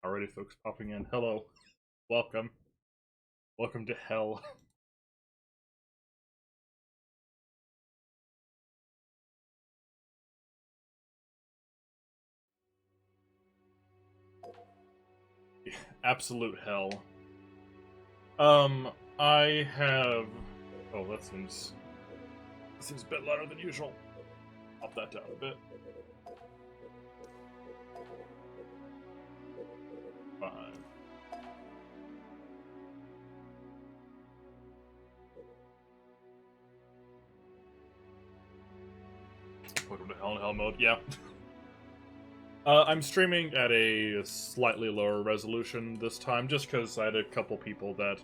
Already folks popping in. Hello. Welcome. Welcome to hell. Absolute hell. I have... Oh, that seems a bit louder than usual. Pop that down a bit. Fine. Welcome to Hell in Hell mode, yeah. I'm streaming at a slightly lower resolution this time, just because I had a couple people that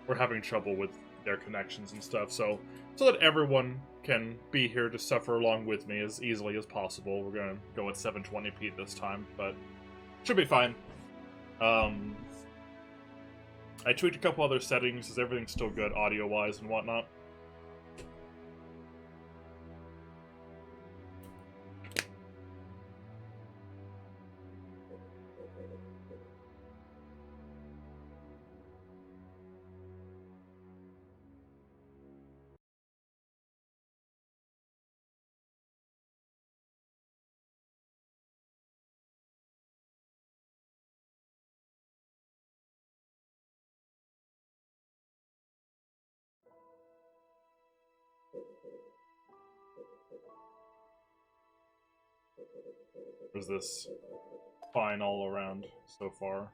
were having trouble with their connections and stuff, so that everyone can be here to suffer along with me as easily as possible. We're gonna go at 720p this time, but should be fine. I tweaked a couple other settings, as everything's still good audio-wise and whatnot. Was this fine all around so far?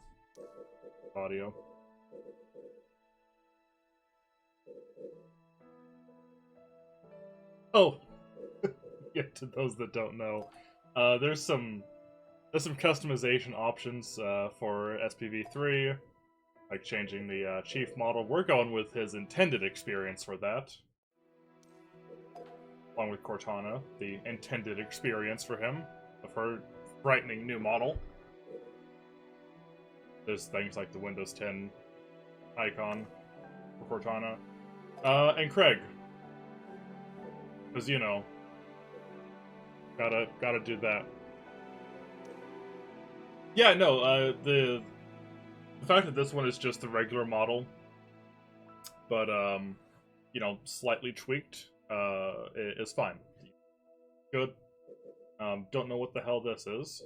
Audio. Oh, yeah. To those that don't know, there's some customization options for SPV3, like changing the chief model. We're going with his intended experience for that, along with Cortana, the intended experience for him of her frightening new model. There's things like the Windows 10 icon for Cortana, and Craig, because you know, gotta do that. Yeah, no, the fact that this one is just the regular model, but you know, slightly tweaked, is fine. Good. Don't know what the hell this is,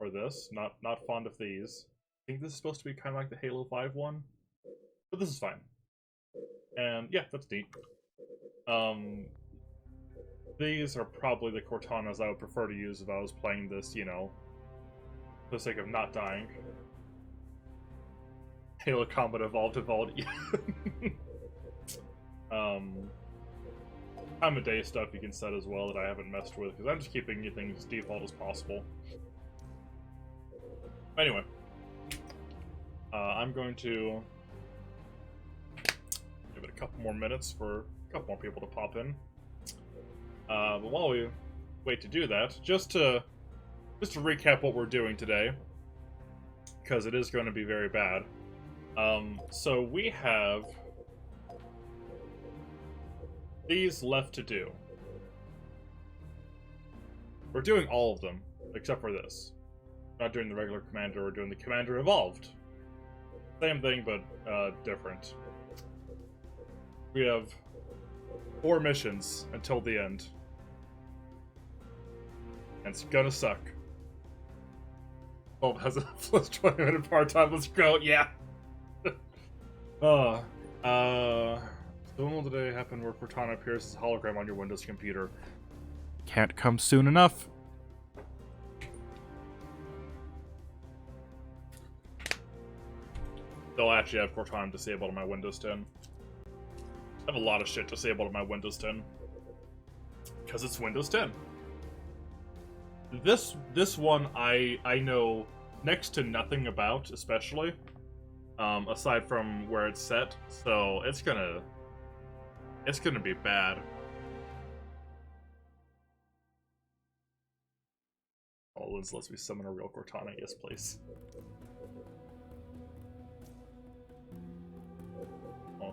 or this. Not fond of these. I think this is supposed to be kind of like the Halo 5 one, but this is fine. And yeah, that's neat. These are probably the Cortanas I would prefer to use if I was playing this, you know, for the sake of not dying. Halo Combat Evolved. Time of day stuff you can set as well that I haven't messed with, because I'm just keeping things as default as possible. Anyway, I'm going to give it a couple more minutes for a couple more people to pop in. But while we wait to do that, just to recap what we're doing today, because it is going to be very bad. So we have these left to do. We're doing all of them, except for this. Not doing the regular Commander, we're doing the Commander Evolved. Same thing, but different. We have 4 missions until the end. And it's gonna suck. Bob has a plus 20-minute part-time, let's go, yeah! So when will the day happen where Cortana appears as a hologram on your Windows computer? Can't come soon enough. They'll actually have Cortana disabled on my Windows 10. I have a lot of shit disabled on my Windows 10. Because it's Windows 10. This one I know next to nothing about, especially. Aside from where it's set. So it's gonna be bad. Oh, lets me summon a real Cortana, yes please.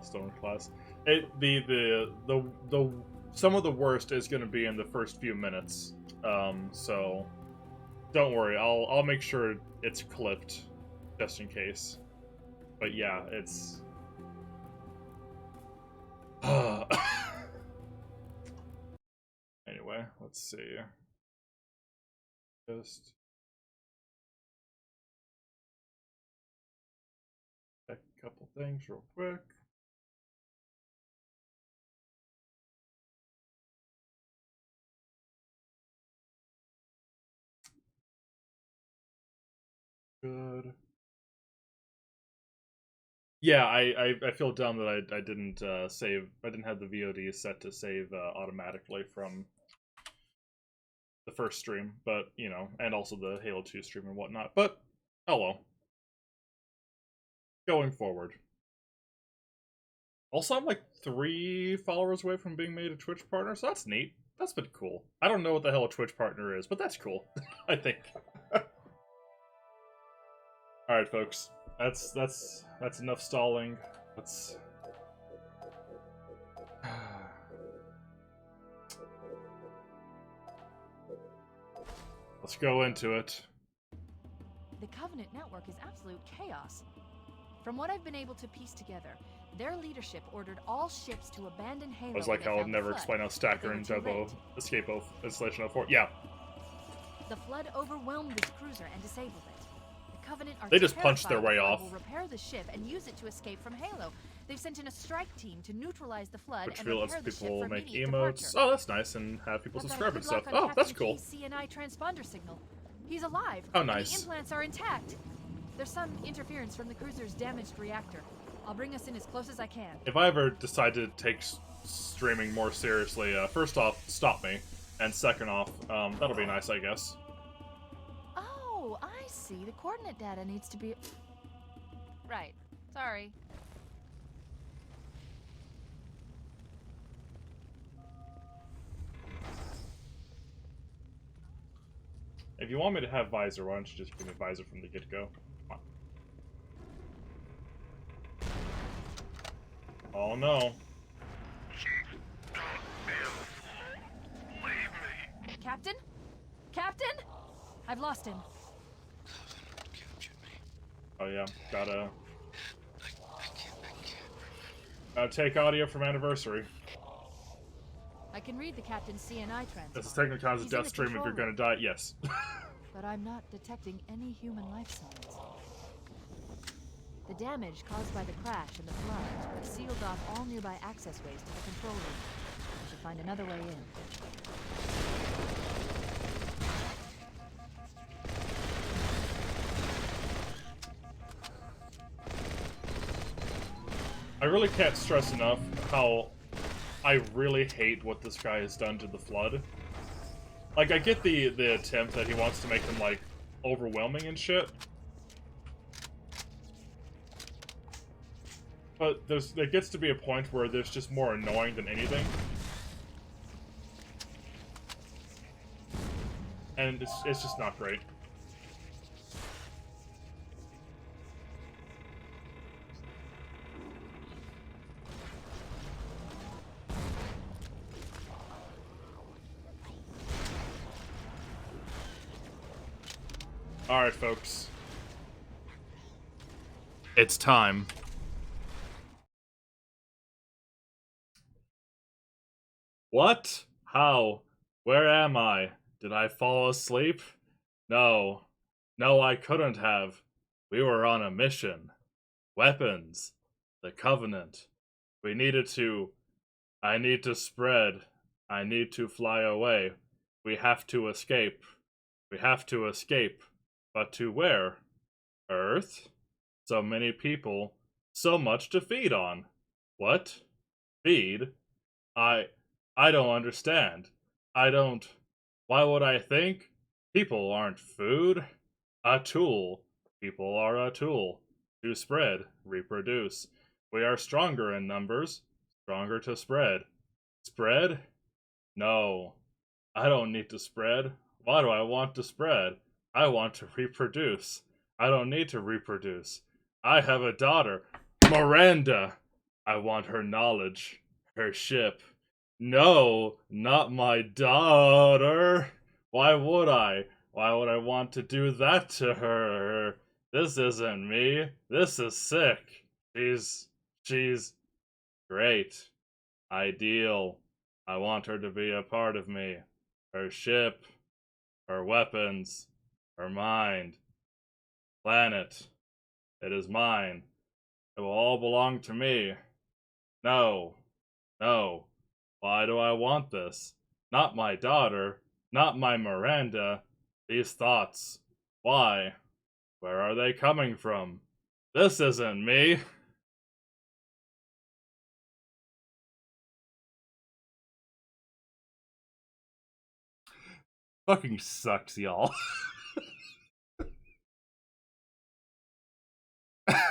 Stone class. Some of the worst is going to be in the first few minutes. So Don't worry, I'll make sure it's clipped, just in case. But yeah, it's... Anyway, let's see. Just... check a couple things real quick. Good. Yeah, I feel dumb that I didn't save. I didn't have the VOD set to save automatically from the first stream, but you know, and also the Halo 2 stream and whatnot. But oh well. Going forward. Also, I'm like 3 followers away from being made a Twitch partner, so that's neat. That's been cool. I don't know what the hell a Twitch partner is, but that's cool. I think. All right, folks. That's enough stalling. Let's go into it. The Covenant network is absolute chaos. From what I've been able to piece together, their leadership ordered all ships to abandon Halo. I was like, how I'll never explain how Stacker and Debo escape of Installation 04. Yeah. The flood overwhelmed this cruiser and disabled it. The Covenant are they just punched their way off. Will repair the ship and use it to escape from Halo. They've sent in a strike team to neutralize the flood and repair the ship for make immediate emotes. departure. Oh, that's nice, and have people subscribe and stuff. Oh, that's cool. CNI transponder signal. He's alive. Oh, nice. The implants are intact. There's some interference from the cruiser's damaged reactor. I'll bring us in as close as I can. If I ever decide to take streaming more seriously, first off, stop me, and second off, that'll be nice, I guess. Oh, I see. The coordinate data needs to be... Right. Sorry. If you want me to have visor, why don't you just give me visor from the get-go? Come on. Oh no. Captain? Captain? I've lost him. Oh yeah, gotta take audio from Anniversary. I can read the Captain's CNI transponder. This is technically counts as death stream if you're gonna die, yes. But I'm not detecting any human life signs. The damage caused by the crash and the flood has sealed off all nearby access ways to the control room. I should find another way in. I really can't stress enough how I really hate what this guy has done to the flood. Like, I get the attempt that he wants to make them, like, overwhelming and shit. But there gets to be a point where there's just more annoying than anything. And it's just not great. Alright, folks. It's time. What? How? Where am I? Did I fall asleep? No. No, I couldn't have. We were on a mission. Weapons. The Covenant. We needed to... I need to spread. I need to fly away. We have to escape. We have to escape. But to where? Earth? So many people. So much to feed on. What? Feed? I don't understand. I don't... Why would I think? People aren't food. A tool. People are a tool. To spread, reproduce. We are stronger in numbers. Stronger to spread. Spread? No. I don't need to spread. Why do I want to spread? I want to reproduce. I don't need to reproduce. I have a daughter. Miranda! I want her knowledge. Her ship. No, not my daughter. Why would I? Why would I want to do that to her? This isn't me. This is sick. She's great. Ideal. I want her to be a part of me. Her ship, her weapons, her mind, planet. It is mine. It will all belong to me. No. No. Why do I want this? Not my daughter. Not my Miranda. These thoughts. Why? Where are they coming from? This isn't me. Fucking sucks, y'all.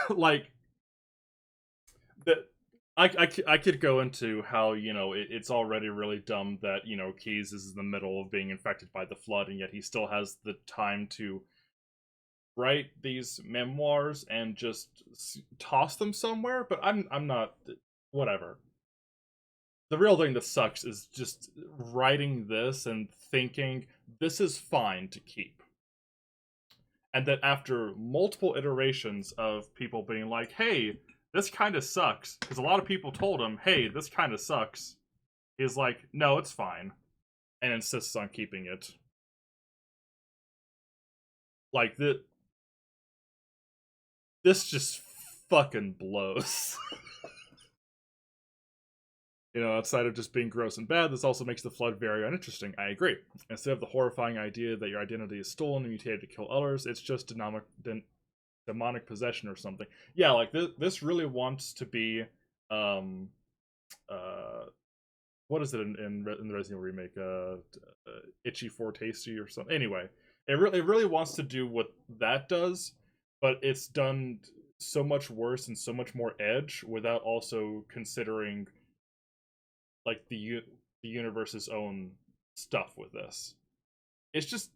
Like, that. I could go into how, you know, it's already really dumb that, you know, Keyes is in the middle of being infected by the flood, and yet he still has the time to write these memoirs and just toss them somewhere. But I'm not. Whatever. The real thing that sucks is just writing this and thinking this is fine to keep. And that after multiple iterations of people being like, hey, this kind of sucks, because a lot of people told him, hey, this kind of sucks, he's like, no, it's fine, and insists on keeping it. Like, this just fucking blows. You know, outside of just being gross and bad, this also makes the flood very uninteresting. I agree. Instead of the horrifying idea that your identity is stolen and mutated to kill others, it's just demonic possession or something. Yeah, like this really wants to be, what is it in the Resident Evil remake? Itchy for Tasty or something. Anyway, it really wants to do what that does, but it's done so much worse and so much more edge without also considering like the universe's own stuff with this. It's just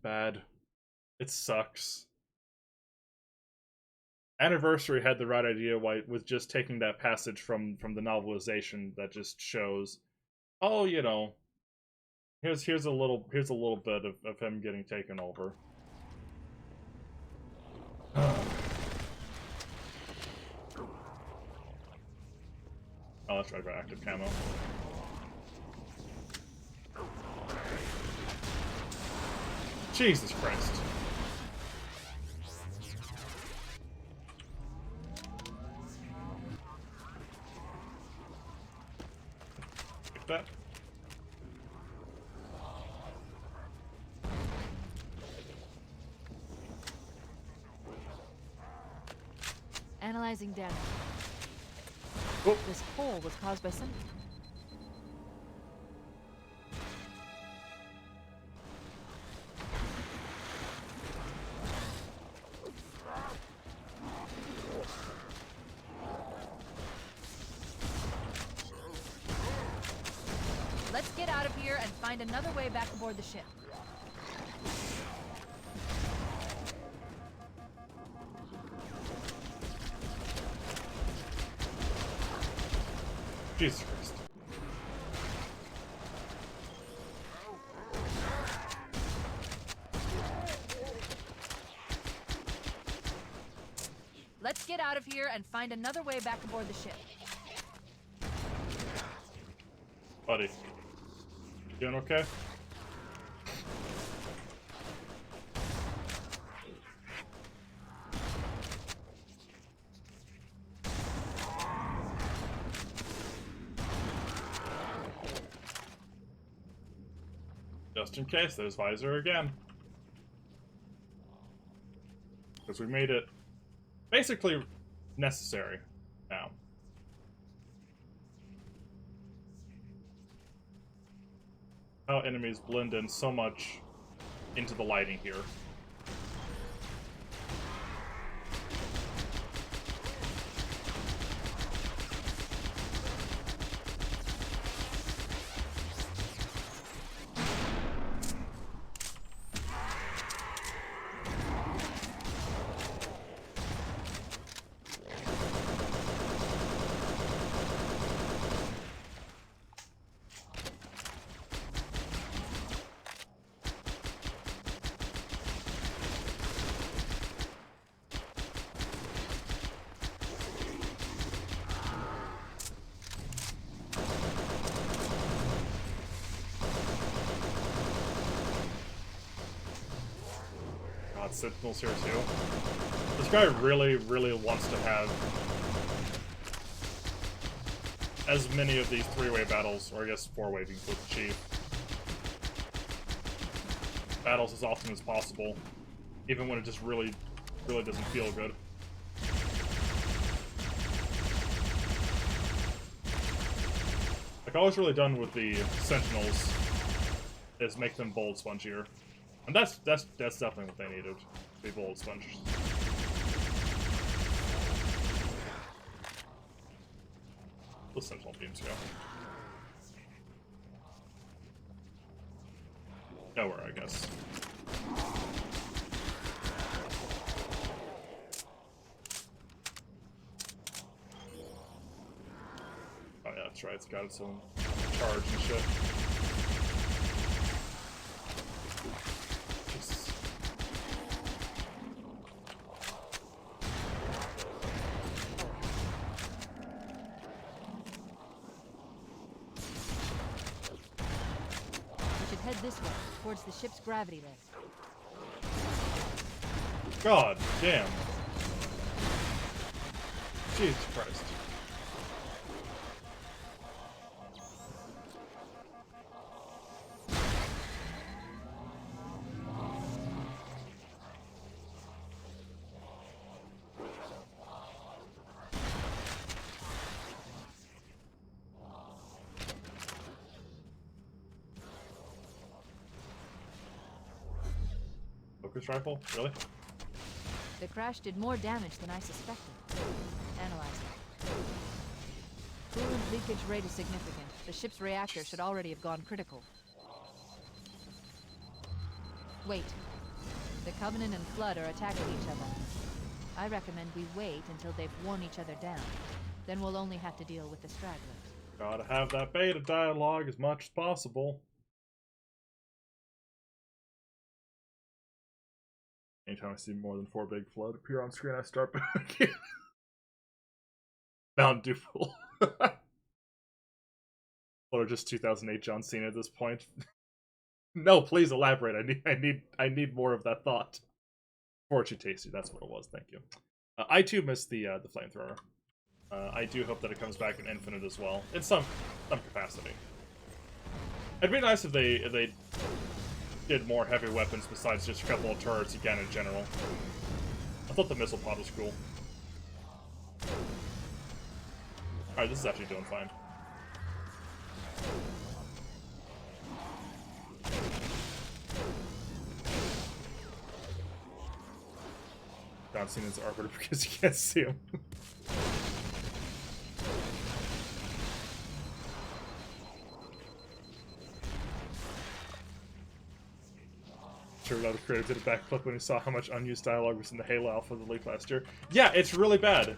bad. It sucks. Anniversary had the right idea with just taking that passage from the novelization that just shows, oh, you know, here's a little bit of him getting taken over. Oh, that's right, about active camo. Jesus Christ. Like that. Analyzing damage. Oh. This hole was caused by something. Let's get out of here and find another way back aboard the ship. Jesus Christ. Let's get out of here and find another way back aboard the ship. Buddy. You doing okay? Just in case, there's visor again. Because we made it basically necessary now. How enemies blend in so much into the lighting here. God, Sentinels here too. This guy really, really wants to have as many of these three-way battles, or I guess four-way if you include the Chief, battles as often as possible, even when it just really, really doesn't feel good. Like, all it's really done with the Sentinels is make them bold spongier. And that's definitely what they needed, to be bold sponges. The Sentinel beams go. Nowhere, I guess. Oh yeah, that's right, it's got its own charge and shit. Jesus. We should head this way, towards the ship's gravity lift. God damn. Jesus Christ. Focus rifle? Really? The crash did more damage than I suspected. Analyzing. Coolant leakage rate is significant. The ship's reactor should already have gone critical. Wait. The Covenant and Flood are attacking each other. I recommend we wait until they've worn each other down. Then we'll only have to deal with the stragglers. Gotta have that beta dialogue as much as possible. Anytime I see more than 4 big flood appear on screen, I start panicking. Mountain Dew pool. Or just 2008 John Cena at this point. No, please elaborate. I need more of that thought. Fortune tasty, that's what it was. Thank you. I too missed the flamethrower. I do hope that it comes back in Infinite as well, in some capacity. It'd be nice if they did more heavy weapons besides just a couple of turrets again in general. I thought the missile pod was cool. Alright, this is actually doing fine. John Cena's arbiter because you can't see him. Sure, a lot of creators did a backflip when he saw how much unused dialogue was in the Halo Alpha of the leak last year. Yeah, it's really bad.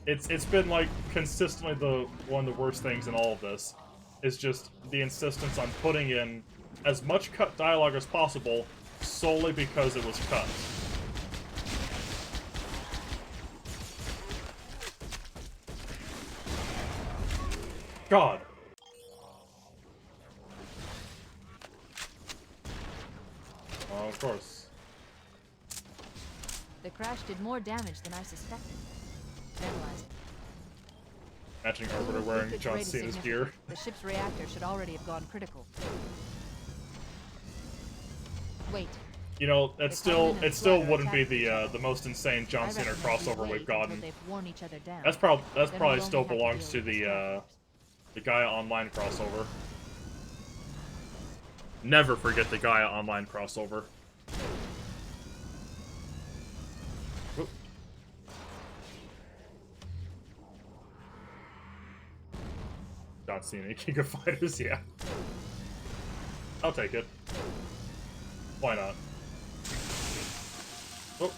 It's been like consistently one of the worst things in all of this. Is just the insistence on putting in as much cut dialogue as possible solely because it was cut. God. Oh, of course. The crash did more damage than I suspected. Analyzing. Matching Arbiter wearing John Cena's gear. The ship's reactor should already have gone critical. Wait. You know, it still wouldn't be the most insane John Cena crossover we've gotten. That's probably still belongs to the Gaia Online crossover. Never forget the Gaia Online crossover. Oop. John Cena, King of Fighters, yeah. I'll take it. Why not? Oh.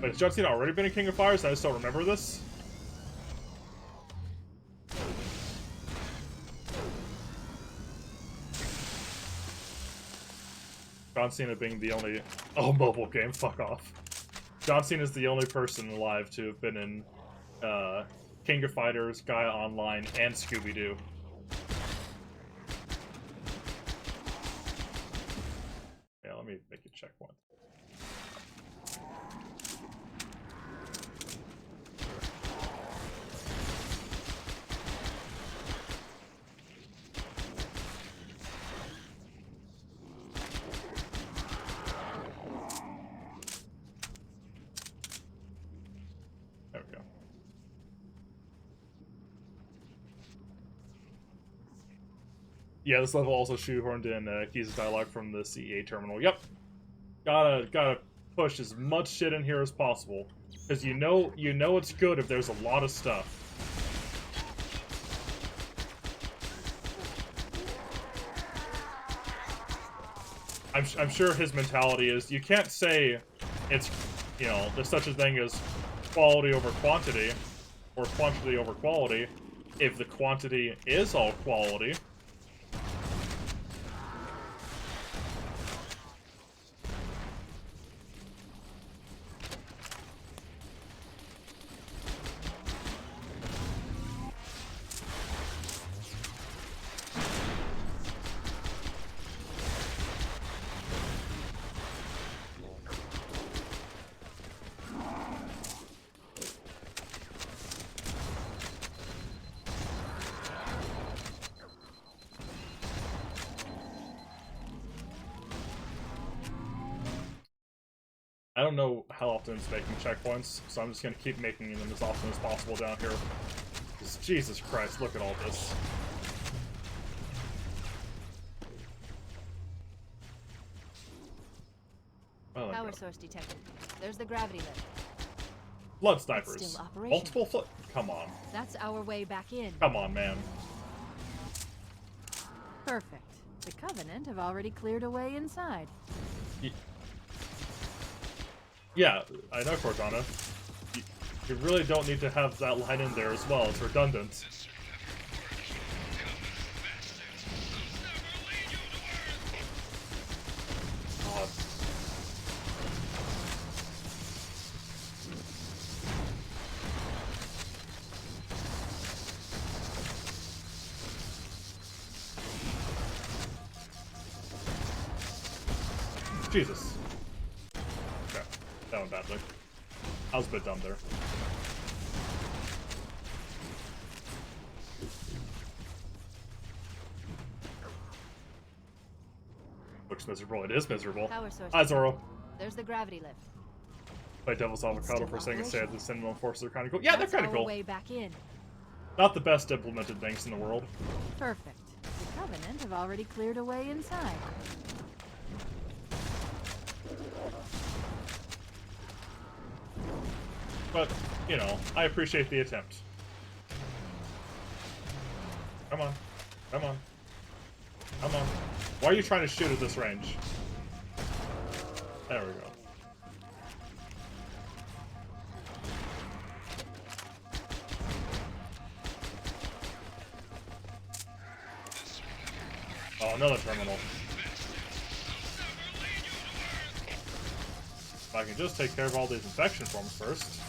Wait, has John Cena already been a King of Fighters? I just don't remember this. John Cena being the only... Oh, mobile game, fuck off. John Cena's the only person alive to have been in King of Fighters, Gaia Online, and Scooby-Doo. let me make a checkpoint. There we go. Yeah, this level also shoehorned in Keys' dialogue from the CEA terminal. Yep, gotta push as much shit in here as possible, because you know it's good if there's a lot of stuff. I'm sure his mentality is you can't say it's, you know, there's such a thing as quality over quantity or quantity over quality if the quantity is all quality. I don't know how often it's making checkpoints, so I'm just gonna keep making them as often as possible down here. Because Jesus Christ, look at all this. Oh, Power source detected. There's the gravity lift. Blood snipers. It's still operational. Multiple flood. Come on. That's our way back in. Come on, man. Perfect. The Covenant have already cleared away inside. Yeah, I know, Cortana. You really don't need to have that line in there as well. It's redundant. God. Jesus. Okay, that went badly. I was a bit dumb there. Looks miserable. It is miserable. Power source. Hi, Zoro. There's the gravity lift. By Devil's Avocado for saying instead the Sentinel Forces are kind of cool. Yeah, That's they're kind of our cool. way back in. Not the best implemented things in the world. Perfect. The Covenant have already cleared away inside. But, you know, I appreciate the attempt. Come on. Come on. Come on. Why are you trying to shoot at this range? There we go. Oh, another terminal. If I can just take care of all these infection forms first.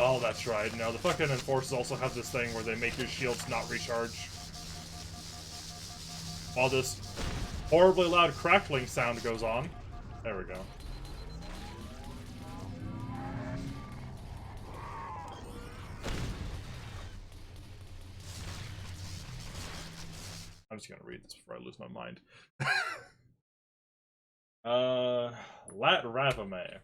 Oh, that's right. No, the fucking Enforcers also have this thing where they make your shields not recharge. While this horribly loud crackling sound goes on. There we go. I'm just gonna read this before I lose my mind. Lat Ravame.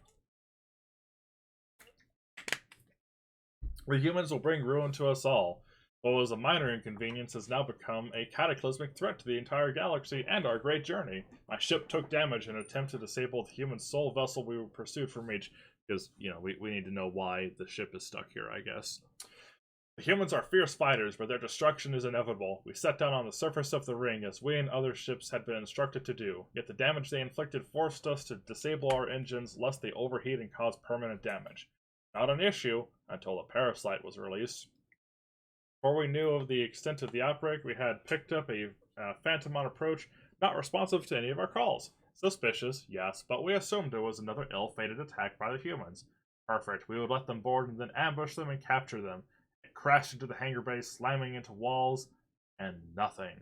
The humans will bring ruin to us all. What was a minor inconvenience has now become a cataclysmic threat to the entire galaxy and our great journey. My ship took damage in an attempt to disable the human soul vessel we were pursued from Reach. Because, you know, we need to know why the ship is stuck here, I guess. The humans are fierce fighters, but their destruction is inevitable. We set down on the surface of the ring, as we and other ships had been instructed to do. Yet the damage they inflicted forced us to disable our engines, lest they overheat and cause permanent damage. Not an issue, until the parasite was released. Before we knew of the extent of the outbreak, we had picked up a phantom on approach, not responsive to any of our calls. Suspicious, yes, but we assumed it was another ill-fated attack by the humans. Perfect, we would let them board and then ambush them and capture them. It crashed into the hangar bay, slamming into walls, and nothing.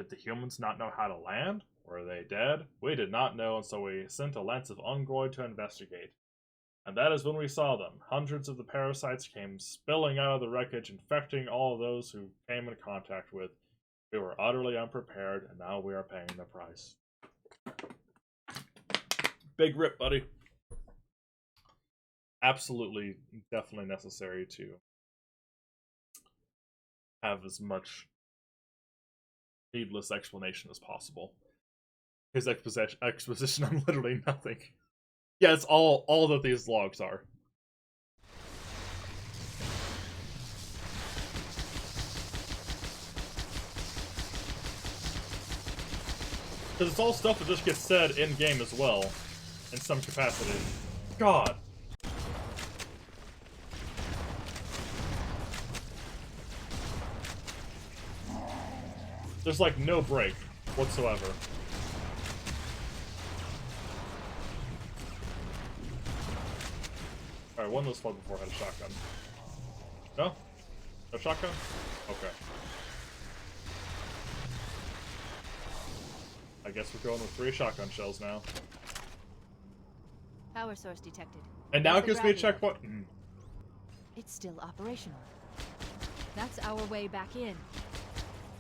Did the humans not know how to land? Were they dead? We did not know, and so we sent a lance of Ungroid to investigate. And that is when we saw them. Hundreds of the parasites came spilling out of the wreckage, infecting all those who came in contact with. We were utterly unprepared, and now we are paying the price. Big rip, buddy. Absolutely, definitely necessary to have as much needless explanation as possible. His exposition on literally nothing. Yeah, it's all that these logs are. Because it's all stuff that just gets said in-game as well, in some capacity. God. There's like no break whatsoever. Alright, one of those fought before had a shotgun. No? No shotgun? Okay. I guess we're going with 3 shotgun shells now. Power source detected. And now it There's gives the me a gravity checkpoint. lift. It's still operational. That's our way back in.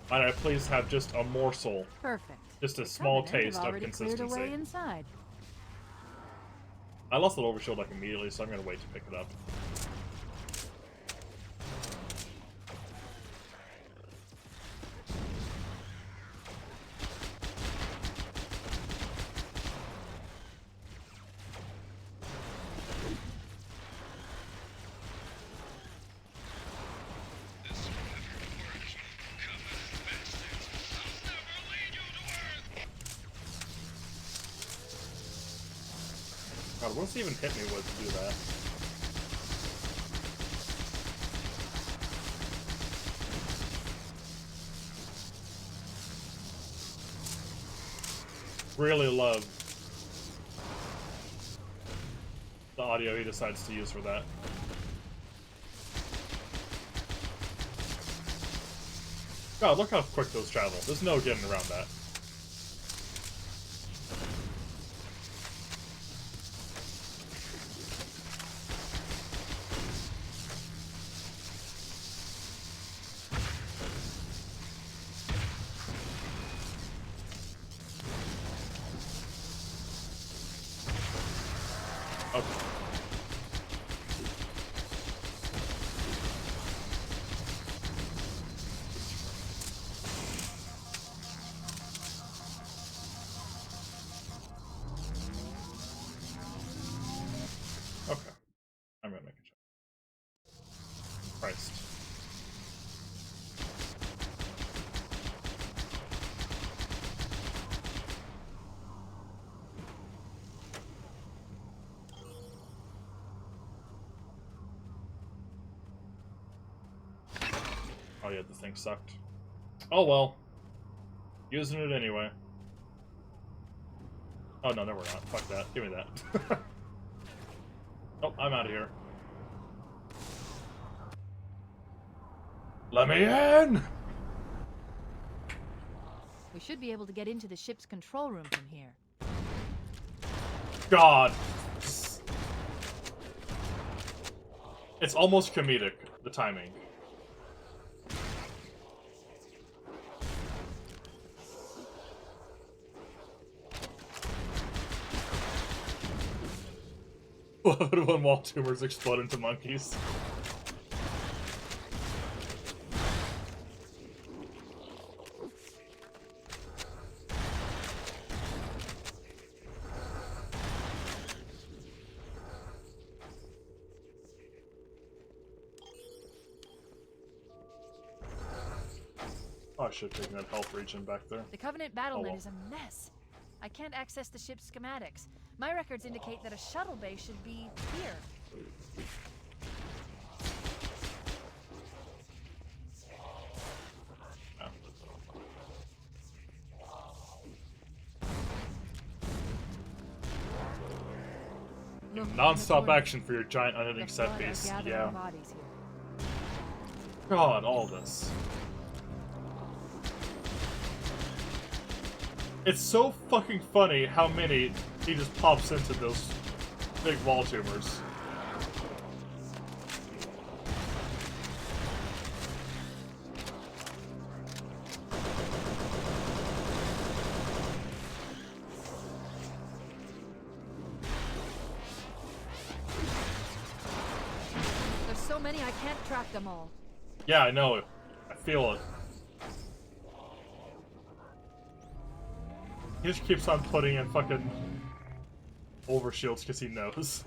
Might I please have just a morsel? Perfect. Just a The small Covenant have taste of already cleared away consistency. inside. I lost the overshield like immediately, so I'm gonna wait to pick it up. God, what's even hit me with to do that? Really love the audio he decides to use for that. God, look how quick those travel. There's no getting around that. Okay. Okay. I'm gonna make a check. Christ. Oh yeah, the thing sucked. Oh well. Using it anyway. Oh no, we're not. Fuck that. Give me that. Oh, I'm out of here. Let me in! We should be able to get into the ship's control room from here. God. It's almost comedic, the timing. Love it when wall tumors explode into monkeys. Oh, I should have taken that health regen back there. The Covenant battle Oh, net well. is a mess. I can't access the ship's schematics. My records indicate that a shuttle bay should be here. Yeah. Look, in the Non-stop corner, action for your giant unending the set Flood are piece. gathering Yeah. bodies here. God, all this. It's so fucking funny how many he just pops into those big wall tumors. There's so many I can't track them all. Yeah, I know it. I feel it. He just keeps on putting in fucking overshields because he knows.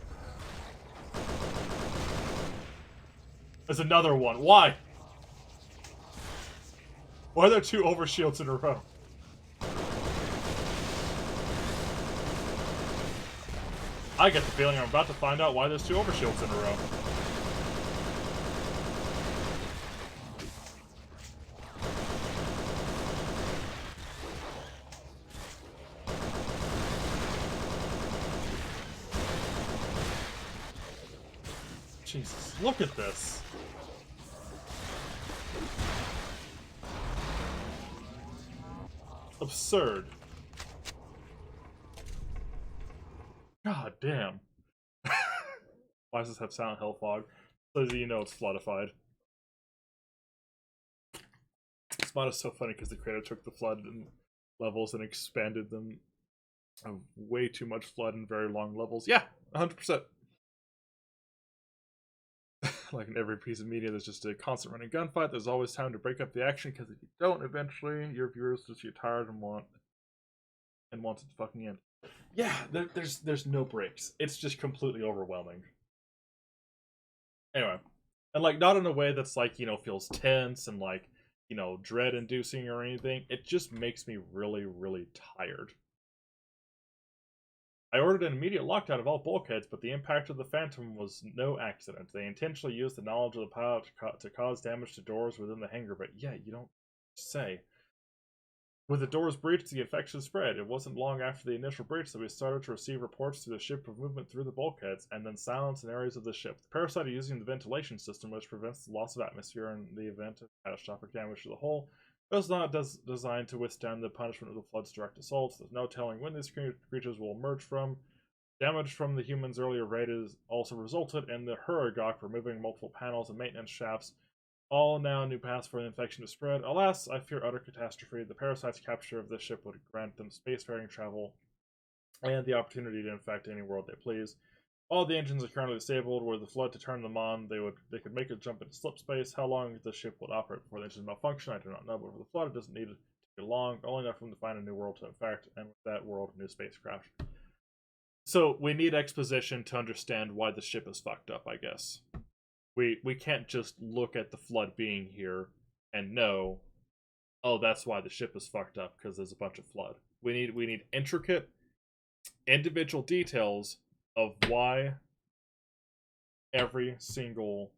There's another one. Why? Why are there 2 overshields in a row? I get the feeling I'm about to find out why there's 2 overshields in a row. Jesus, look at this. Absurd. God damn. Why does this have Silent Hill fog? So that you know it's floodified. This mod is so funny because the creator took the flood levels and expanded them. Way too much flood and very long levels. Yeah, 100%. Like in every piece of media, there's just a constant running gunfight. There's always time to break up the action because if you don't, eventually your viewers just get tired and want it to fucking end. Yeah, there's no breaks. It's just completely overwhelming. Anyway, and like not in a way that's like, you know, feels tense and like, you know, dread inducing or anything. It just makes me really, really tired. I ordered an immediate lockdown of all bulkheads, but the impact of the Phantom was no accident. They intentionally used the knowledge of the pilot to cause damage to doors within the hangar, but yeah, you don't say. With the doors breached, the infection spread. It wasn't long after the initial breach that we started to receive reports to the ship of movement through the bulkheads, and then silence in areas of the ship. The parasite are using the ventilation system, which prevents the loss of atmosphere in the event of catastrophic damage to the hull. It was not designed to withstand the punishment of the flood's direct assaults. There's no telling when these creatures will emerge from. Damage from the humans' earlier raid has also resulted in the Huragok removing multiple panels and maintenance shafts. All now new paths for the infection to spread. Alas, I fear utter catastrophe. The parasite's capture of this ship would grant them spacefaring travel and the opportunity to infect any world they please. All the engines are currently disabled. Were the flood to turn them on, they could make a jump into slip space. How long the ship would operate before the engines malfunction, I do not know. But for the flood, it doesn't need to be long. Only enough room to find a new world to infect, and with that world, a new spacecraft. So we need exposition to understand why the ship is fucked up, I guess. We can't just look at the flood being here and know, oh, that's why the ship is fucked up, because there's a bunch of flood. We need intricate individual details of why every single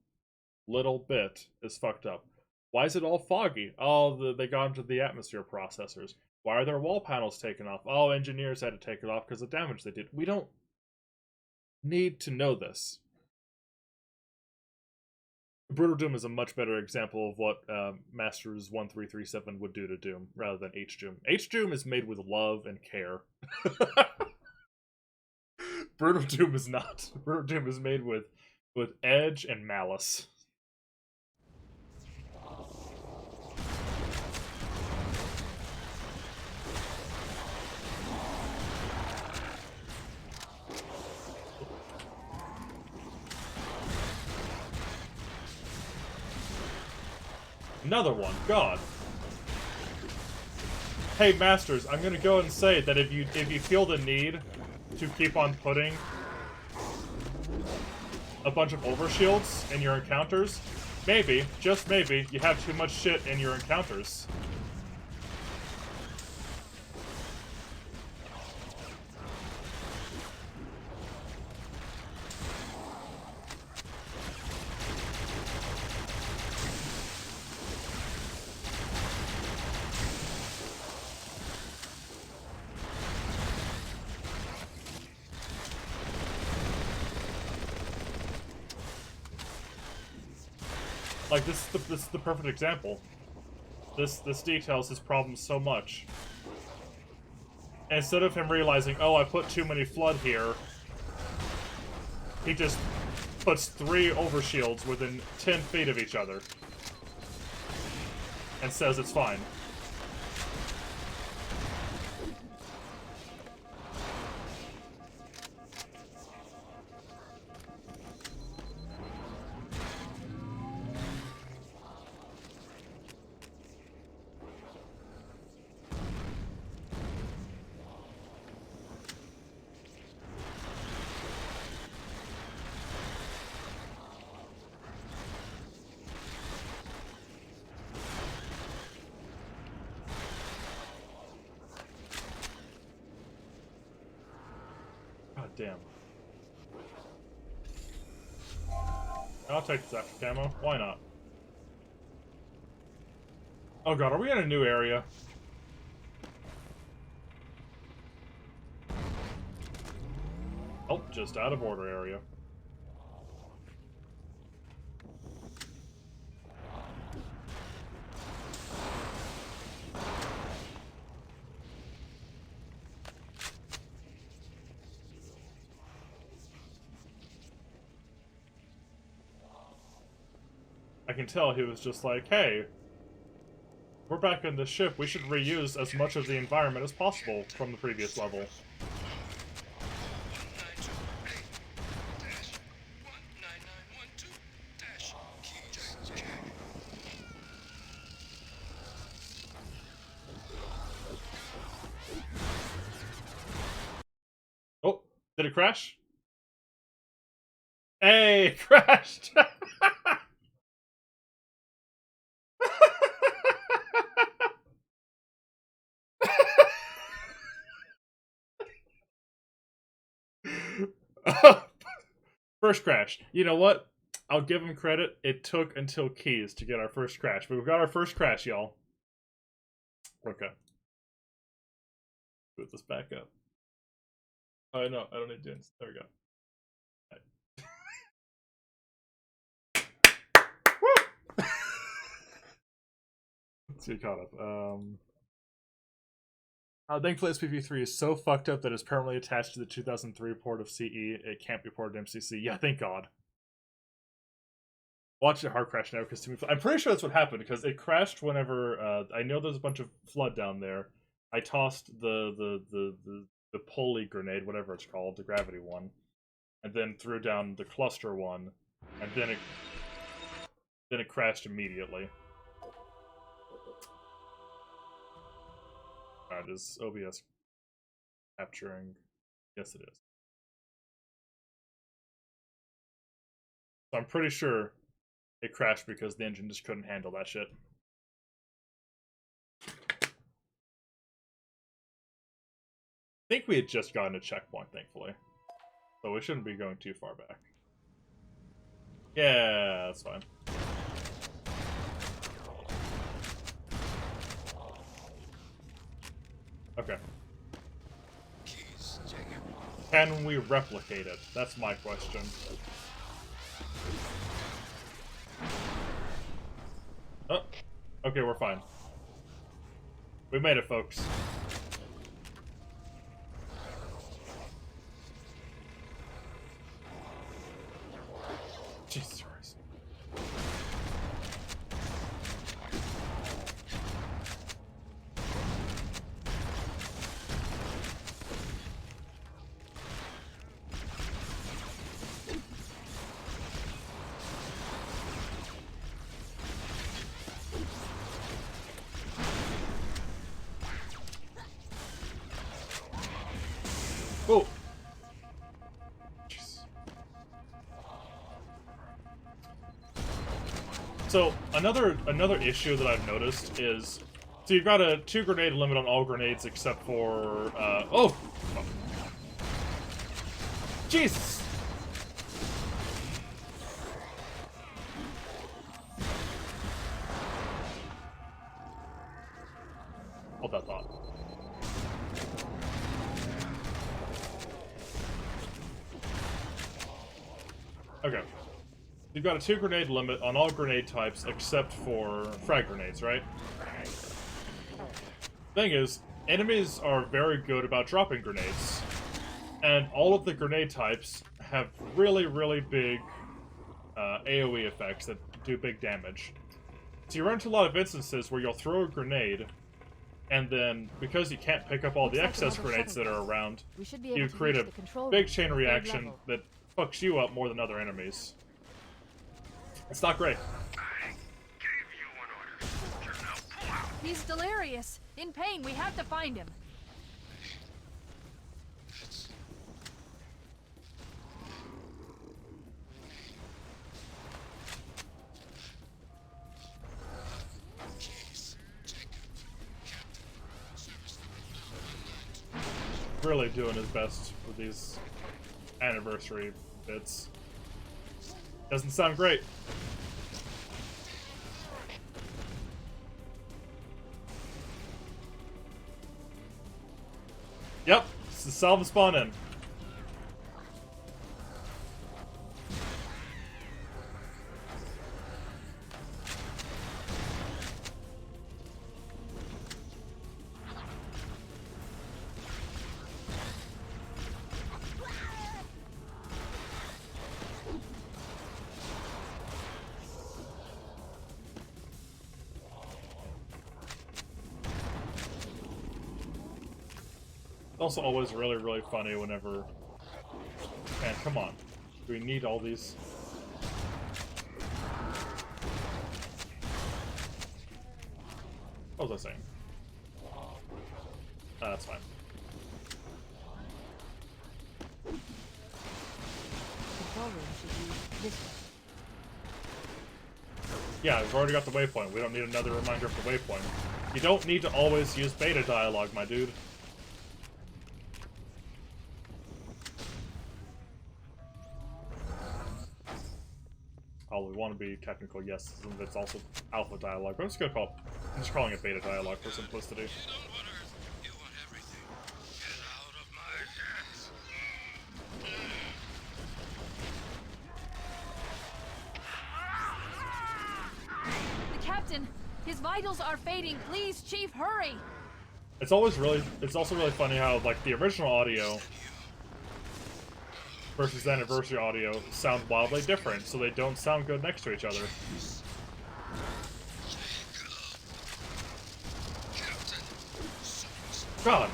little bit is fucked up. Why is it all foggy? Oh, they got into the atmosphere processors. Why are their wall panels taken off? Oh, engineers had to take it off because of damage they did. We don't need to know this. Brutal Doom is a much better example of what Masters 1337 would do to Doom, rather than H-Doom. H-Doom is made with love and care. Brutal Doom is not. Brutal Doom is made with edge and malice. Another one. God. Hey, Masters, I'm gonna go and say that if you feel the need to keep on putting a bunch of overshields in your encounters, maybe, just maybe, you have too much shit in your encounters. Like, this is the perfect example. This details his problems so much. instead of him realizing, oh, I put too many flood here, he just puts 3 overshields within 10 feet of each other. And says it's fine. God damn. I'll take this after camo. Why not? Oh god, are we in a new area? Oh, just out of order area. I can tell he was just like, hey, we're back in the ship, we should reuse as much of the environment as possible from the previous level. Oh, did it crash? Hey, it crashed! First crash. You know what? I'll give him credit. It took until Keys to get our first crash. But we've got our first crash, y'all. Okay. Put this back up. Oh, no. I don't need to. There we go. Woo! Let's get caught up. Thankfully, SPV3 is so fucked up that it's permanently attached to the 2003 port of CE. It can't be ported to MCC. Yeah, thank God. Watch it hard crash now because I'm pretty sure that's what happened because it crashed whenever I know there's a bunch of flood down there. I tossed the pulley grenade, whatever it's called, the gravity one, and then threw down the cluster one, and then it crashed immediately. Alright, is OBS capturing? Yes, it is. So I'm pretty sure it crashed because the engine just couldn't handle that shit. I think we had just gotten a checkpoint, thankfully. So we shouldn't be going too far back. Yeah, that's fine. Okay. Can we replicate it? That's my question. Oh, okay, we're fine. We made it, folks. Jesus Christ. Oh. Jeez. So another issue that I've noticed is, so you've got a 2 grenade limit on all grenades except for oh. Jesus. Hold that thought. Okay. You've got a 2 grenade limit on all grenade types except for frag grenades, right? Thing is, enemies are very good about dropping grenades. And all of the grenade types have really, really big AoE effects that do big damage. So you run into a lot of instances where you'll throw a grenade, and then, because you can't pick up all the excess grenades that are around, you create a big chain reaction that fucks you up more than other enemies. It's not great. He's delirious. In pain. We have to find him. Really doing his best with these anniversary bits. Doesn't sound great. Yep, it's the salve spawn in. Also always really, really funny whenever... Man, come on. Do we need all these? What was I saying? That's fine. Control room should be this way. Yeah, we've already got the waypoint. We don't need another reminder of the waypoint. You don't need to always use beta dialogue, my dude. Oh, we want to be technical, yes, and it's also alpha dialogue. But I'm just gonna call. I'm just calling it beta dialogue for simplicity. The captain! His vitals are fading. Please, Chief, hurry! It's always really. It's also really funny how like the original audio versus the anniversary audio sound wildly different, so they don't sound good next to each other. God!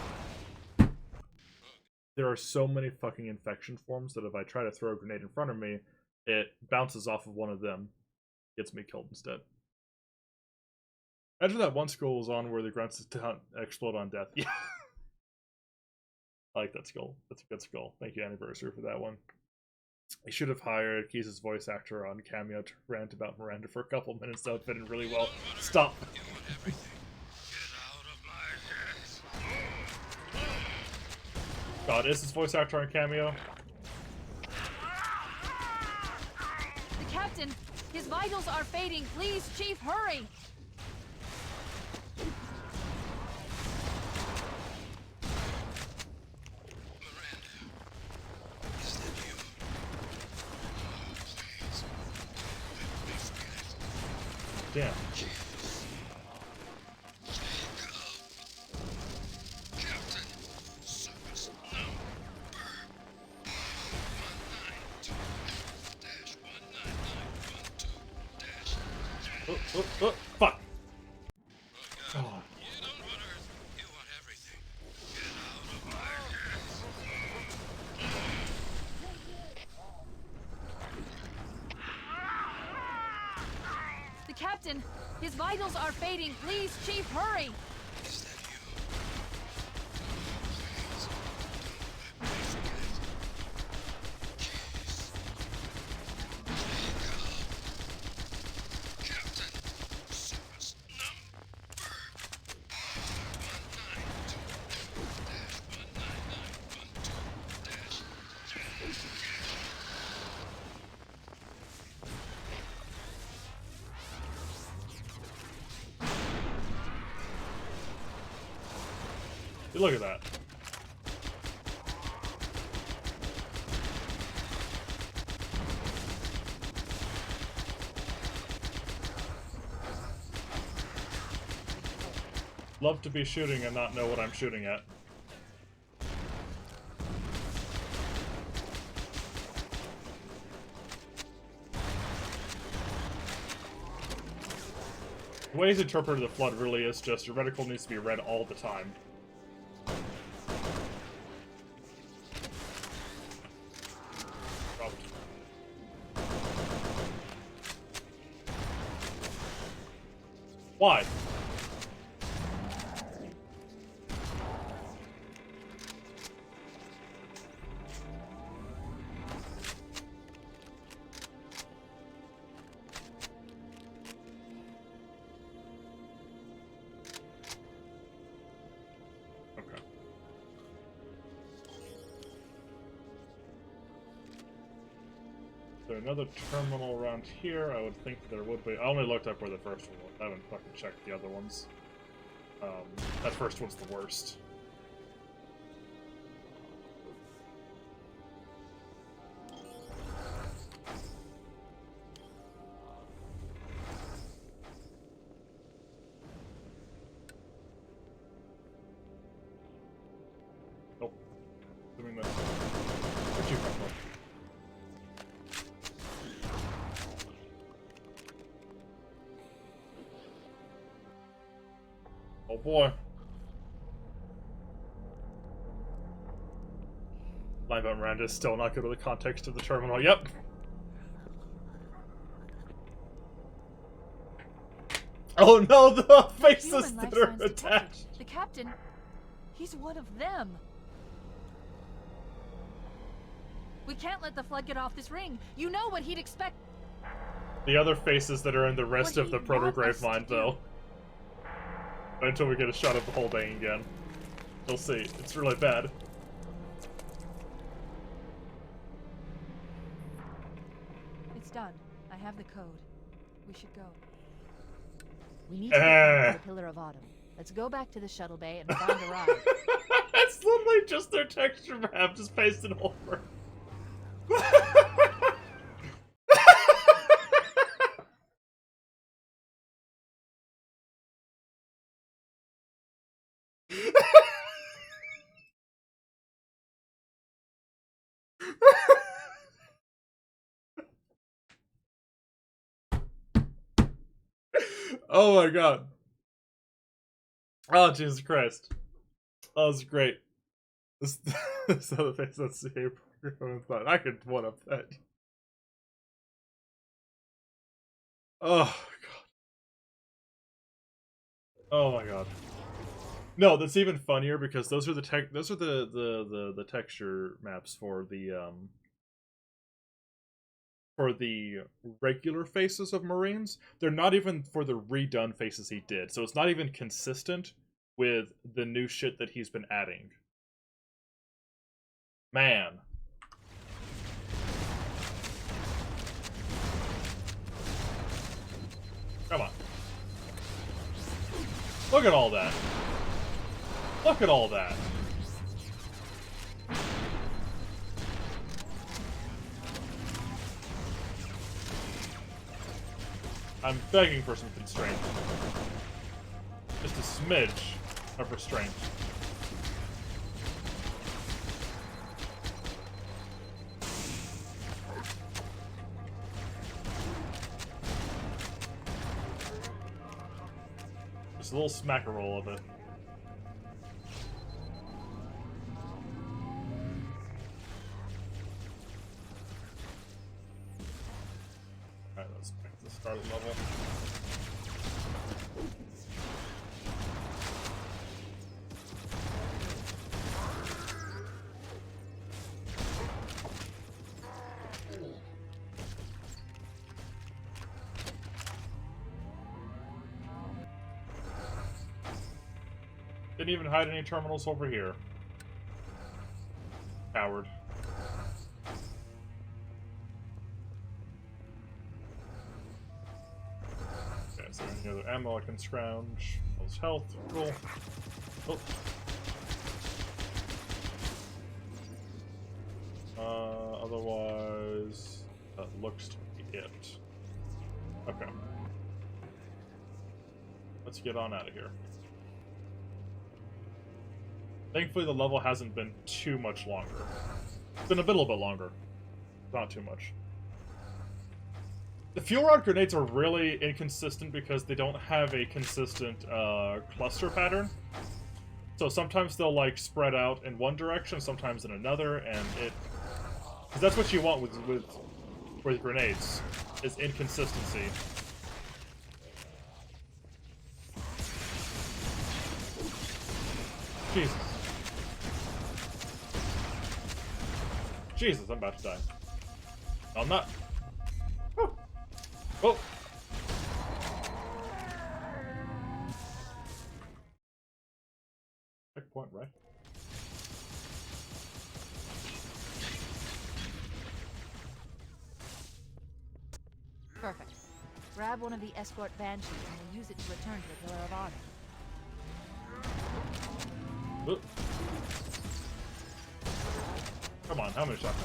There are so many fucking infection forms that if I try to throw a grenade in front of me, it bounces off of one of them, gets me killed instead. Imagine that one skull was on where the grunts explode on death. Yeah. I like that skull. That's a good skull. Thank you, Anniversary, for that one. I should have hired Keys' voice actor on Cameo to rant about Miranda for a couple minutes. That would fit in really well. Stop. God, is his voice actor on Cameo? The captain! His vitals are fading. Please, Chief, hurry! Damn. Fuck. God. The captain! His vitals are fading. Please, Chief, hurry! Look at that. Love to be shooting and not know what I'm shooting at. The way he's interpreted the flood really is just your reticle needs to be read all the time. Why? Okay. So another terminal around here, I would think there would be. I only looked up where the first one was. I haven't fucking checked the other ones. That first one's the worst. Nope. Doing this. Where'd you come from? Oh boy. Line by Miranda is still not good with the context of the terminal. Yep. Oh no, the faces Human that life are signs detected. attached. The captain, he's one of them. We can't let the flood get off this ring. You know what he'd expect. The other faces that are in the rest What of the he proto want us grave to mine, do. though. Until we get a shot of the whole thing again. You'll see. It's really bad. It's done. I have the code. We should go. We need to get back to the Pillar of Autumn. Let's go back to the shuttle bay and find a ride. It's literally just their texture map, just pasted over. Oh my god. Oh, Jesus Christ. Oh, it's great. This other face, let's see. I could one up that. Oh, god. Oh my god. No, that's even funnier because those are the the texture maps for the regular faces of Marines. They're not even for the redone faces he did. So it's not even consistent with the new shit that he's been adding. Man. Come on. Look at all that. Look at all that. I'm begging for some constraint. Just a smidge of restraint. Just a little smackerel of it. Alright, let's back to the start of the level. Didn't even hide any terminals over here. Coward. Okay, so any other ammo I can scrounge. Those health, cool. Oh. Otherwise, that looks to be it. Okay. Let's get on out of here. Thankfully, the level hasn't been too much longer. It's been a little bit longer. Not too much. The fuel rod grenades are really inconsistent because they don't have a consistent cluster pattern. So sometimes they'll like spread out in one direction, sometimes in another, and because that's what you want with grenades, is inconsistency. Jesus. Jesus, I'm about to die. No, I'm not. Oh. Oh. Checkpoint, right? Perfect. Grab one of the escort banshees and we'll use it to return to the Pillar of Honor. Ooh. Come on, how many shots?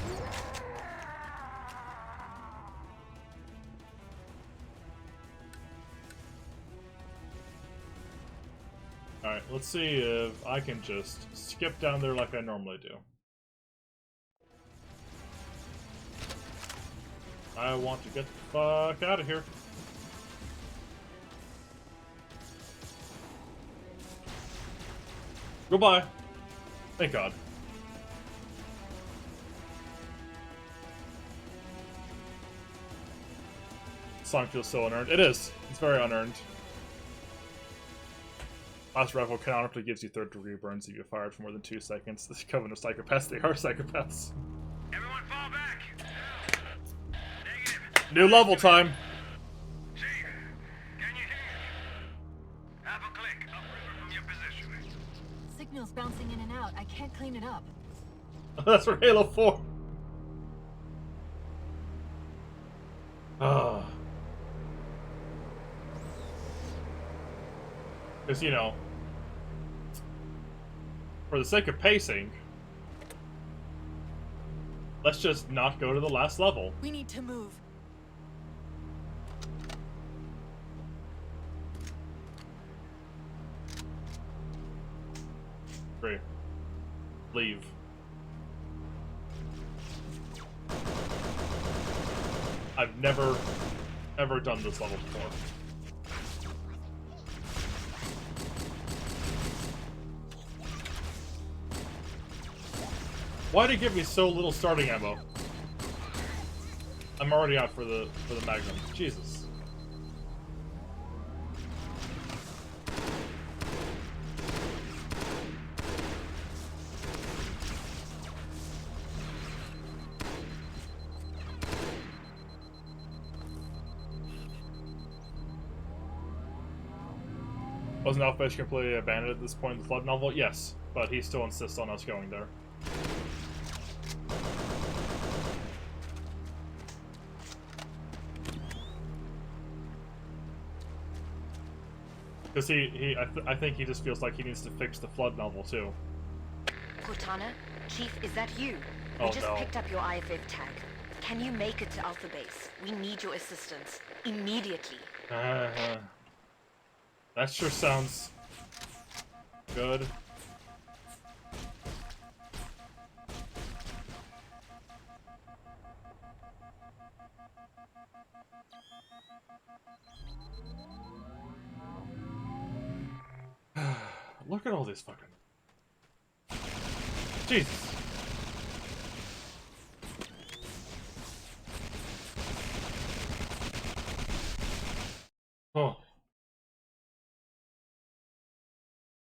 Alright, let's see if I can just skip down there like I normally do. I want to get the fuck out of here. Goodbye. Thank God. This song feels so unearned. It is. It's very unearned. Last rifle canonically gives you third-degree burns if you fired for more than 2 seconds. This covenant of psychopaths, they are psychopaths. Everyone fall back! Negative. New level time! Chief, can you hear me? Have a click upriver from your position. Signal's bouncing in and out. I can't clean it up. That's for Halo 4. Ah. Because, you know, for the sake of pacing, let's just not go to the last level. We need to move. Great. Leave. I've never, ever done this level before. Why'd it give me so little starting ammo? I'm already out for the Magnum. Jesus. Wasn't Alpha Base completely abandoned at this point in the Flood novel? Yes, but he still insists on us going there. Because I think he just feels like he needs to fix the Flood novel too. Cortana, Chief, is that you? Oh, We just no. picked up your IFF tag. Can you make it to Alpha Base? We need your assistance. Immediately. That sure sounds good. Look at all these fucking... Jesus. Oh.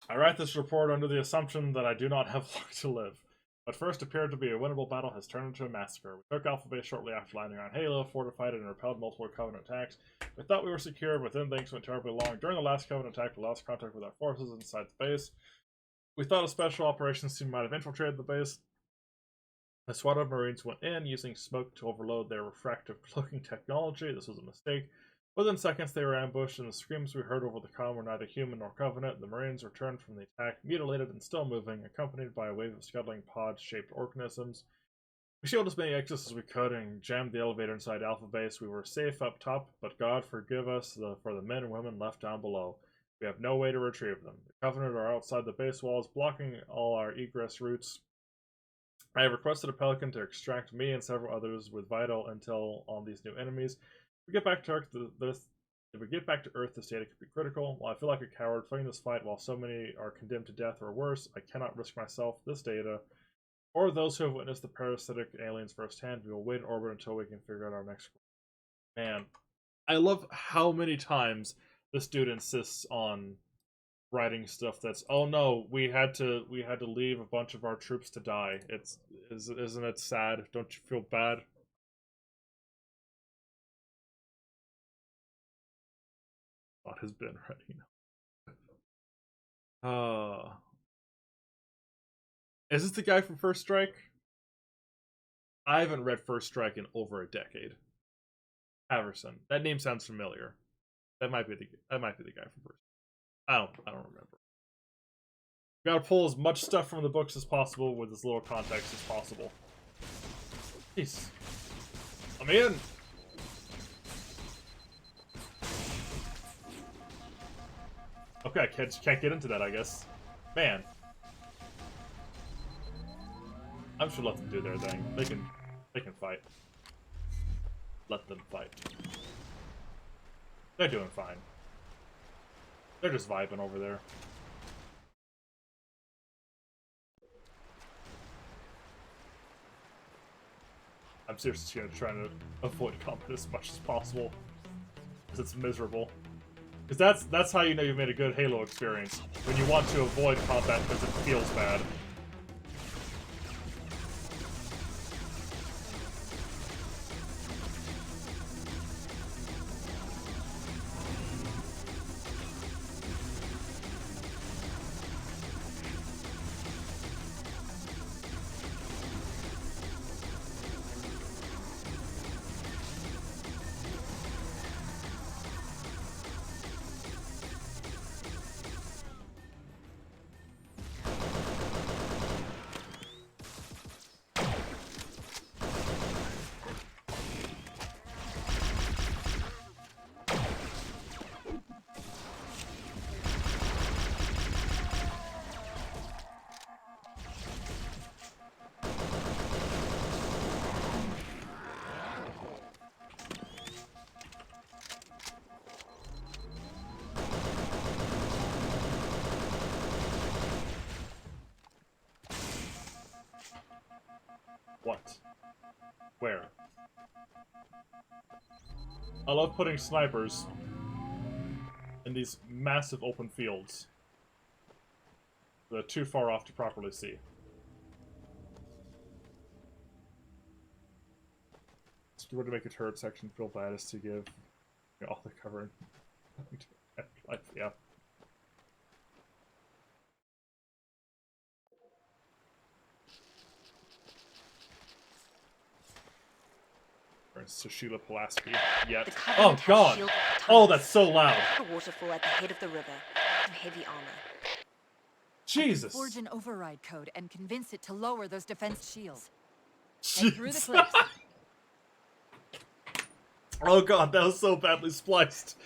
I write this report under the assumption that I do not have long to live. What first appeared to be a winnable battle has turned into a massacre. We took Alpha Base shortly after landing on Halo, fortified it, and repelled multiple Covenant attacks. We thought we were secure, but then things went terribly wrong. During the last Covenant attack, we lost contact with our forces inside the base. We thought a special operations team might have infiltrated the base. A squad of Marines went in, using smoke to overload their refractive cloaking technology. This was a mistake. Within seconds, they were ambushed, and the screams we heard over the comm were neither human nor Covenant. The Marines returned from the attack, mutilated and still moving, accompanied by a wave of scuttling pod-shaped organisms. We shielded as many exits as we could and jammed the elevator inside Alpha Base. We were safe up top, but God forgive us for the men and women left down below. We have no way to retrieve them. The Covenant are outside the base walls, blocking all our egress routes. I have requested a Pelican to extract me and several others with vital intel on these new enemies. If we get back to Earth, this data could be critical. While I feel like a coward fighting this fight while so many are condemned to death or worse, I cannot risk myself, this data, or those who have witnessed the parasitic aliens firsthand. We will wait in orbit until we can figure out our next course. Man, I love how many times this dude insists on writing stuff that's, oh no, we had to leave a bunch of our troops to die. Isn't it sad? Don't you feel bad? Thought has been ready now. Is this the guy from First Strike? I haven't read First Strike in over a decade. Haverson. That name sounds familiar. That might be the guy from First. I don't remember. Gotta pull as much stuff from the books as possible with as little context as possible. Jeez. I'm in! Okay, I can't get into that, I guess. Man. I'm sure let them do their thing. They can fight. Let them fight. They're doing fine. They're just vibing over there. I'm seriously gonna try to avoid combat as much as possible, because it's miserable. Because that's how you know you've made a good Halo experience, when you want to avoid combat because it feels bad. What? Where? I love putting snipers in these massive open fields. They're too far off to properly see. If you were to make a turret section feel bad is to give all the cover. Yeah. So Sheila Pulaski. Yet. Oh god! Oh, that's so loud! A waterfall at the head of the river. Some heavy armor. Jesus! Forge an override code and convince it to lower those defense shields. Jeez. And through the cliffs. Oh god, that was so badly spliced.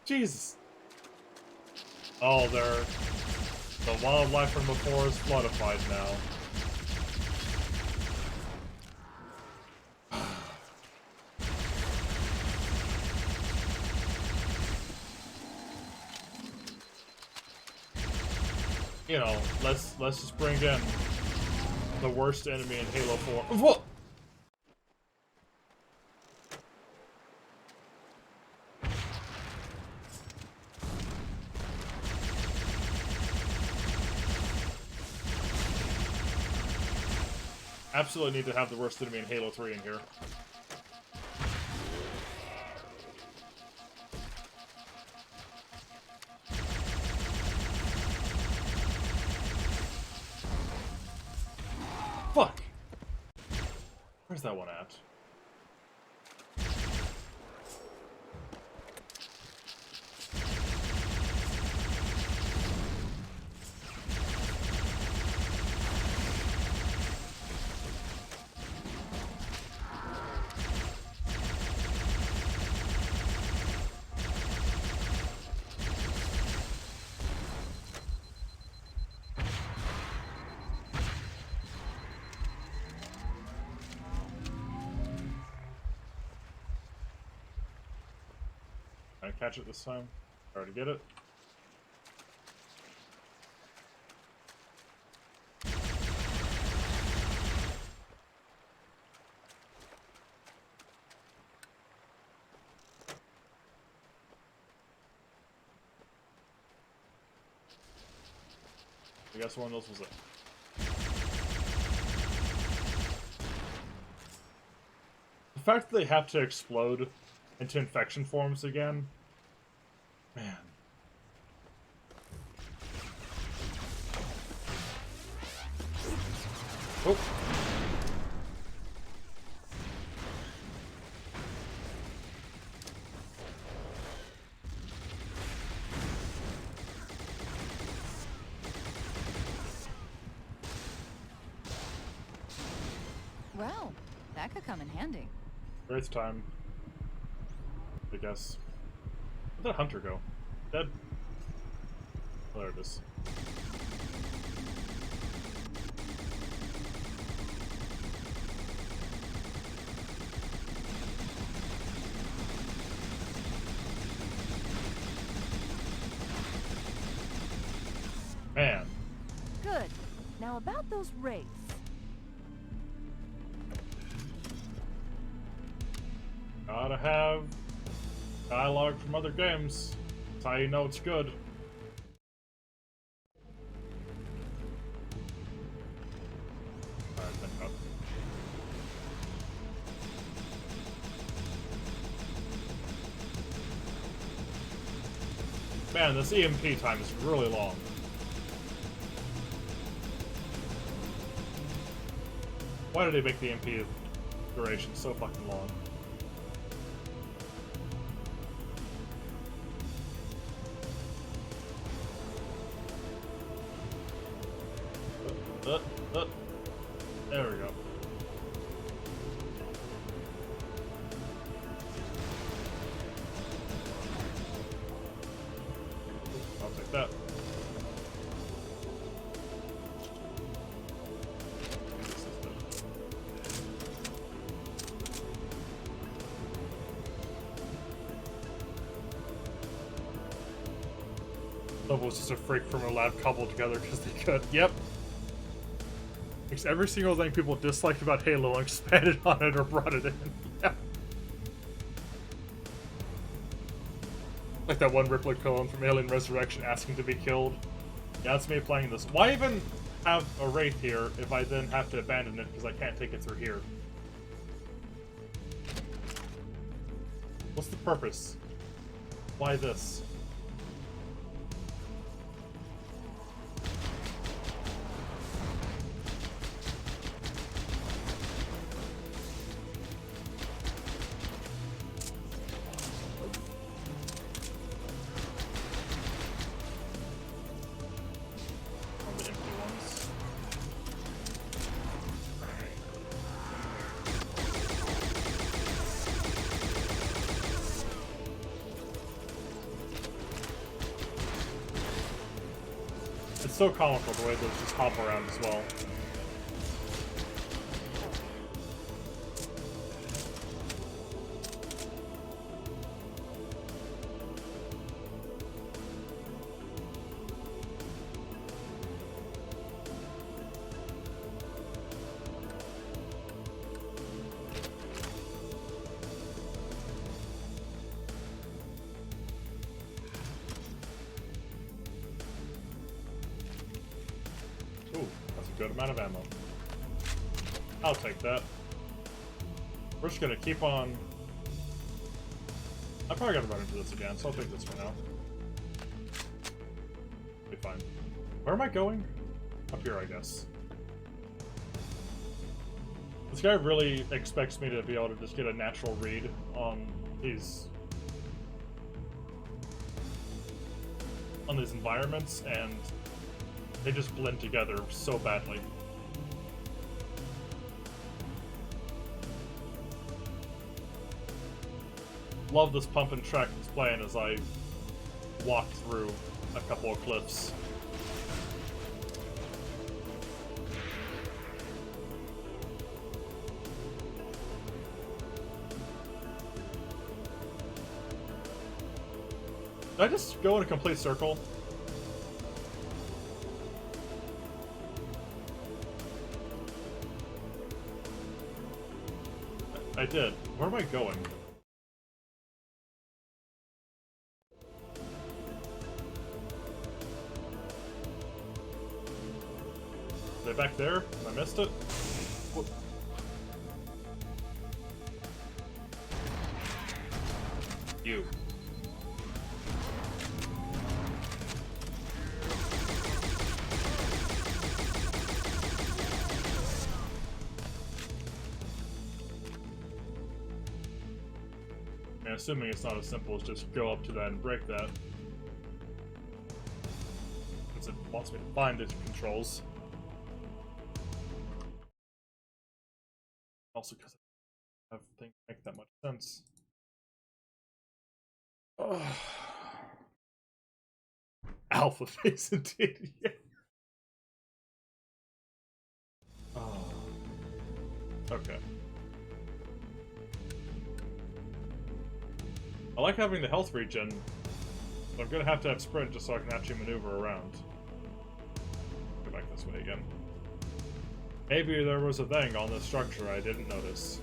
Jesus. Oh, the wildlife from before is floodified now. You know, let's just bring in the worst enemy in Halo 4. What? Absolutely need to have the worst enemy in Halo 3 in here. Fuck! Where's that one at? Can I catch it this time? Already get it. I guess one of those was it. The fact that they have to explode into infection forms again, man. Oh. Well, that could come in handy. Wraith time. I guess. Where'd that hunter go? Dead? Oh, there it is. Man. Good. Now about those wraiths. Gotta have dialogue from other games. That's how you know it's good. Alright, then up. Man, this EMP time is really long. Why did they make the EMP duration so fucking long? There we go. I'll take that. Level was just a freak from a lab cobbled together because they could. Yep. Makes every single thing people disliked about Halo and expanded on it or brought it in. Yeah. Like that one Ripley clone from Alien Resurrection asking to be killed. Yeah, that's me playing this. Why even have a Wraith here if I then have to abandon it because I can't take it through here? What's the purpose? Why this? It's so comical the way those just hop around as well. Ooh, that's a good amount of ammo. I'll take that. We're just gonna keep on... I'm probably gonna run into this again, so I'll take this for now. Be fine. Where am I going? Up here, I guess. This guy really expects me to be able to just get a natural read on these environments, and they just blend together so badly. Love this pump and track that's playing as I walk through a couple of cliffs. Did I just go in a complete circle? I did. Where am I going? Is it back there? I missed it? What? You. And assuming it's not as simple as just go up to that and break that. Because it wants me to find the controls. Also because I don't think make that much sense. Oh. Alpha face indeed, yeah. Oh. Okay. I like having the health regen, but I'm gonna have to have sprint just so I can actually maneuver around. Go back this way again. Maybe there was a thing on this structure I didn't notice.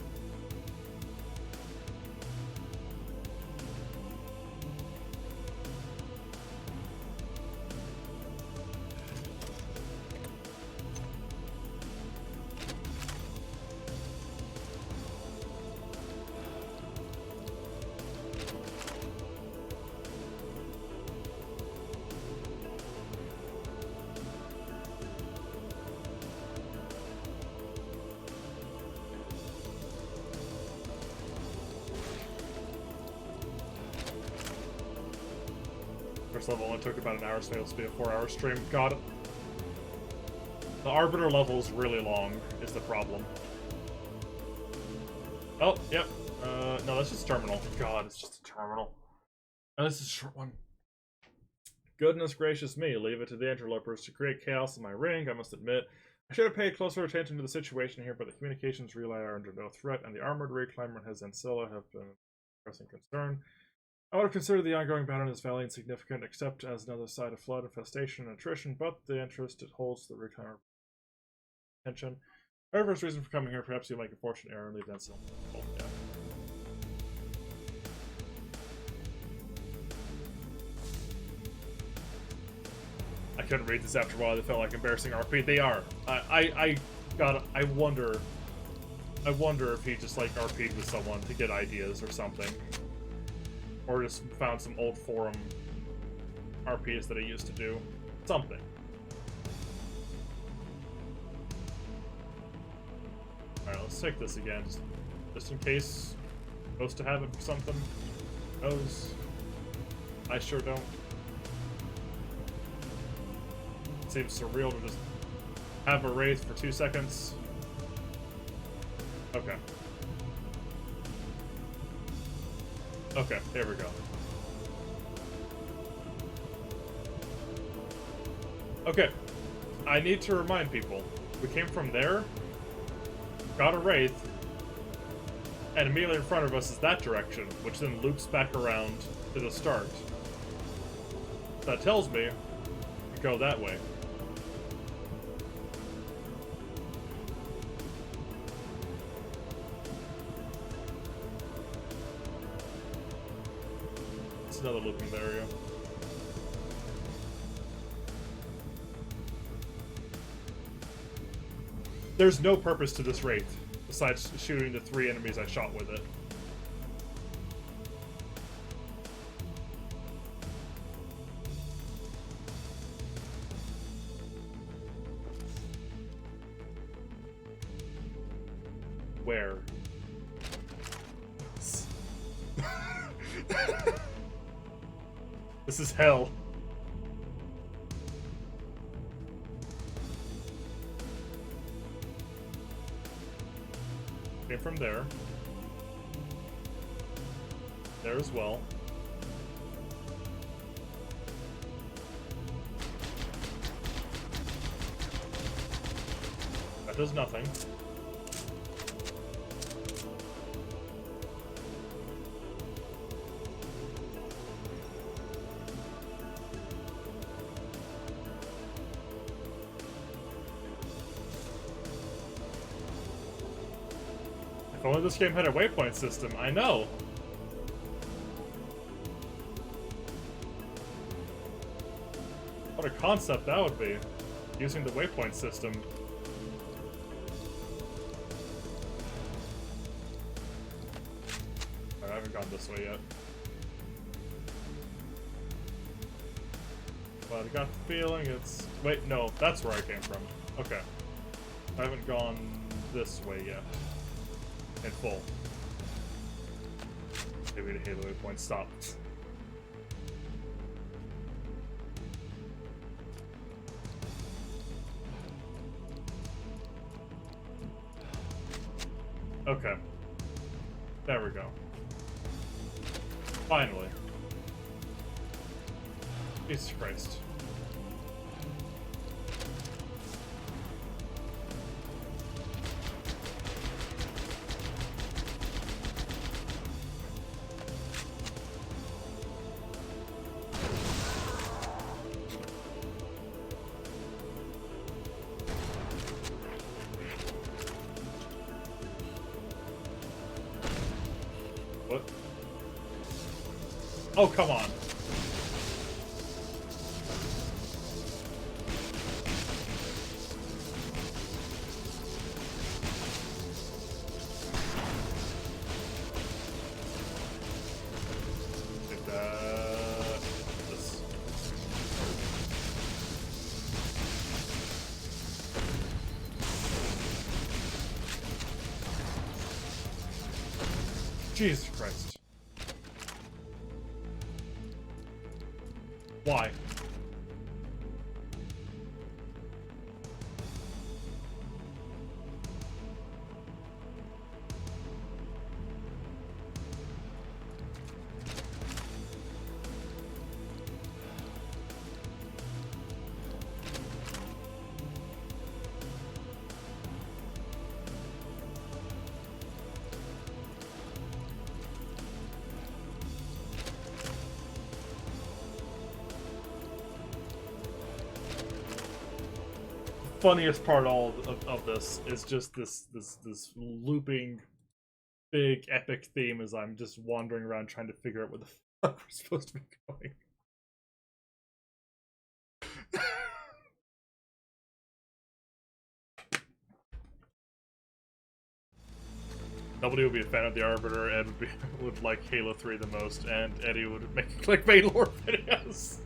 First level only took about an hour, so it'll be a 4-hour stream. God. The Arbiter level is really long, is the problem. Oh, yep. No, that's just terminal. God, it's just a terminal. Oh, this is a short one. Goodness gracious me, leave it to the interlopers to create chaos in my ring, I must admit. I should have paid closer attention to the situation here, but the communications relay are under no threat, and the armored reclaimer and his Ancilla have been pressing concern. I would have considered the ongoing battle in this valley insignificant, except as another side of flood, infestation, and attrition, but the interest it holds the reclaimer attention. However, his reason for coming here, perhaps you'll make a fortune error and leave that still. Oh, yeah. I couldn't read this after a while. They felt like embarrassing RP. They are. I wonder if he just like RP'd with someone to get ideas or something. Or just found some old forum RPs that I used to do. Something. Alright, let's take this again. Just in case. Supposed to have it for something. Who knows? I sure don't. It seems surreal to just have a wraith for 2 seconds. Okay. Okay, there we go. Okay, I need to remind people. We came from there, got a wraith, and immediately in front of us is that direction, which then loops back around to the start. That tells me to go that way. Another looping area. There's no purpose to this wraith besides shooting the 3 enemies I shot with it. Where? This is hell. Came from there. There as well. That does nothing. only this game had a waypoint system, I know. What a concept that would be, using the waypoint system. I haven't gone this way yet. But I got the feeling it's... Wait, no, that's where I came from. Okay. I haven't gone this way yet. In full. Maybe the Halo waypoint stopped. Okay. There we go. Finally. Jesus Christ. What? Oh, come on. Take that. This. Jesus Christ. Why? Funniest part of this is just this looping big epic theme as I'm just wandering around trying to figure out where the fuck we're supposed to be going. Nobody would be a fan of the Arbiter. Ed would like Halo 3 the most, and Eddie would make clickbait lore videos.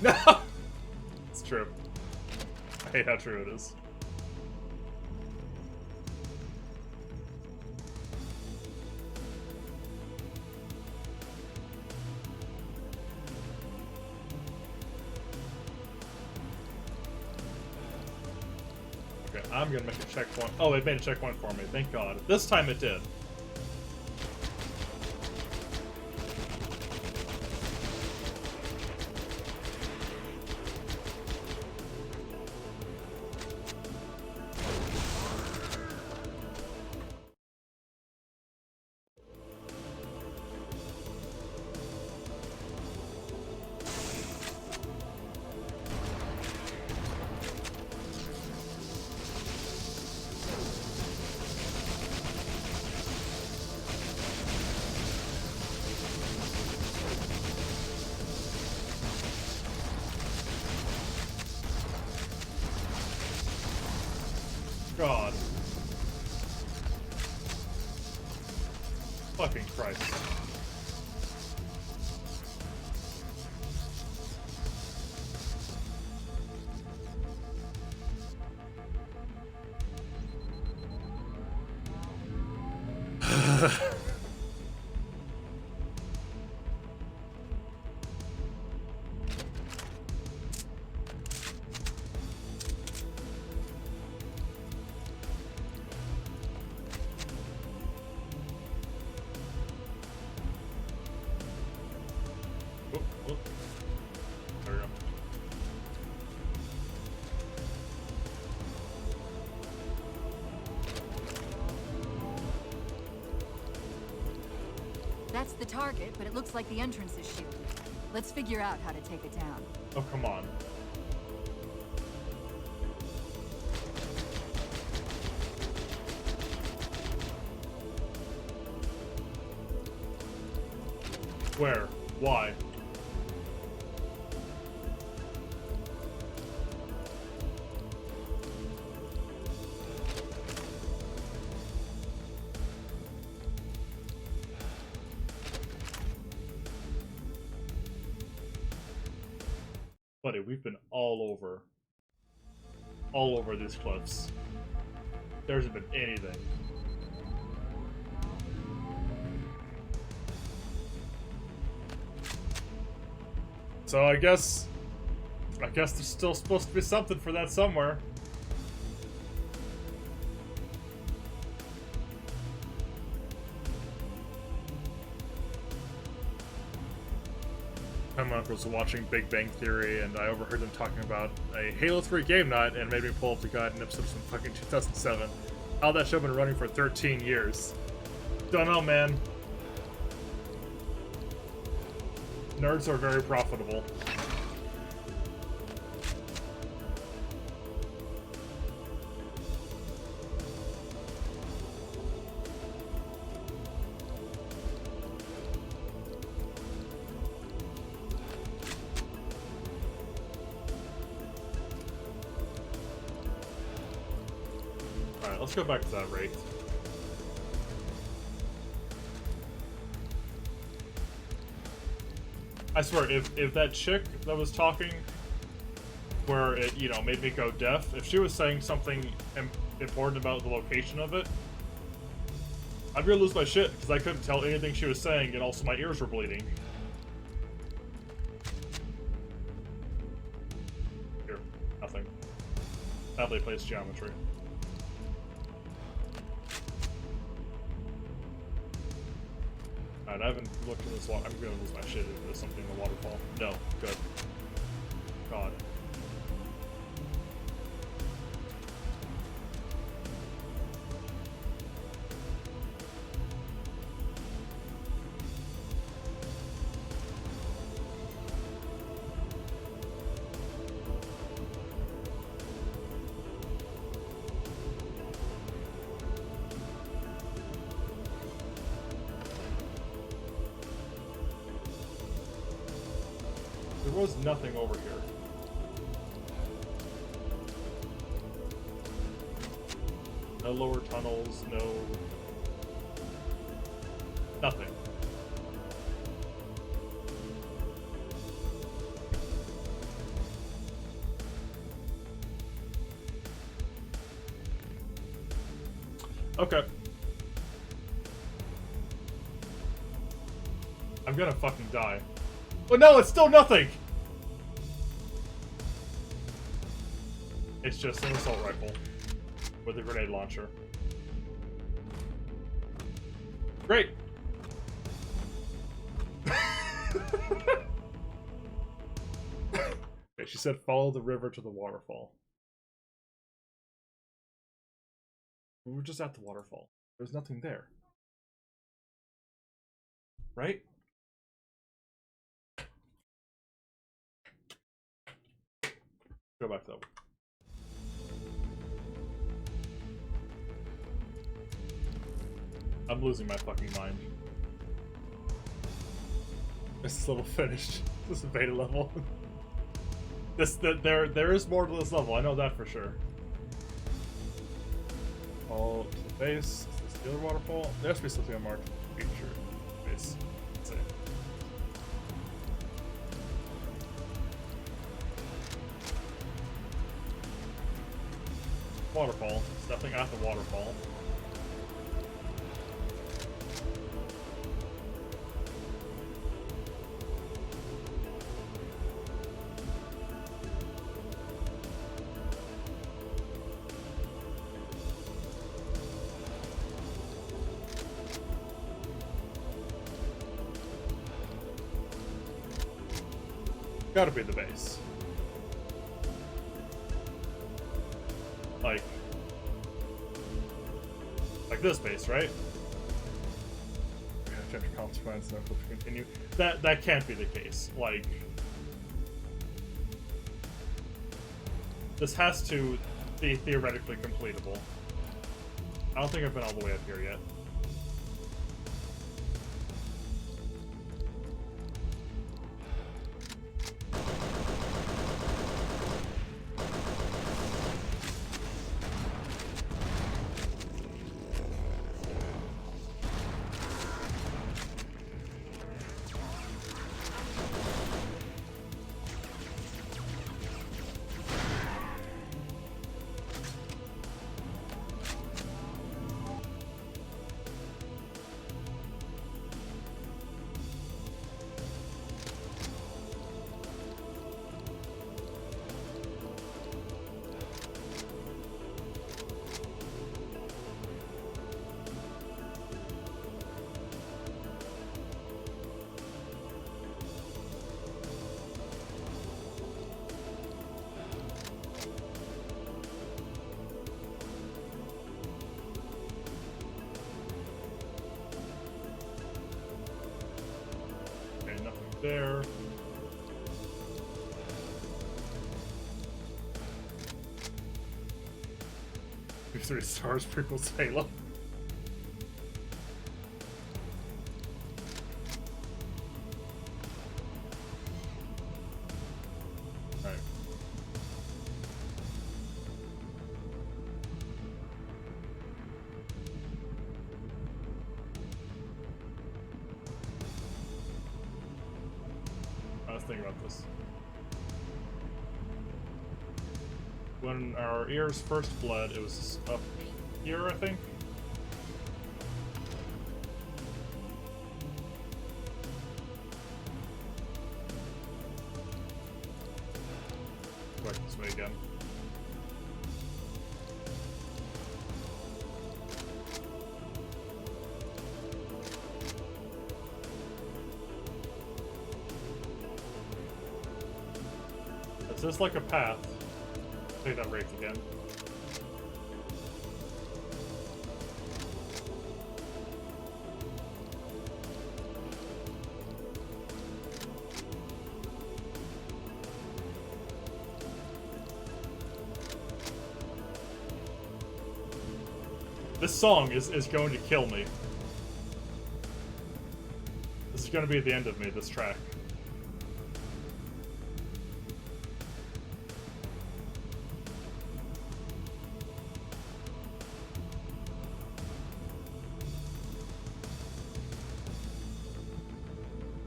No! It's true. I hate how true it is. Okay, I'm gonna make a checkpoint. Oh, it made a checkpoint for me. Thank God. This time it did. God. Fucking Christ. There we go. That's the target, but it looks like the entrance is shielded. Let's figure out how to take it down. Oh, come on. Where? Why? Buddy, we've been all over these cliffs. There hasn't been anything. So I guess there's still supposed to be something for that somewhere. My uncles were watching Big Bang Theory, and I overheard them talking about a Halo 3 game night, and made me pull up the guide in episode from fucking 2007. How that show been running for 13 years? Don't know, man. Nerds are very profitable. Alright, let's go back to that rate. I swear, if that chick that was talking, where it, you know, made me go deaf, if she was saying something important about the location of it, I'd really lose my shit, because I couldn't tell anything she was saying, and also my ears were bleeding. Here, nothing. Badly placed geometry. Alright, I haven't looked in this water. I'm gonna lose my shit if there's something in the waterfall. No, good. God. There was nothing over here. No lower tunnels, no... nothing. Okay. I'm gonna fucking die. Oh no, it's still nothing! It's just an assault rifle with a grenade launcher. Great! Okay, she said follow the river to the waterfall. We were just at the waterfall. There's nothing there. Right? Go back though. I'm losing my fucking mind. This level finished. This is a beta level. There is more to this level. I know that for sure. All to the base. Is this the other waterfall? There has to be something unmarked. Feature base. Let's see. Waterfall. There's nothing at the waterfall. Gotta be the base. Like this base, right? Change consequence, no to continue. That can't be the case. Like, this has to be theoretically completable. I don't think I've been all the way up here yet. there. Three stars prequels Halo. Alright. I was thinking about this. When our ears first bled, it was up here, I think. Go back this way again. Is this like a path? Take that break again. This song is going to kill me. This is going to be the end of me, this track.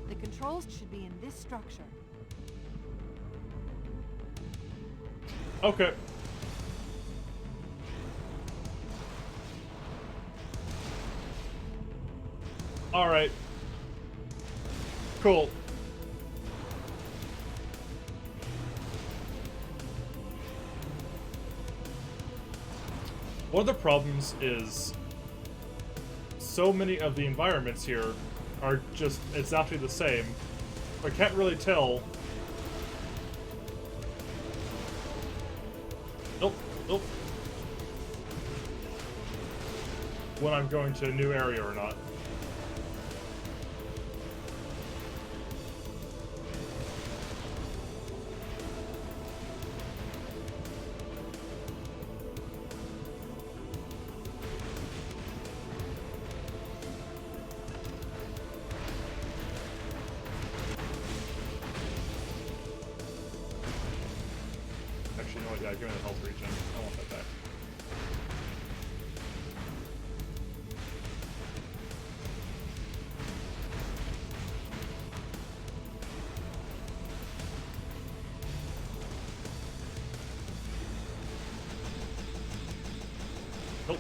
The controls should be in this structure. Okay. Alright. Cool. One of the problems is so many of the environments here are just exactly the same. I can't really tell. Nope, nope. When I'm going to a new area or not. Actually, you know what? Yeah, give me the health regen. I want that back. Nope.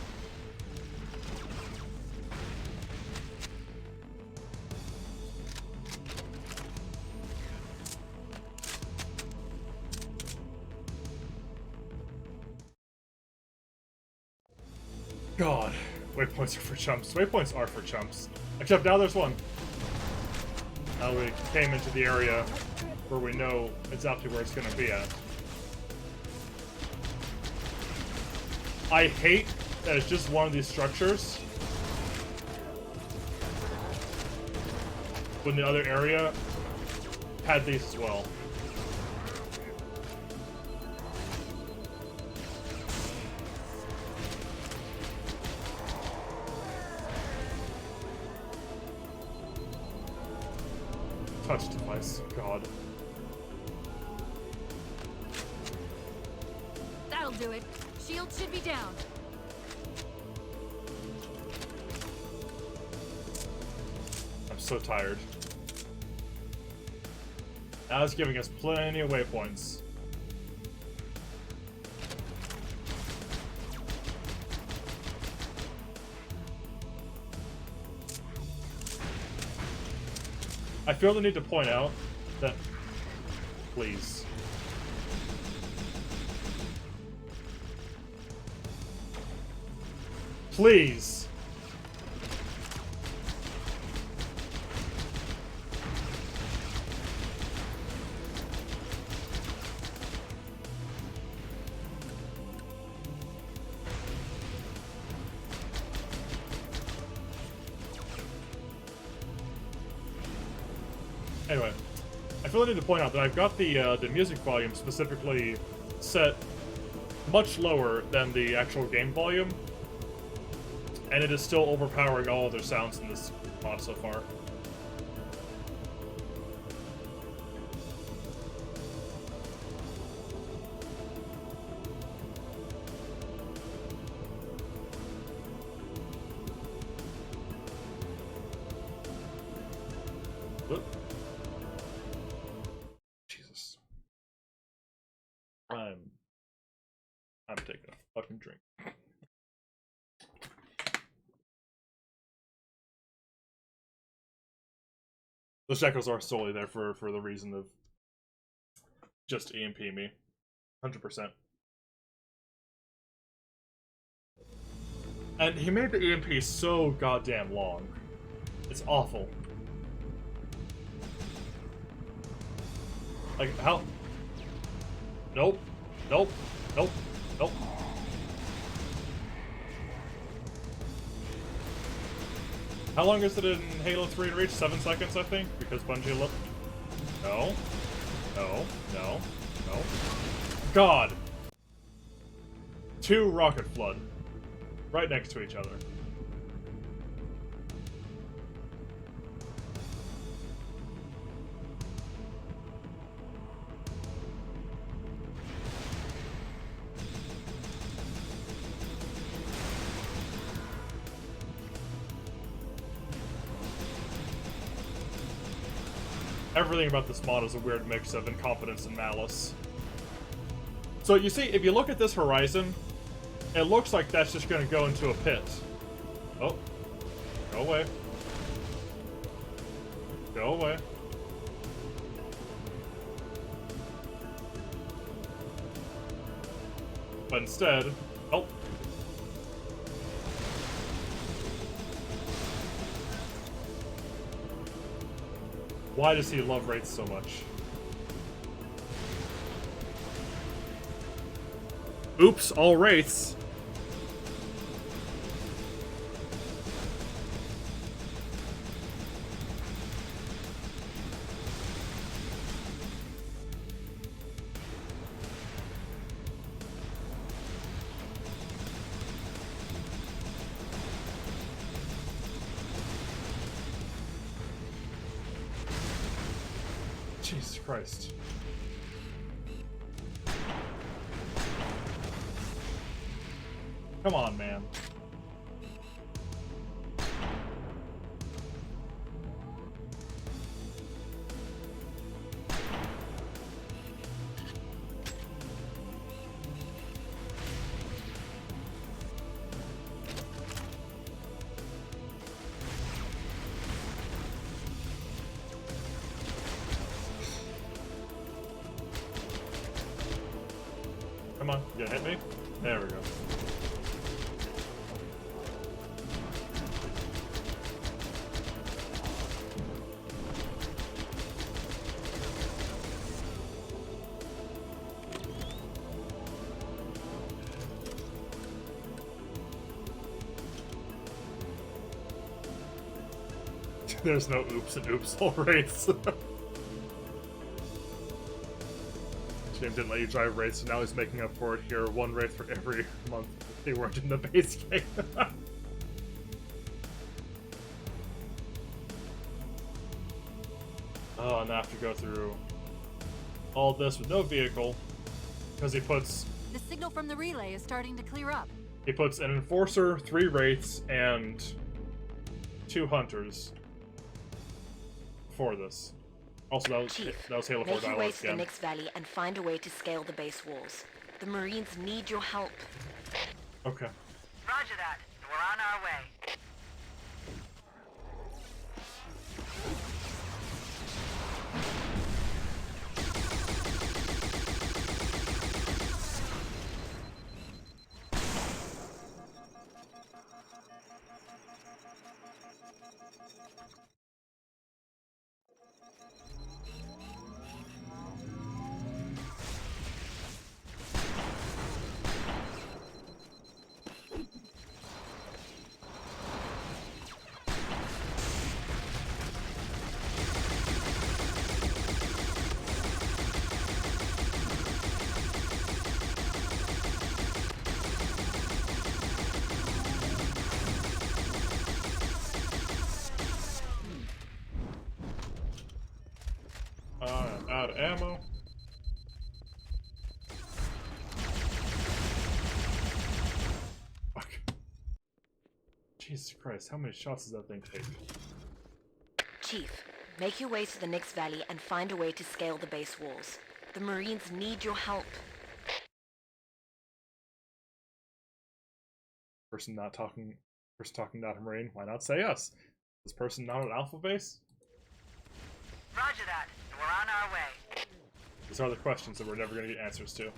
God, waypoints are for chumps. Waypoints are for chumps. Except now there's one. Now we came into the area where we know exactly where it's going to be at. I hate that it's just one of these structures. When the other area had these as well. Touch device, God. That'll do it. Shield should be down. I'm so tired. Now it's giving us plenty of waypoints. I feel the need to point out that, please. Please. Anyway, I feel I need to point out that I've got the music volume specifically set much lower than the actual game volume, and it is still overpowering all other sounds in this mod so far. Oop. Jesus. I'm taking a fucking drink. Those shackles are solely there for the reason of just EMP me. 100%. And he made the EMP so goddamn long. It's awful. Like, how? Nope. Nope. Nope. Nope. How long is it in Halo 3 to reach? 7 seconds, I think? Because Bungie looked... No. No. No. No. God! 2 Rocket Flood. Right next to each other. Everything about this mod is a weird mix of incompetence and malice. So you see, if you look at this horizon, it looks like that's just gonna go into a pit. Oh. Go away. Go away. But instead... Oh. Why does he love Wraiths so much? Oops, all Wraiths. Jesus Christ. Come on, man. Come on, you gonna hit me? There we go. There's no oops and oops all Wraiths. James didn't let you drive Wraiths, so now he's making up for it here. 1 Wraith for every month they weren't in the base game. Oh, and I have to go through all this with no vehicle, because he puts... The signal from the relay is starting to clear up. He puts an Enforcer, 3 Wraiths, and 2 Hunters for this. Also, that was Halo 4 make your way dialogue to the again. Nyx Valley and find a way to scale the base walls. The Marines need your help. Okay. Roger that. We're on our way. Out of ammo. Fuck. Jesus Christ, how many shots does that thing take? Chief, make your way to the Nyx Valley and find a way to scale the base walls. The Marines need your help. Person talking not a Marine. Why not say us? This person not an Alpha base? Roger that. We're on our way. These are the questions that we're never going to get answers to.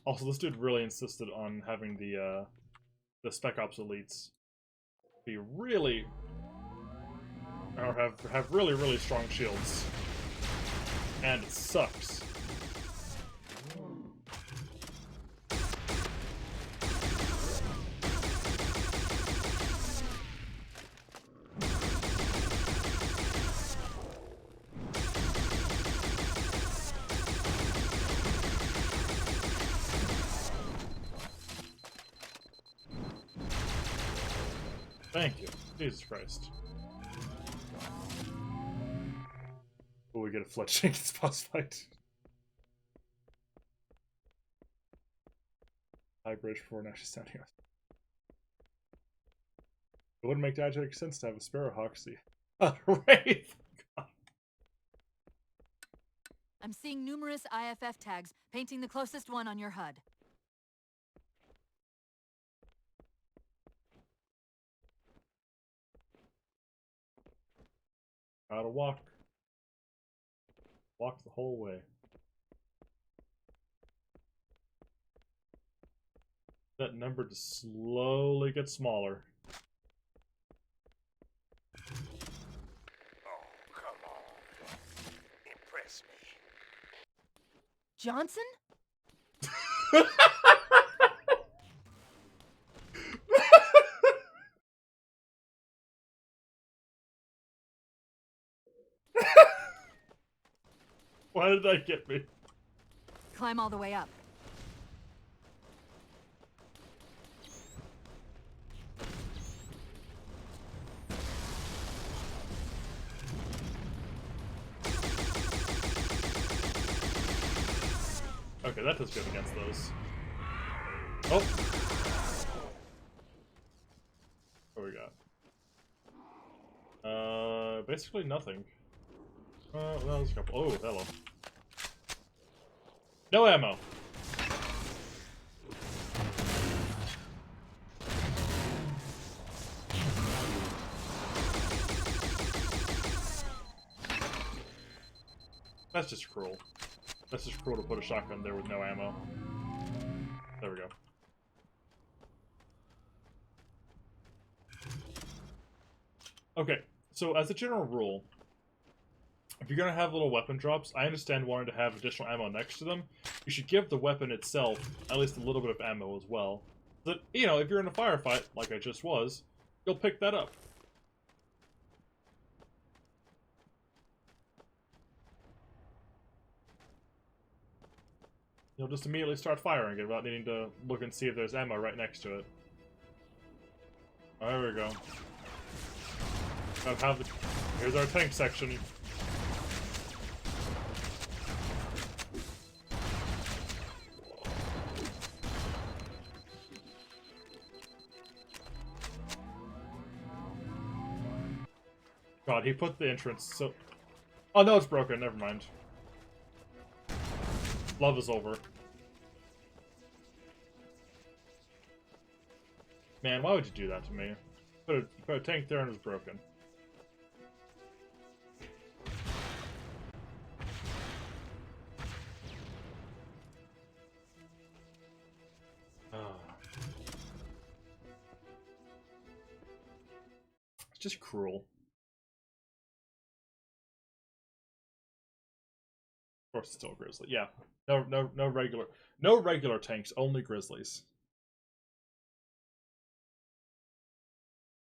Also, this dude really insisted on having the Spec Ops elites be really, or have really strong shields, and it sucks. Thank you. Jesus Christ. Will we get a Fletch in this boss fight? High bridge before actually standing up. It wouldn't make diegetic sense to have a Sparrowhawk see. Wraith! I'm seeing numerous IFF tags, painting the closest one on your HUD. Gotta walk. Walk the whole way. That number to slowly get smaller. Oh, come on. Impress me. Johnson? Why did that get me? Climb all the way up. Okay, that does good against those. Oh! What we got? Basically nothing. That was a couple. Oh, hello. No ammo! That's just cruel. That's just cruel to put a shotgun there with no ammo. There we go. Okay, so as a general rule, if you're gonna have little weapon drops, I understand wanting to have additional ammo next to them. You should give the weapon itself at least a little bit of ammo as well. So that, you know, if you're in a firefight, like I just was, you'll pick that up. You'll just immediately start firing it without needing to look and see if there's ammo right next to it. There we go. Here's our tank section. God, he put the entrance so... Oh no, it's broken, never mind. Love is over. Man, why would you do that to me? Put a tank there and it was broken. just cruel. Of course, it's still a grizzly. Yeah, no regular tanks, only grizzlies.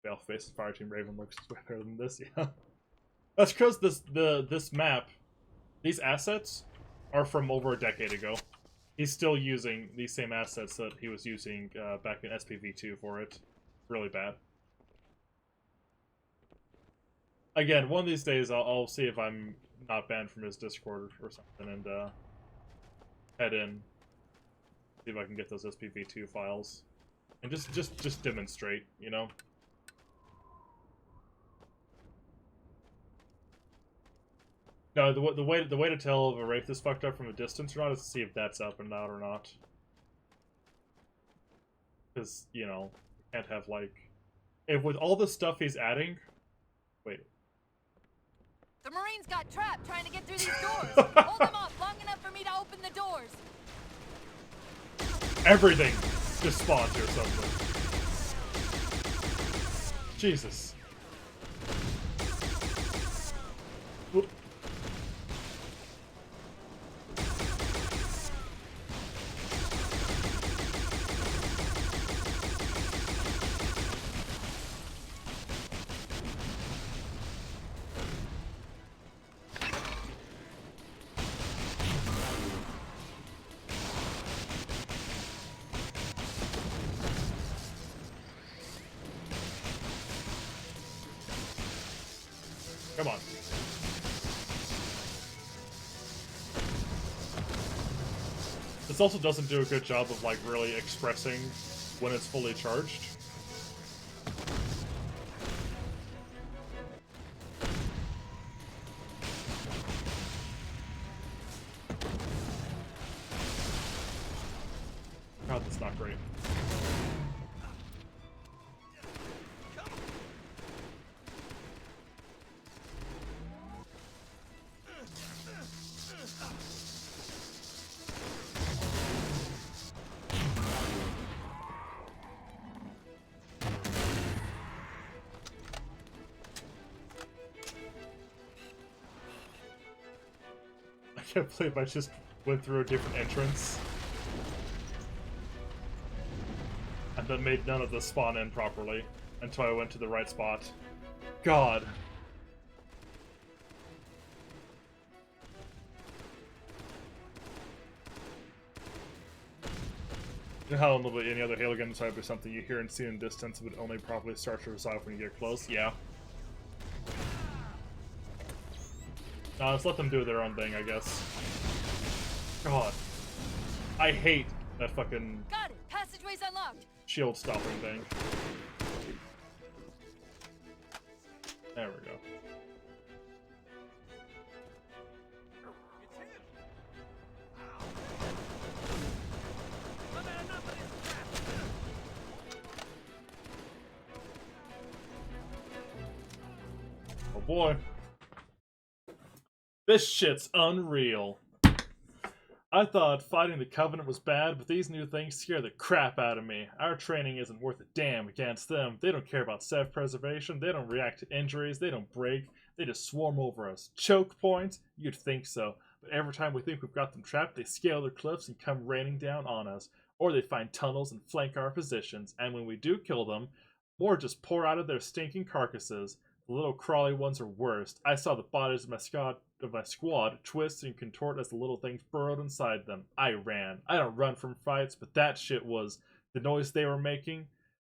Bale face Fire Team Raven looks way better than this. Yeah, that's because this map, these assets, are from over a decade ago. He's still using these same assets that he was using back in SPV2 for it. Really bad. Again, one of these days I'll see if I'm not banned from his Discord or something and head in, see if I can get those SPV2 files, and just demonstrate, you know. No, the way to tell if a Wraith is fucked up from a distance or not is to see if that's up and out or not. Because, you know, you can't have, like... If with all the stuff he's adding... Wait. The Marines got trapped trying to get through these doors. Hold them off long enough for me to open the doors. Everything just spawns here somewhere. Jesus. Whoop. Come on. This also doesn't do a good job of, like, really expressing when it's fully charged. God, that's not great. I can't believe I just went through a different entrance. And then made none of the spawn in properly until I went to the right spot. God. You know how in literally any other Halo game inside be something you hear and see in distance but only properly start to resolve when you get close? Yeah. Let's let them do their own thing, I guess. God. I hate that fucking... Got it! Passageway's unlocked! Shield stopping thing. There we go. Oh boy. This shit's unreal. I thought fighting the Covenant was bad, but these new things scare the crap out of me. Our training isn't worth a damn against them. They don't care about self-preservation, they don't react to injuries, they don't break, they just swarm over us. Choke points? You'd think so. But every time we think we've got them trapped, they scale their cliffs and come raining down on us. Or they find tunnels and flank our positions, and when we do kill them, more just pour out of their stinking carcasses. The little crawly ones are worst. I saw the bodies of my squad twist and contort as the little things burrowed inside them. I ran. I don't run from fights, but that shit was the noise they were making.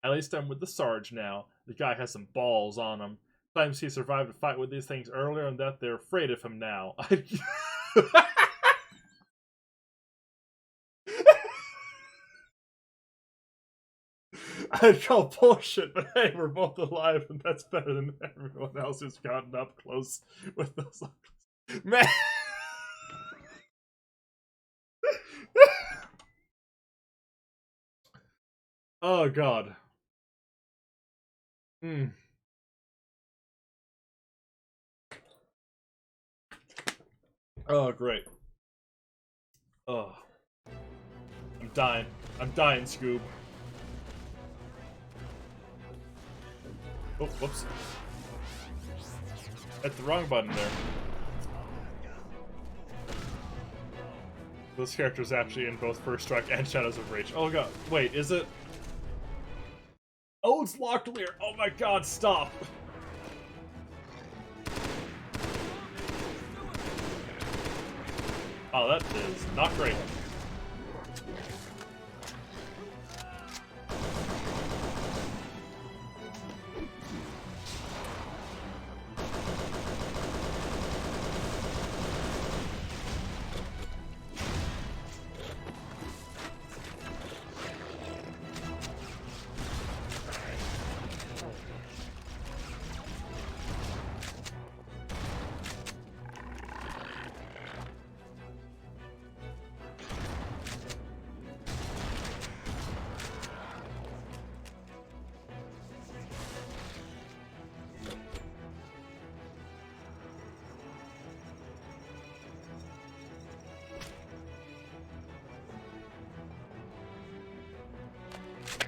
At least I'm with the Sarge now. The guy has some balls on him. Sometimes he survived a fight with these things earlier and that they're afraid of him now. I'd call bullshit, but hey, we're both alive, and that's better than everyone else who's gotten up close with those. Man! Oh, God. Oh, great. Oh. I'm dying. I'm dying, Scoob. Oh, whoops. Hit the wrong button there. This character's actually in both First Strike and Shadows of Rage. Oh god, wait, is it? Oh, it's Locklear! Oh my god, stop! Oh, that is not great.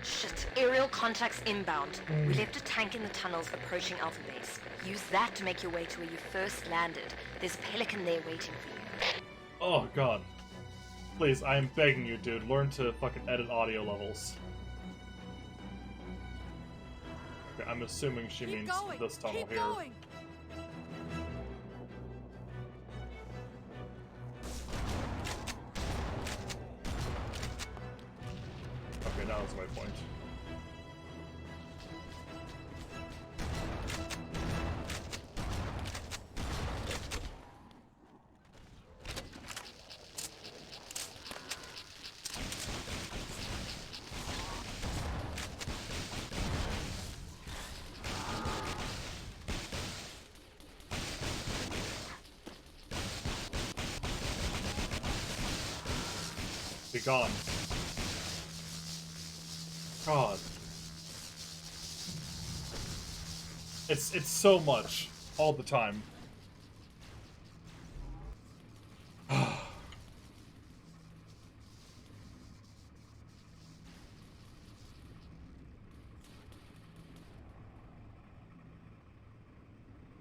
Shit, aerial contacts inbound. We left a tank in the tunnels approaching Alpha Base. Use that to make your way to where you first landed. There's a Pelican there waiting for you. Oh god. Please, I am begging you, dude, learn to fucking edit audio levels. Okay, I'm assuming she means this tunnel here. Going. Okay, now it's my point. Be gone. God. It's so much all the time.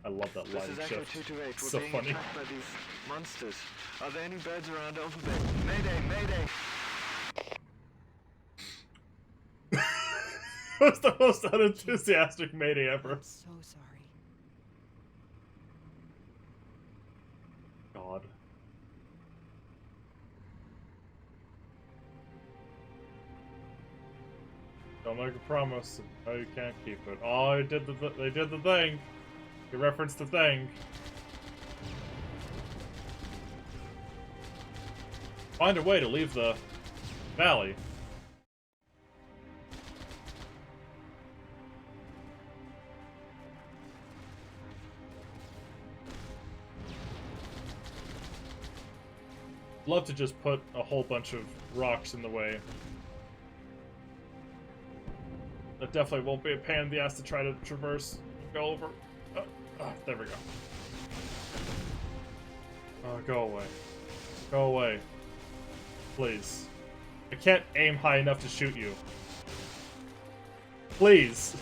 I love that line This is Echo shift. 228. It's We're so being funny. attacked by these monsters. Are there any birds around Alpha Bay? Mayday, mayday! That's the most unenthusiastic mayday ever. So sorry. God. Don't make a promise. No, you can't keep it. Oh, they did the thing. You referenced the thing. Find a way to leave the valley. Love to just put a whole bunch of rocks in the way. That definitely won't be a pain in the ass to try to traverse and go over. There we go. Go away. Go away. Please. I can't aim high enough to shoot you. Please.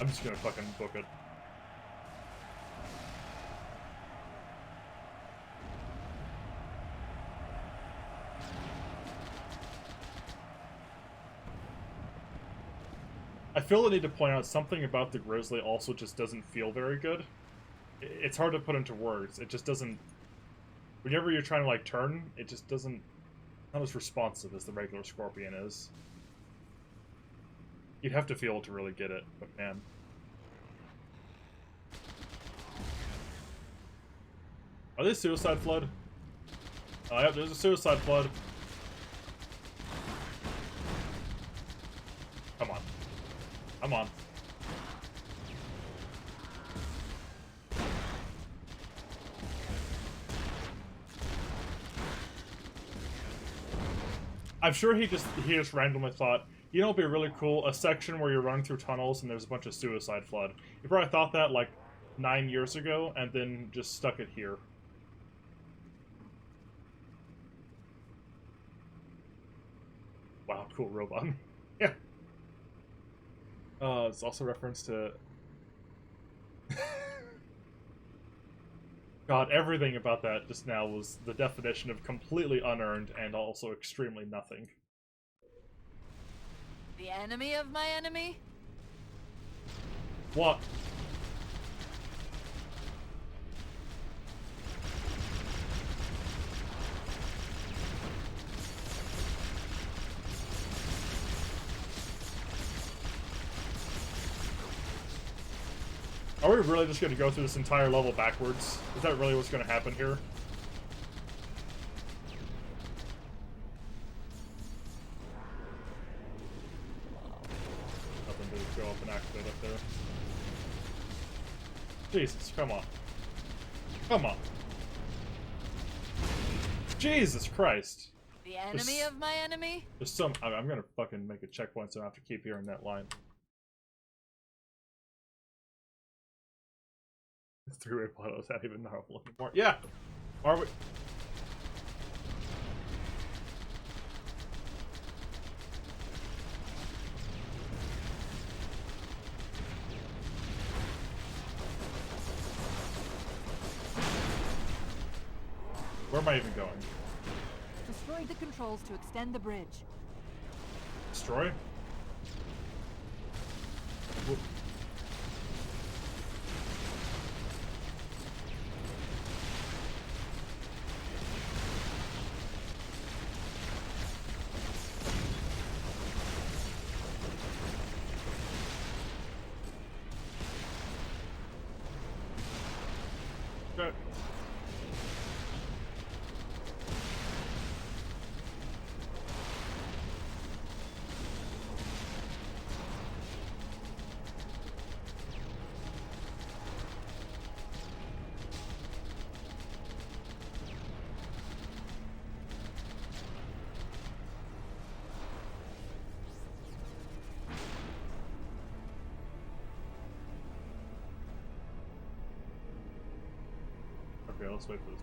I'm just gonna fucking book it. I feel the need to point out something about the Grizzly also just doesn't feel very good. It's hard to put into words. It just doesn't... Whenever you're trying to, like, turn, it just doesn't... Not as responsive as the regular Scorpion is. You'd have to feel it to really get it, but man. Are they suicide flood? Oh, yep, there's a suicide flood. Come on. Come on. I'm sure he just randomly thought, you know, it'd be really cool, a section where you're running through tunnels and there's a bunch of suicide flood. He probably thought that like 9 years ago and then just stuck it here. Wow, cool robot. Yeah. It's also reference to... God, everything about that just now was the definition of completely unearned and also extremely nothing. The enemy of my enemy? What? Are we really just going to go through this entire level backwards? Is that really what's going to happen here? Nothing to go up and activate up there. Jesus, come on. Come on. Jesus Christ. The enemy of my enemy? There's some... I'm going to fucking make a checkpoint so I don't have to keep hearing that line. Three-way bottles not even normal anymore. Yeah! Are we? Where am I even going? Destroy the controls to extend the bridge. Destroy? Whoop. Okay. Okay, let's wait for this.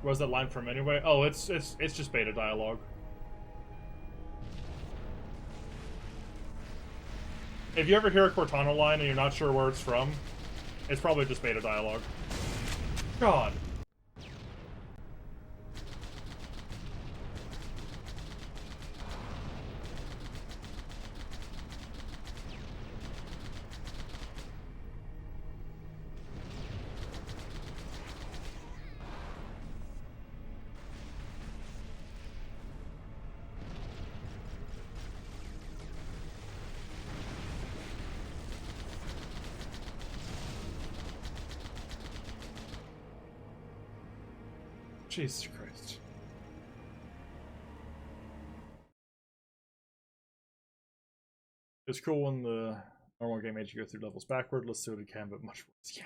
Where's that line from anyway? Oh, it's just beta dialogue. If you ever hear a Cortana line and you're not sure where it's from, it's probably just beta dialogue. God. Jesus Christ. It's cool when the normal game made you go through levels backward. Let's do it again, but much worse. Yeah.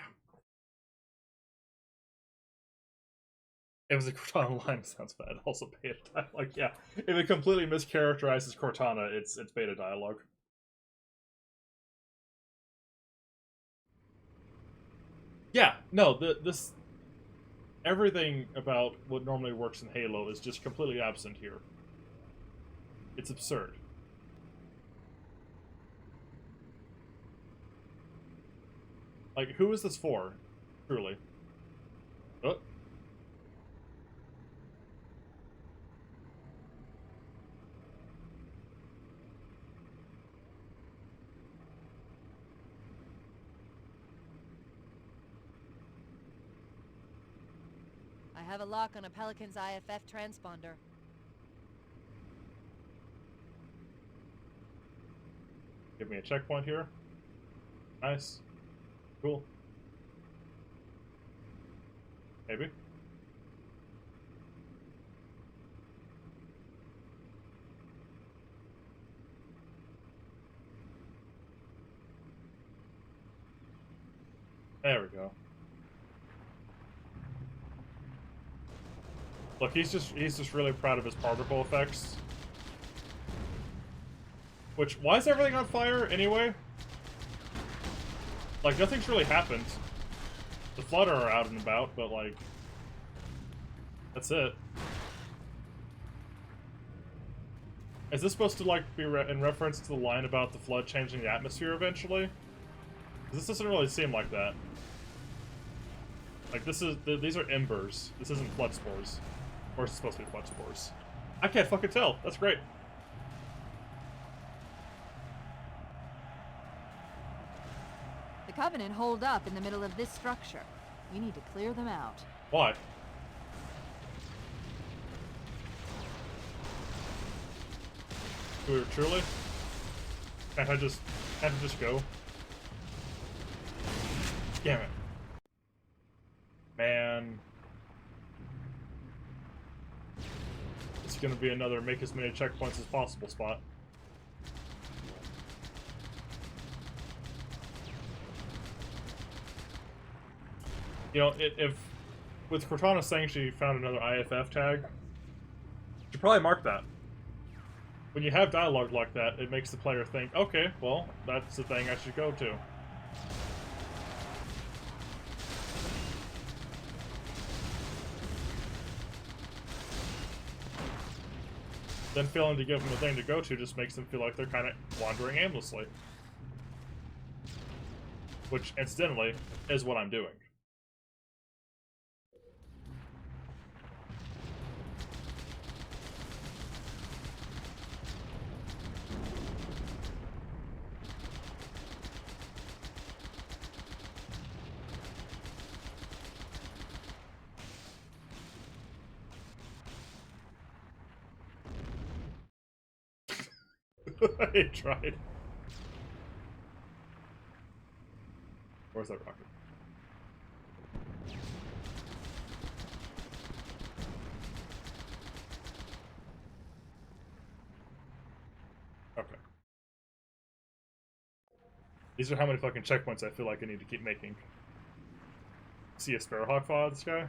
If it was a Cortana line, it sounds bad. Also beta dialogue. Yeah. If it completely mischaracterizes Cortana, it's beta dialogue. Yeah, no, this everything about what normally works in Halo is just completely absent here. It's absurd. Like, who is this for? Truly. Oh. have a lock on a Pelican's IFF transponder. Give me a checkpoint here. Nice. Cool. Maybe. There we go. Look, he's just really proud of his particle effects. Which, why is everything on fire anyway? Like, nothing's really happened. The Flood are out and about, but like, that's it. Is this supposed to like be in reference to the line about the Flood changing the atmosphere eventually? This doesn't really seem like that. Like, these are embers. This isn't flood spores. Or it's supposed to be flood spores. I can't fucking tell. That's great. The Covenant holed up in the middle of this structure. We need to clear them out. Why? Truly? Can't I just go? Damn it. Man. It's gonna be another make as many checkpoints as possible spot. You know, if with Cortana saying she found another IFF tag, you should probably mark that. When you have dialogue like that, it makes the player think, okay, well, that's the thing I should go to. Then failing to give them a thing to go to just makes them feel like they're kind of wandering aimlessly. Which, incidentally, is what I'm doing. I tried. Where's that rocket? Okay. These are how many fucking checkpoints I feel like I need to keep making. See a Sparrowhawk fall out of the sky?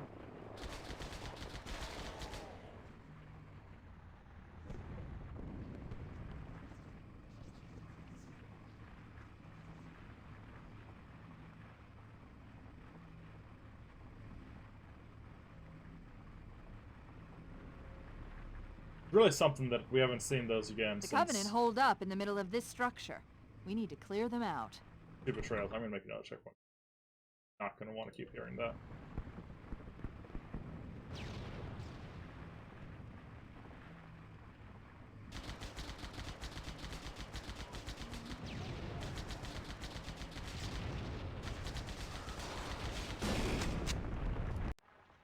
Really something that we haven't seen those again The since Covenant holed up in the middle of this structure. We need to clear them out. Super Trails. I'm gonna make another checkpoint. Not gonna want to keep hearing that.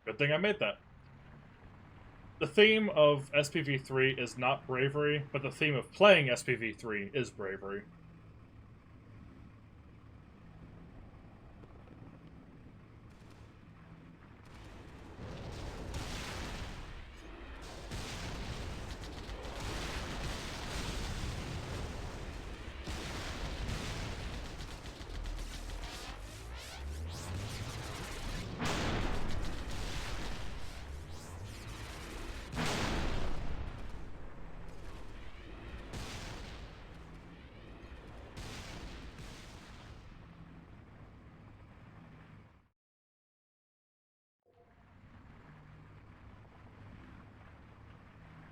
Good thing I made that. The theme of SPV3 is not bravery, but the theme of playing SPV3 is bravery.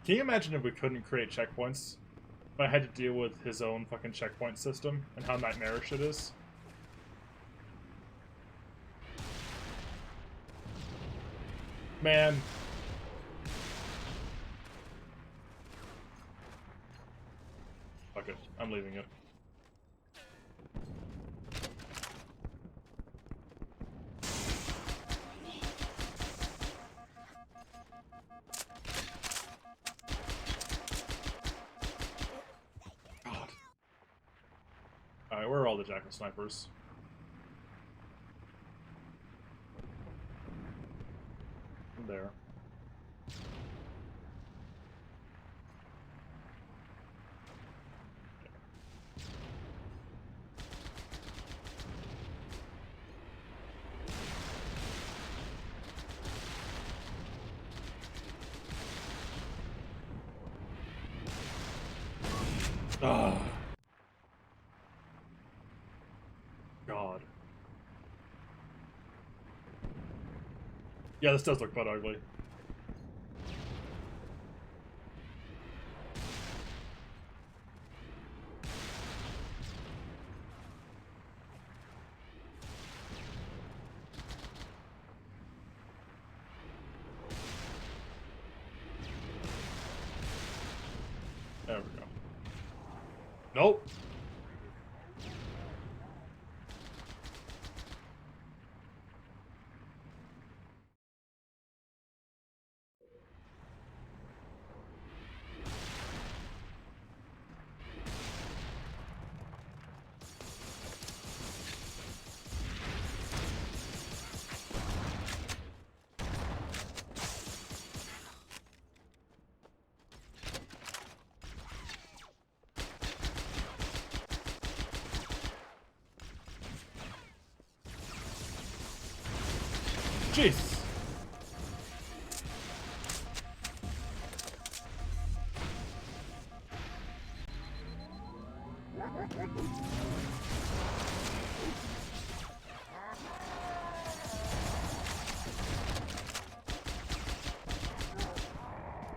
Can you imagine if we couldn't create checkpoints? If I had to deal with his own fucking checkpoint system and how nightmarish it is? Man. Fuck it. I'm leaving it. Alright, where are all the jackal snipers? There. Ah. God. Yeah, this does look quite ugly. There we go. Nope. Jeez.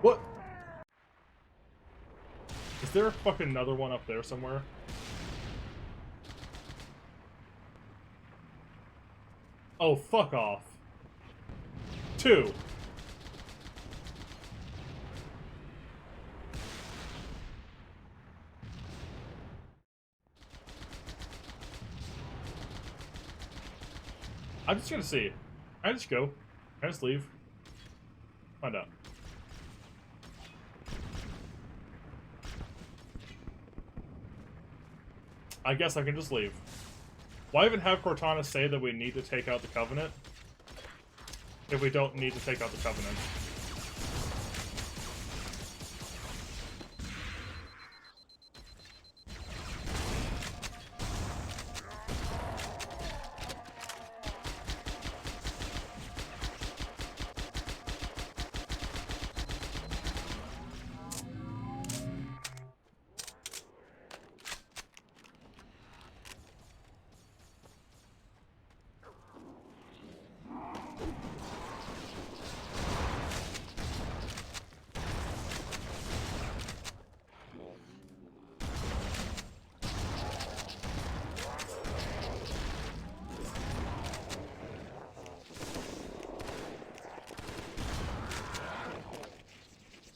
What? Is there a fucking another one up there somewhere? Oh, fuck off. 2. I'm just gonna see. I just go. I just leave. Find out. I guess I can just leave. Why even have Cortana say that we need to take out the Covenant if we don't need to take out the Covenant?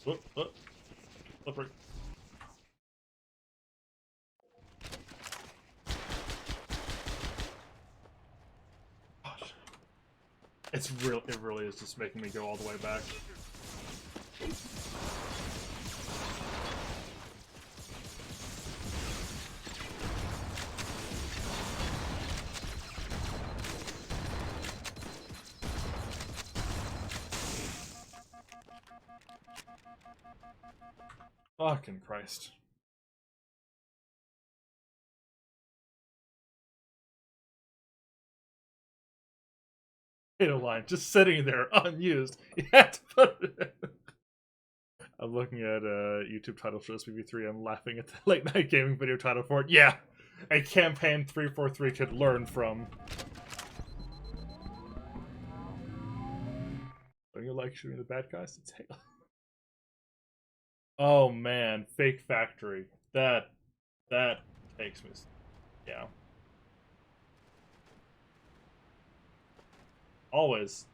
Whoop. Slippery. Gosh. It really is just making me go all the way back. Fucking Christ. Data line just sitting there unused. You had to put it in. I'm looking at a YouTube title for SPV3. I'm laughing at the late night gaming video title for it. Yeah, a campaign 343 could learn from. Don't you like shooting the bad guys? It's Halo. Oh man, fake factory. That takes me. Yeah. Always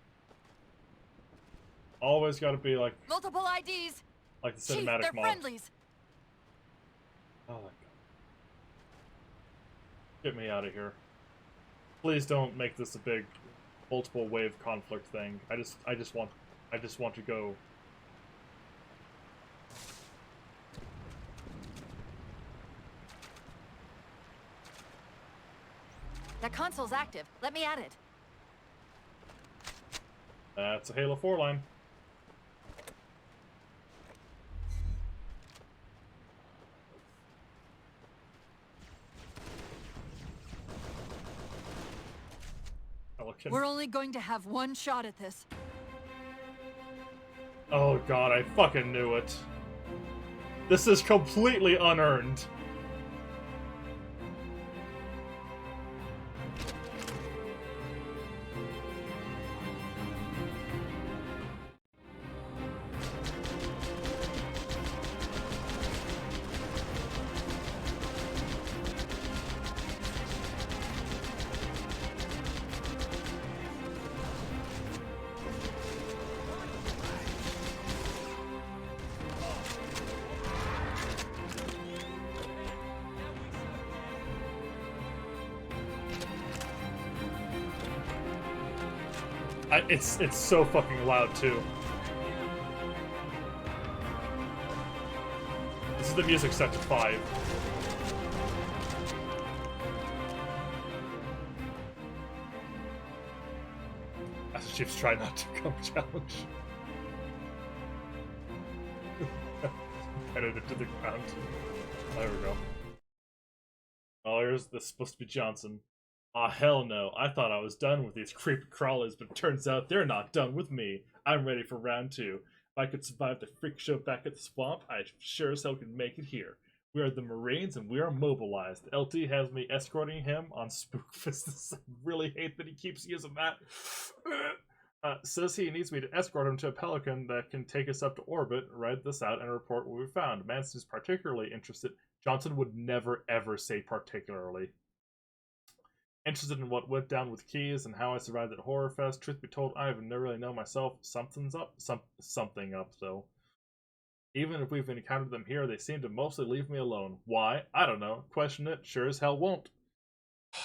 got to be like Multiple IDs. like the Chief, cinematic they're mod. friendlies. Oh my god. Get me out of here. Please don't make this a big multiple wave conflict thing. I just want to go. That console's active. Let me at it. That's a Halo 4 line. Pelican. We're only going to have one shot at this. Oh god, I fucking knew it. This is completely unearned. It's so fucking loud too. This is the music set to 5. Master Chief's trying not to come challenge. Headed it to the ground. There we go. Oh, here's this supposed to be Johnson. Ah, hell no. I thought I was done with these creepy crawlers, but it turns out they're not done with me. I'm ready for round 2. If I could survive the freak show back at the swamp, I sure as hell could make it here. We are the Marines and we are mobilized. LT has me escorting him on spook business. I really hate that he keeps using that. Says he needs me to escort him to a Pelican that can take us up to orbit, write this out, and report what we found. Manson's particularly interested. Johnson would never ever say particularly. Interested in what went down with Keys and how I survived at Horror Fest. Truth be told, I even never really know myself. Something's up. Something up, though. Even if we've encountered them here, they seem to mostly leave me alone. Why? I don't know. Question it. Sure as hell won't. God.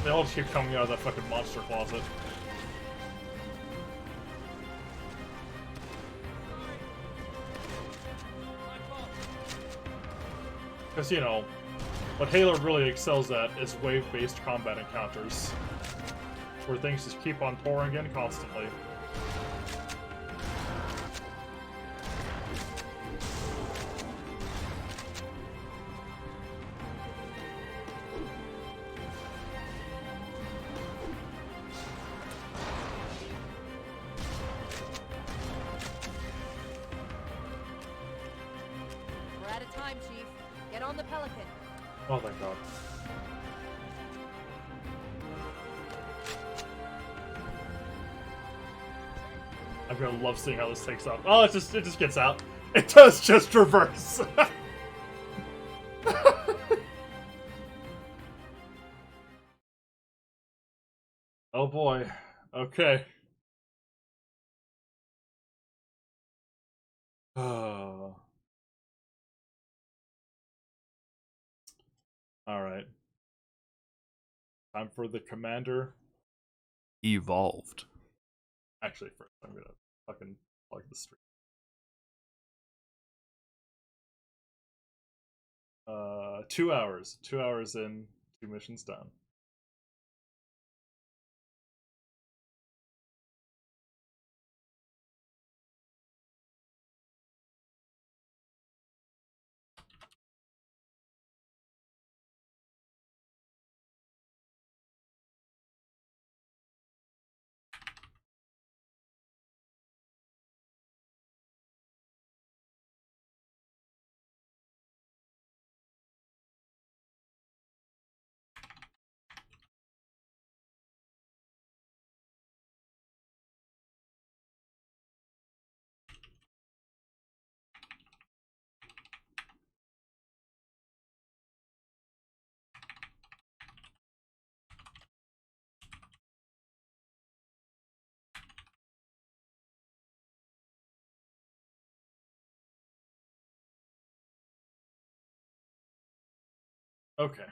They all keep coming out of that fucking monster closet. Because, you know, what Halo really excels at is wave-based combat encounters, where things just keep on pouring in constantly. Chief. Get on the Pelican. Oh, thank God. I'm gonna love seeing how this takes off. Oh, it just gets out. It does just reverse. Oh boy. Okay. Oh. Alright. Time for the Commander Evolved. Actually, first, I'm gonna fucking plug the stream. 2 hours. 2 hours in, 2 missions done. Okay.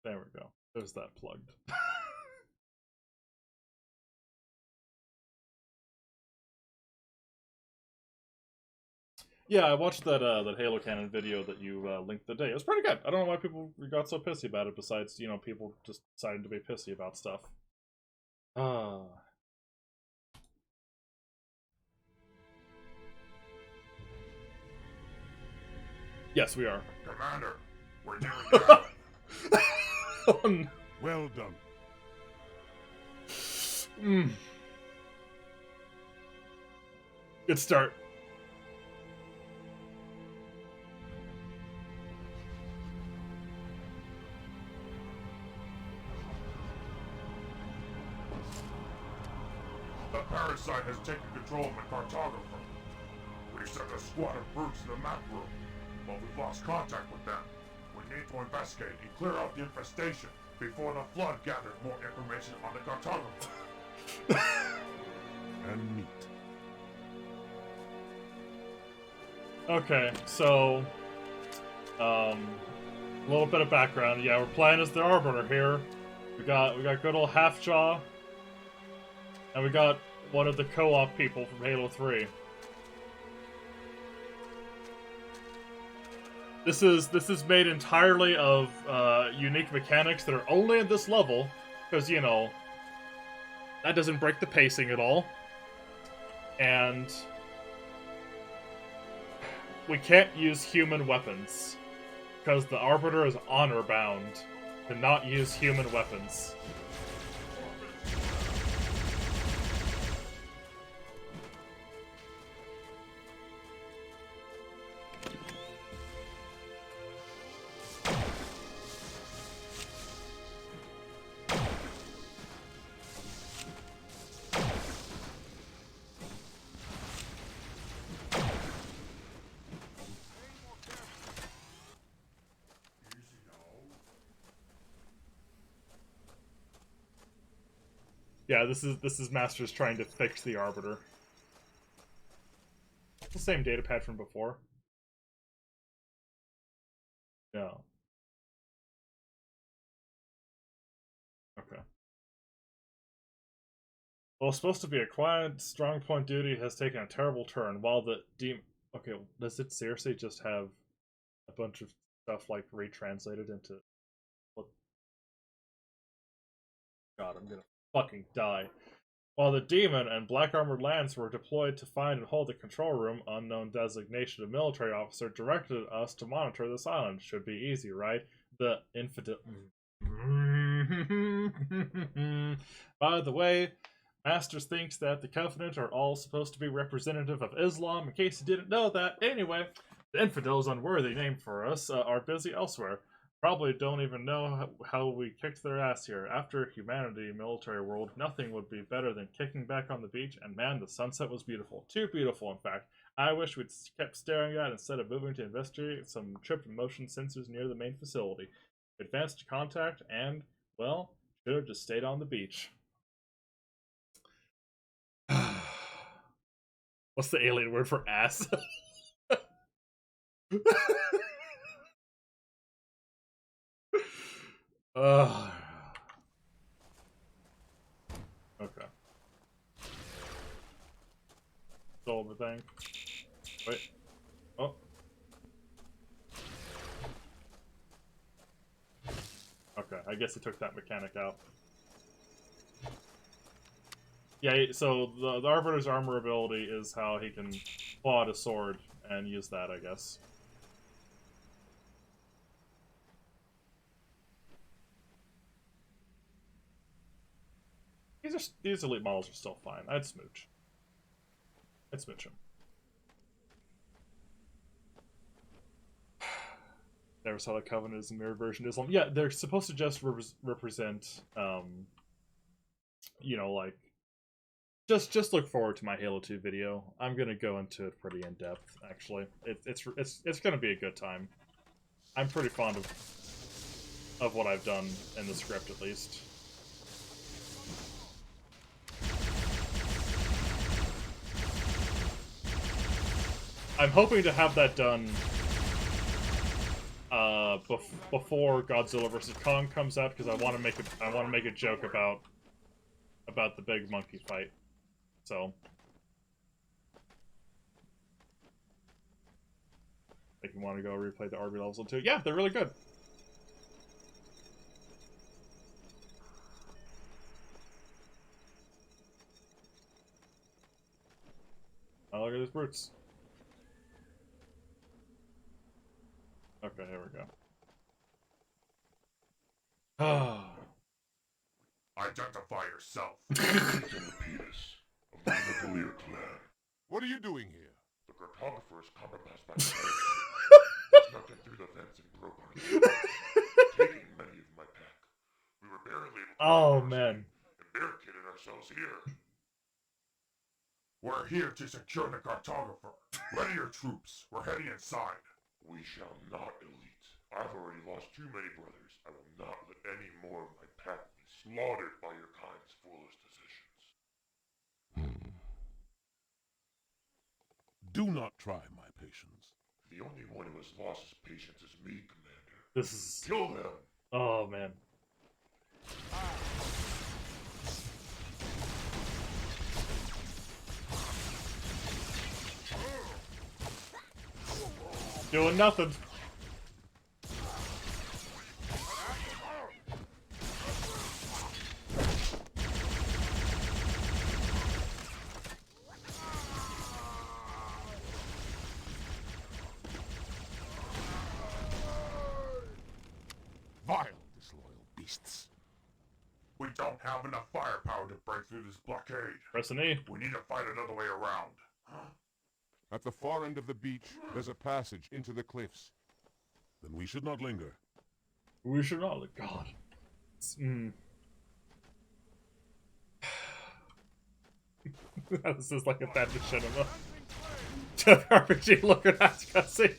There we go. There's that plugged. Yeah, I watched that that Halo Cannon video that you linked today. It was pretty good. I don't know why people got so pissy about it. Besides, you know, people just deciding to be pissy about stuff. Ah. Yes, we are. Commander, we're nearing the island. Oh, no. Well done. Good start. The parasite has taken control of the cartographer. We've sent a squad of brutes to the map room, but we've lost contact with them. We need to investigate and clear out the infestation before the flood gathers more information on the cartographer. And meat. Okay, so a little bit of background. Yeah, we're playing as the Arbiter here. We got good old Halfjaw, and we got one of the co-op people from Halo 3. This is made entirely of unique mechanics that are only in this level, because, you know, that doesn't break the pacing at all. And we can't use human weapons, because the Arbiter is honor-bound to not use human weapons. Yeah, this is Masters trying to fix the Arbiter. It's the same data pad from before. No. Okay. Well, it's supposed to be a quiet, strong point duty has taken a terrible turn, while the demon... Okay, does it seriously just have a bunch of stuff, like, retranslated into... What? God, I'm gonna fucking die. While the Demon and Black Armored Lance were deployed to find and hold the control room, unknown designation of military officer directed us to monitor this island. Should be easy, right? The infidel... By the way, Masters thinks that the Covenant are all supposed to be representative of Islam, in case you didn't know that. Anyway, the infidels, unworthy name for us, are busy elsewhere. Probably don't even know how we kicked their ass here. After humanity, military world, nothing would be better than kicking back on the beach, and man, the sunset was beautiful. Too beautiful, in fact. I wish we'd kept staring at it instead of moving to investigate some tripped motion sensors near the main facility. Advanced to contact, and, well, should have just stayed on the beach. What's the alien word for ass? Okay. Sold the thing. Wait. Oh. Okay, I guess he took that mechanic out. Yeah, so the Arbiter's armor ability is how he can pull out a sword and use that, I guess. These elite models are still fine. I'd smooch. I'd smooch them. Never saw the Covenant as a mirror version of Islam. Yeah, they're supposed to just represent, you know, like, just look forward to my Halo 2 video. I'm gonna go into it pretty in depth. Actually, it's gonna be a good time. I'm pretty fond of what I've done in the script, at least. I'm hoping to have that done before Godzilla vs. Kong comes out, because I want to make a joke about the big monkey fight. So, if you want to go replay the RB levels too, yeah, they're really good. Oh, look at these brutes. Okay, here we go. Ah. Identify yourself. Penis of the Cavalier clan. What are you doing here? The cartographer is coming past my place. Snuck in through the fence and broke our gate, taking many of my pack. We were barely able to Oh, cross man. and barricaded ourselves here. We're here to secure the cartographer. Ready your troops. We're heading inside. We shall not elite. I've already lost too many brothers. I will not let any more of my pack be slaughtered by your kind's foolish decisions. Do not try my patience. The only one who has lost his patience is me, Commander. This is... Kill them! Oh, man. Doing nothing. Vile, disloyal beasts. We don't have enough firepower to break through this blockade. Press an E. We need to fight another way around. At the far end of the beach, there's a passage into the cliffs. Then we should not linger. We should not. God. This is like a bad machinima. RPG looking at cutscene.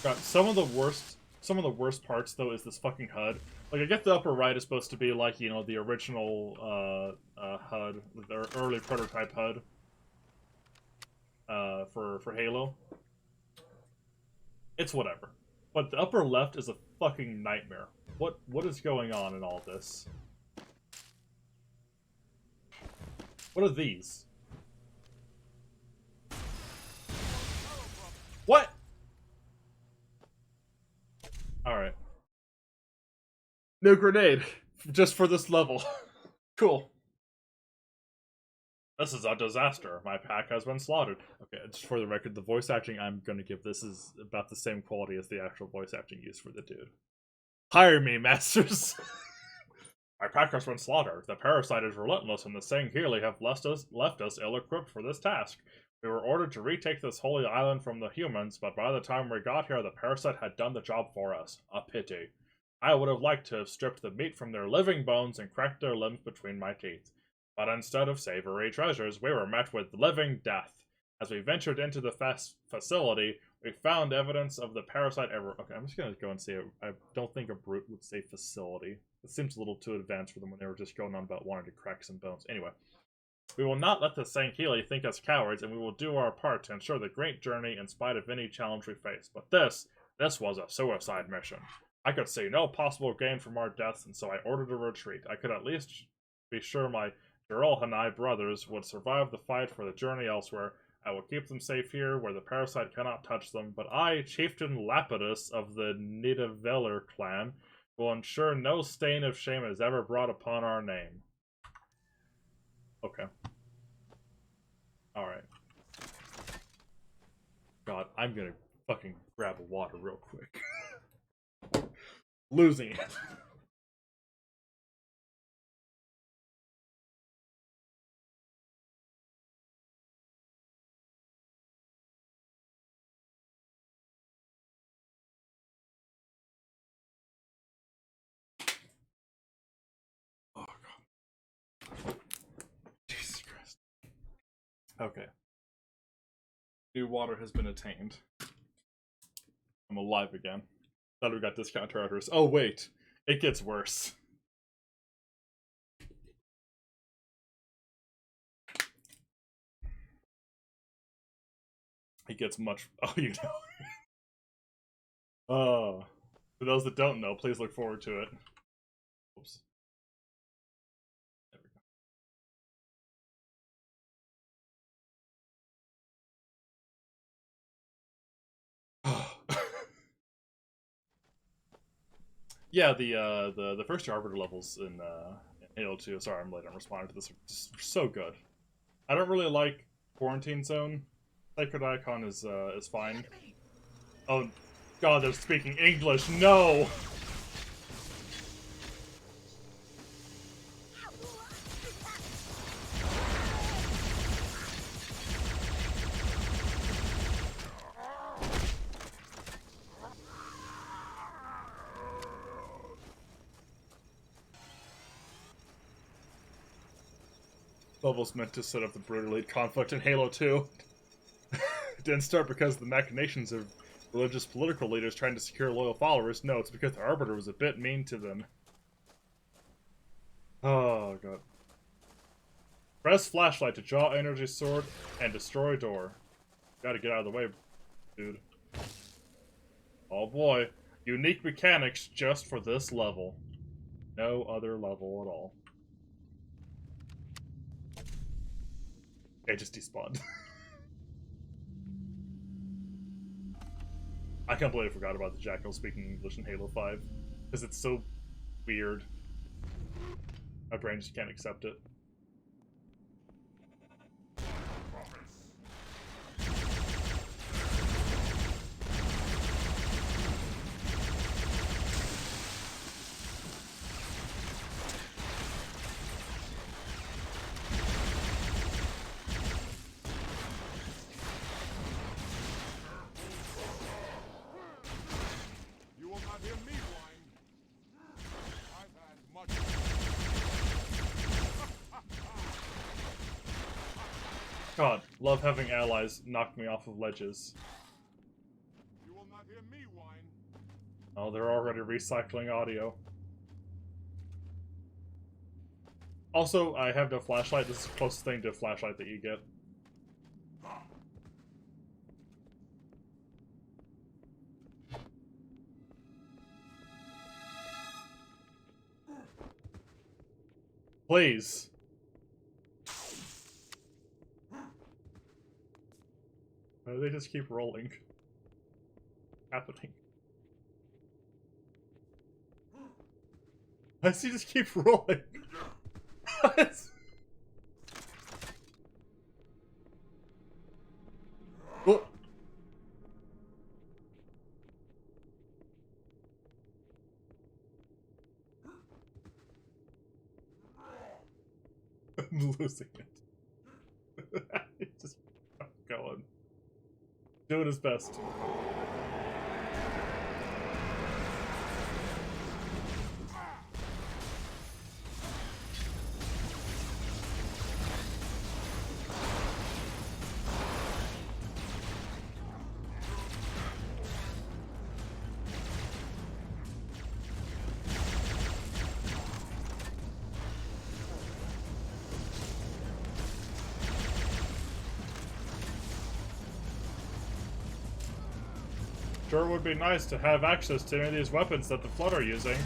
God, some of the worst parts though is this fucking HUD. Like, I get the upper right is supposed to be like, you know, the original HUD, the early prototype HUD for Halo. It's whatever. But the upper left is a fucking nightmare. What is going on in all this? What are these? What? Alright. No grenade. Just for this level. Cool. This is a disaster. My pack has been slaughtered. Okay, just for the record, the voice acting I'm gonna give this is about the same quality as the actual voice acting used for the dude. Hire me, masters! My pack has been slaughtered. The parasite is relentless, and the Sangheili have left us ill-equipped for this task. We were ordered to retake this holy island from the humans, but by the time we got here, the parasite had done the job for us. A pity. I would have liked to have stripped the meat from their living bones and cracked their limbs between my teeth. But instead of savory treasures, we were met with living death. As we ventured into the facility, we found evidence of the parasite Okay, I'm just gonna go and say it. I don't think a brute would say facility. It seems a little too advanced for them when they were just going on about wanting to crack some bones. Anyway. We will not let the Sangheili think us cowards, and we will do our part to ensure the great journey in spite of any challenge we face. But this was a suicide mission. I could see no possible gain from our deaths, and so I ordered a retreat. I could at least be sure my Jirolhanai brothers would survive the fight for the journey elsewhere. I will keep them safe here, where the parasite cannot touch them, but I, Chieftain Lapidus of the Nidavellir clan, will ensure no stain of shame is ever brought upon our name. Okay. Alright. God, I'm gonna fucking grab a water real quick. Losing it. Oh, God. Jesus Christ. Okay. New water has been attained. I'm alive again. Thought we got discount charters. Oh, wait. It gets worse. He gets much. Oh, you know. Oh, for those that don't know, please look forward to it. Oops. There we go. Yeah, the first two Arbiter levels in Halo 2. Sorry, I'm late on responding to this. Are just so good. I don't really like Quarantine Zone. Sacred Icon is fine. Oh, God, they're speaking English. No. Level's meant to set up the brutal elite conflict in Halo 2. It didn't start because of the machinations of religious political leaders trying to secure loyal followers. No, it's because the Arbiter was a bit mean to them. Oh, God. Press flashlight to draw energy sword and destroy door. Gotta get out of the way, dude. Oh boy. Unique mechanics just for this level. No other level at all. It just despawned. I can't believe I forgot about the Jackal speaking English in Halo 5. Because it's so weird. My brain just can't accept it. You will not hear me whine. I've had much. God, love having allies knock me off of ledges. You will not hear me whine. Oh, they're already recycling audio. Also, I have no flashlight. This is the closest thing to a flashlight that you get. Please. Why do they just keep rolling? Happening. Why does he just keep rolling? What? I'm losing it. He's just going. Doing his best. Sure would be nice to have access to any of these weapons that the Flood are using.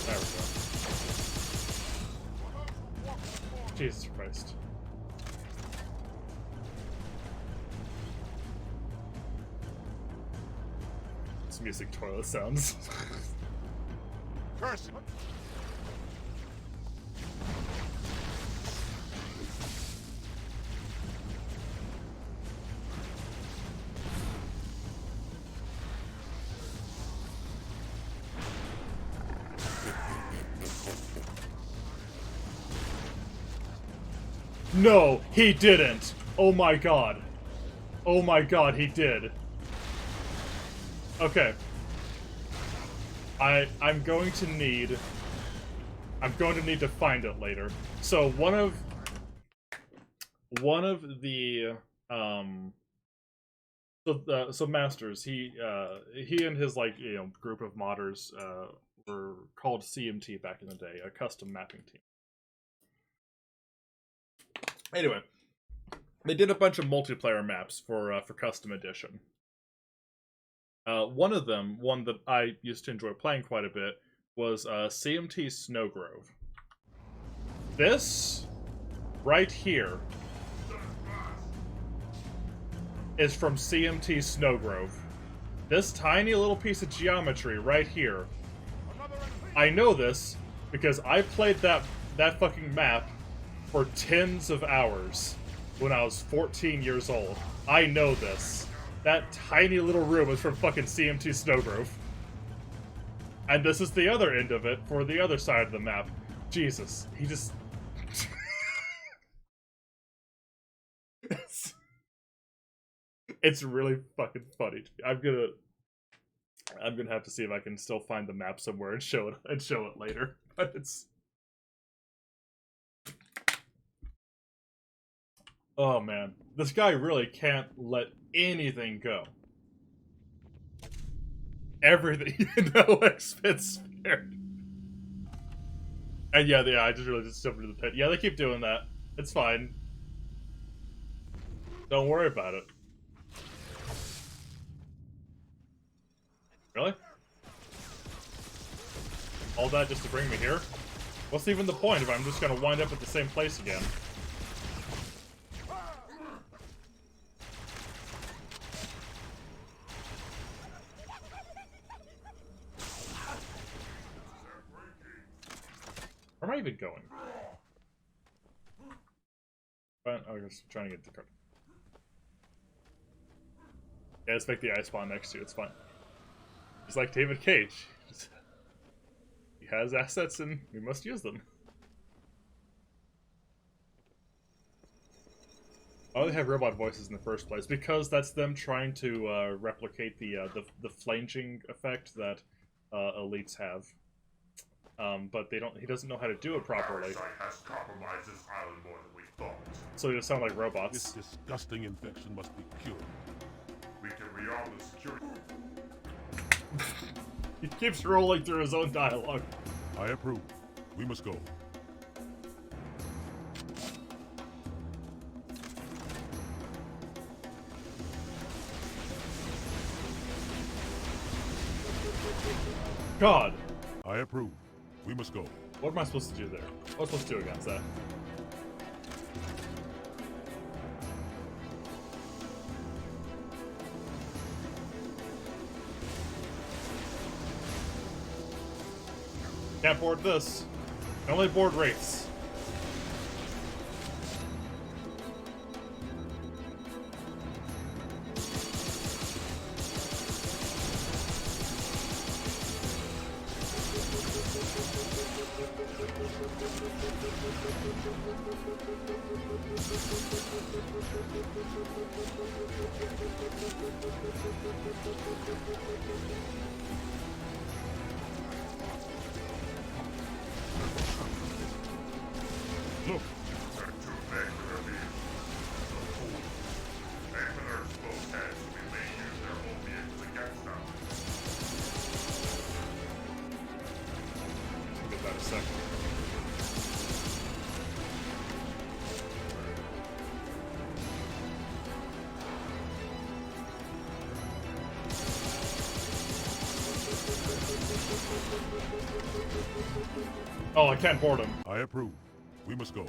There we go. Jesus Christ. It's music toilet sounds. Curse it. No, he didn't! Oh my god. Oh my god, he did. Okay. I'm going to need to find it later. So one of the so Masters, he and his group of modders were called CMT back in the day, a custom mapping team. Anyway, they did a bunch of multiplayer maps for Custom Edition. One of them, one that I used to enjoy playing quite a bit, was CMT Snowgrove. This right here is from CMT Snowgrove. This tiny little piece of geometry right here. I know this because I played that fucking map for tens of hours when I was 14 years old. I know this. That tiny little room is from fucking CMT Snowgrove. And this is the other end of it for the other side of the map. Jesus, he just... It's really fucking funny to me. I'm gonna have to see if I can still find the map somewhere and show it later. But it's... Oh man, this guy really can't let anything go. Everything, no expense spared. And yeah, I just really just jumped into the pit. Yeah, they keep doing that. It's fine. Don't worry about it. Really? All that just to bring me here? What's even the point if I'm just gonna wind up at the same place again? Where am I even going? But I was trying to get the card. Yeah, let's make the ice spawn next to you, it's fine. Just like David Cage. He has assets and we must use them. Why do they have robot voices in the first place? Because that's them trying to replicate the flanging effect that elites have. But they don't. He doesn't know how to do it properly. Parasite has compromised this island more than we thought. So they just sound like robots. This disgusting infection must be cured. We can rearm the security. He keeps rolling through his own dialogue. I approve. We must go. God. I approve. We must go. What am I supposed to do there? What am I supposed to do against that? Can't board this. I only board wraiths. Look, They're too big to reveal. The fool. Even their exposed heads, we may use their opiates against them. Give that a second. Oh, I can't board him. I approve. We must go.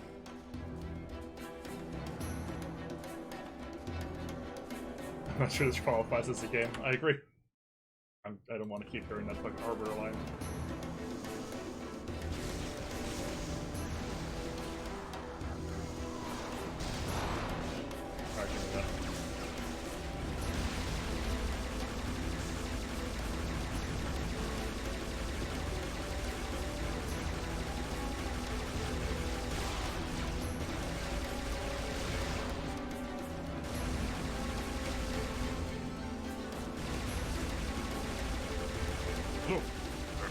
I'm not sure this qualifies as a game. I agree. I don't want to keep hearing that fucking arbiter line. Alright, give me that. Look, They're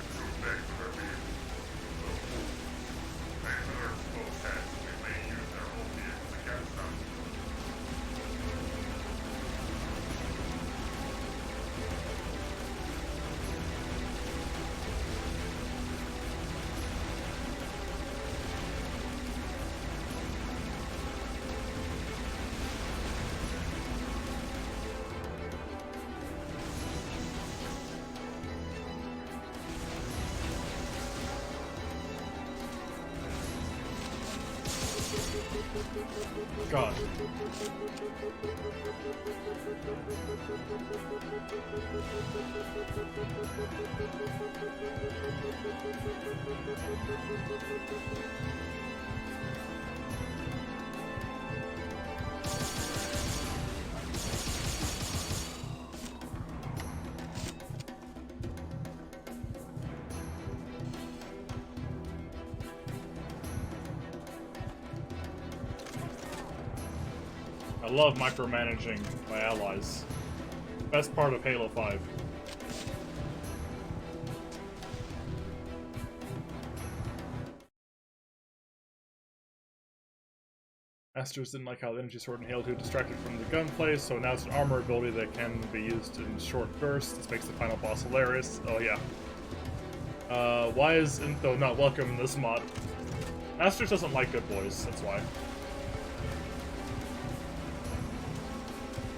God. I love micromanaging my allies. Best part of Halo 5. Masters didn't like how the energy sword in Halo 2 distracted from the gunplay, so now it's an armor ability that can be used in short bursts. This makes the final boss hilarious. Oh yeah. Why is Intho not welcome in this mod? Masters doesn't like good boys, that's why.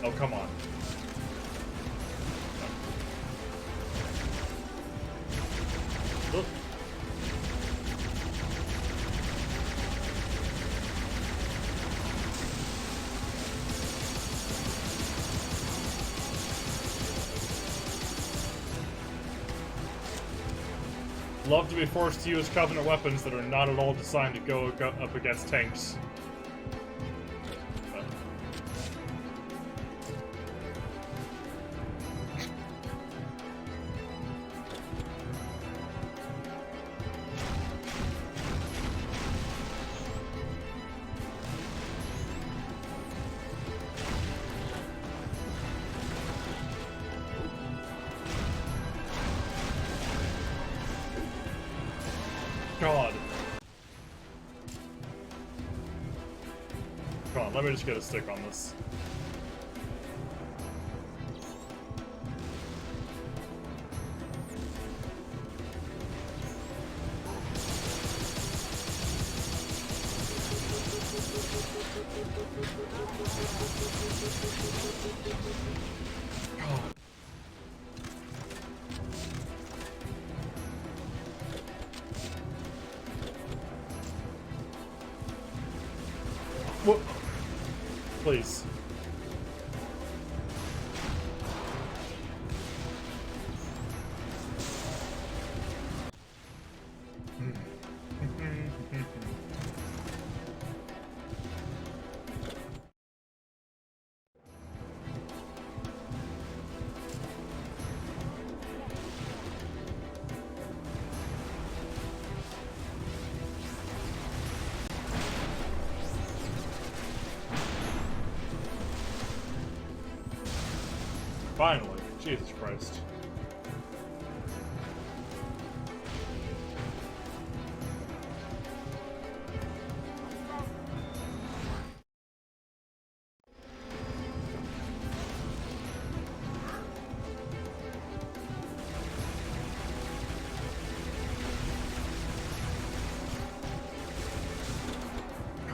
Oh, come on. Look. Love to be forced to use Covenant weapons that are not at all designed to go up against tanks. God. Come on, let me just get a stick on this. God. What? Please. Finally. Jesus Christ.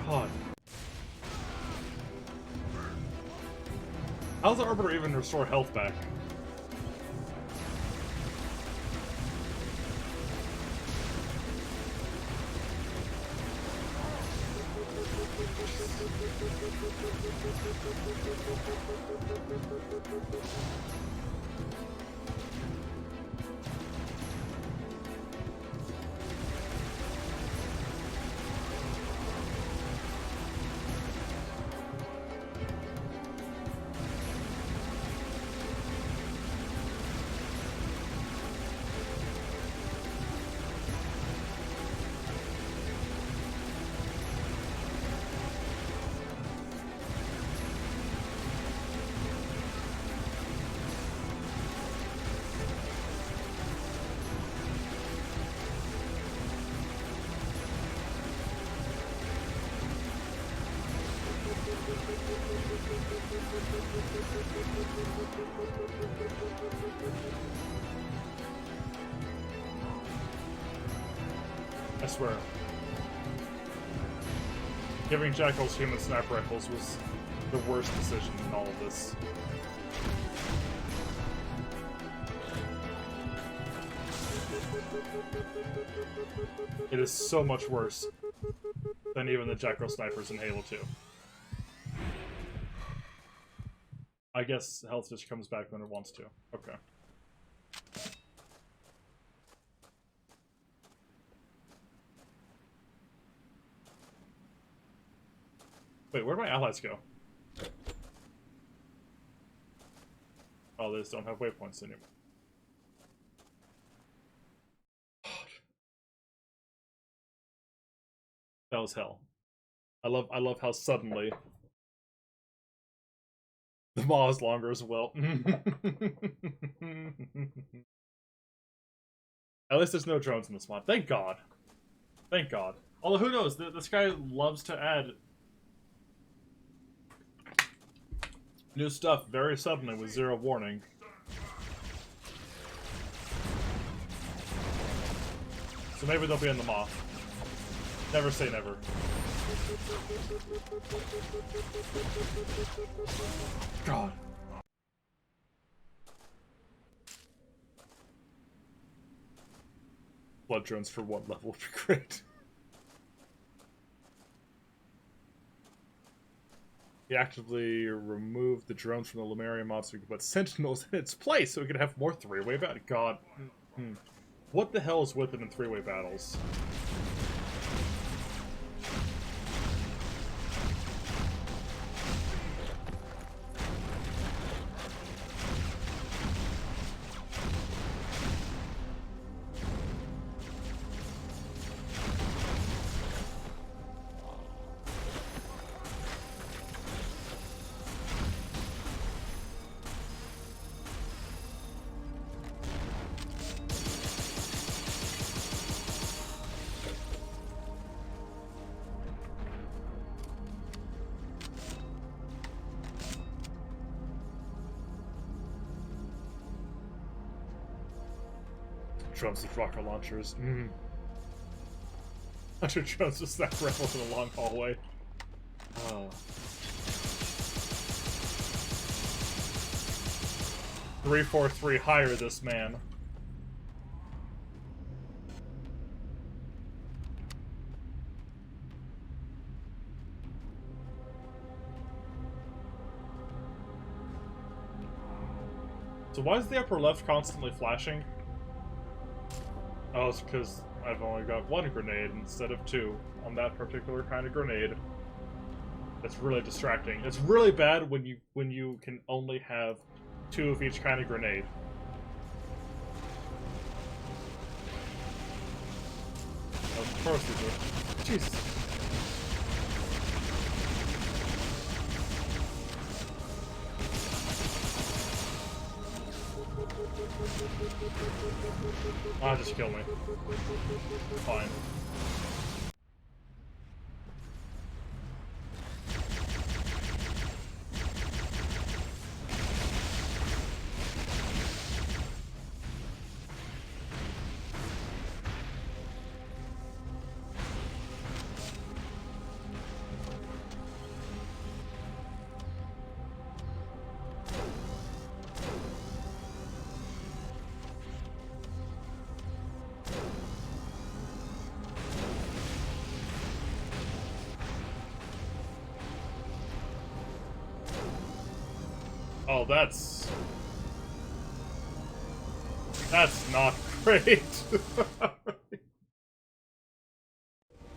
God. How's the Arbiter even restore health back? I swear. Giving Jackals human sniper rifles was the worst decision in all of this. It is so much worse than even the Jacko snipers in Halo 2. I guess health just comes back when it wants to. Okay. Wait, where'd my allies go? Oh, they just don't have waypoints anymore. That was hell. I love how suddenly the maw is longer as well. At least there's no drones in this mod. Thank God. Thank God. Although who knows? This guy loves to add new stuff very suddenly with zero warning. So maybe they'll be in the maw. Never say never. God. Blood drones for one level would be great. He actively removed the drones from the Lemurian mod so we could put sentinels in its place so we could have more three-way battle. God. What the hell is with it in three-way battles? Drones with rocket launchers. 100 drones with sniper rifles in a long hallway. Oh. 343, hire this man. So why is the upper left constantly flashing? Oh, it's because I've only got one grenade instead of two on that particular kind of grenade. That's really distracting. It's really bad when you can only have two of each kind of grenade. Of course we do. Jesus. Ah, just kill me. Fine. Oh, that's not great.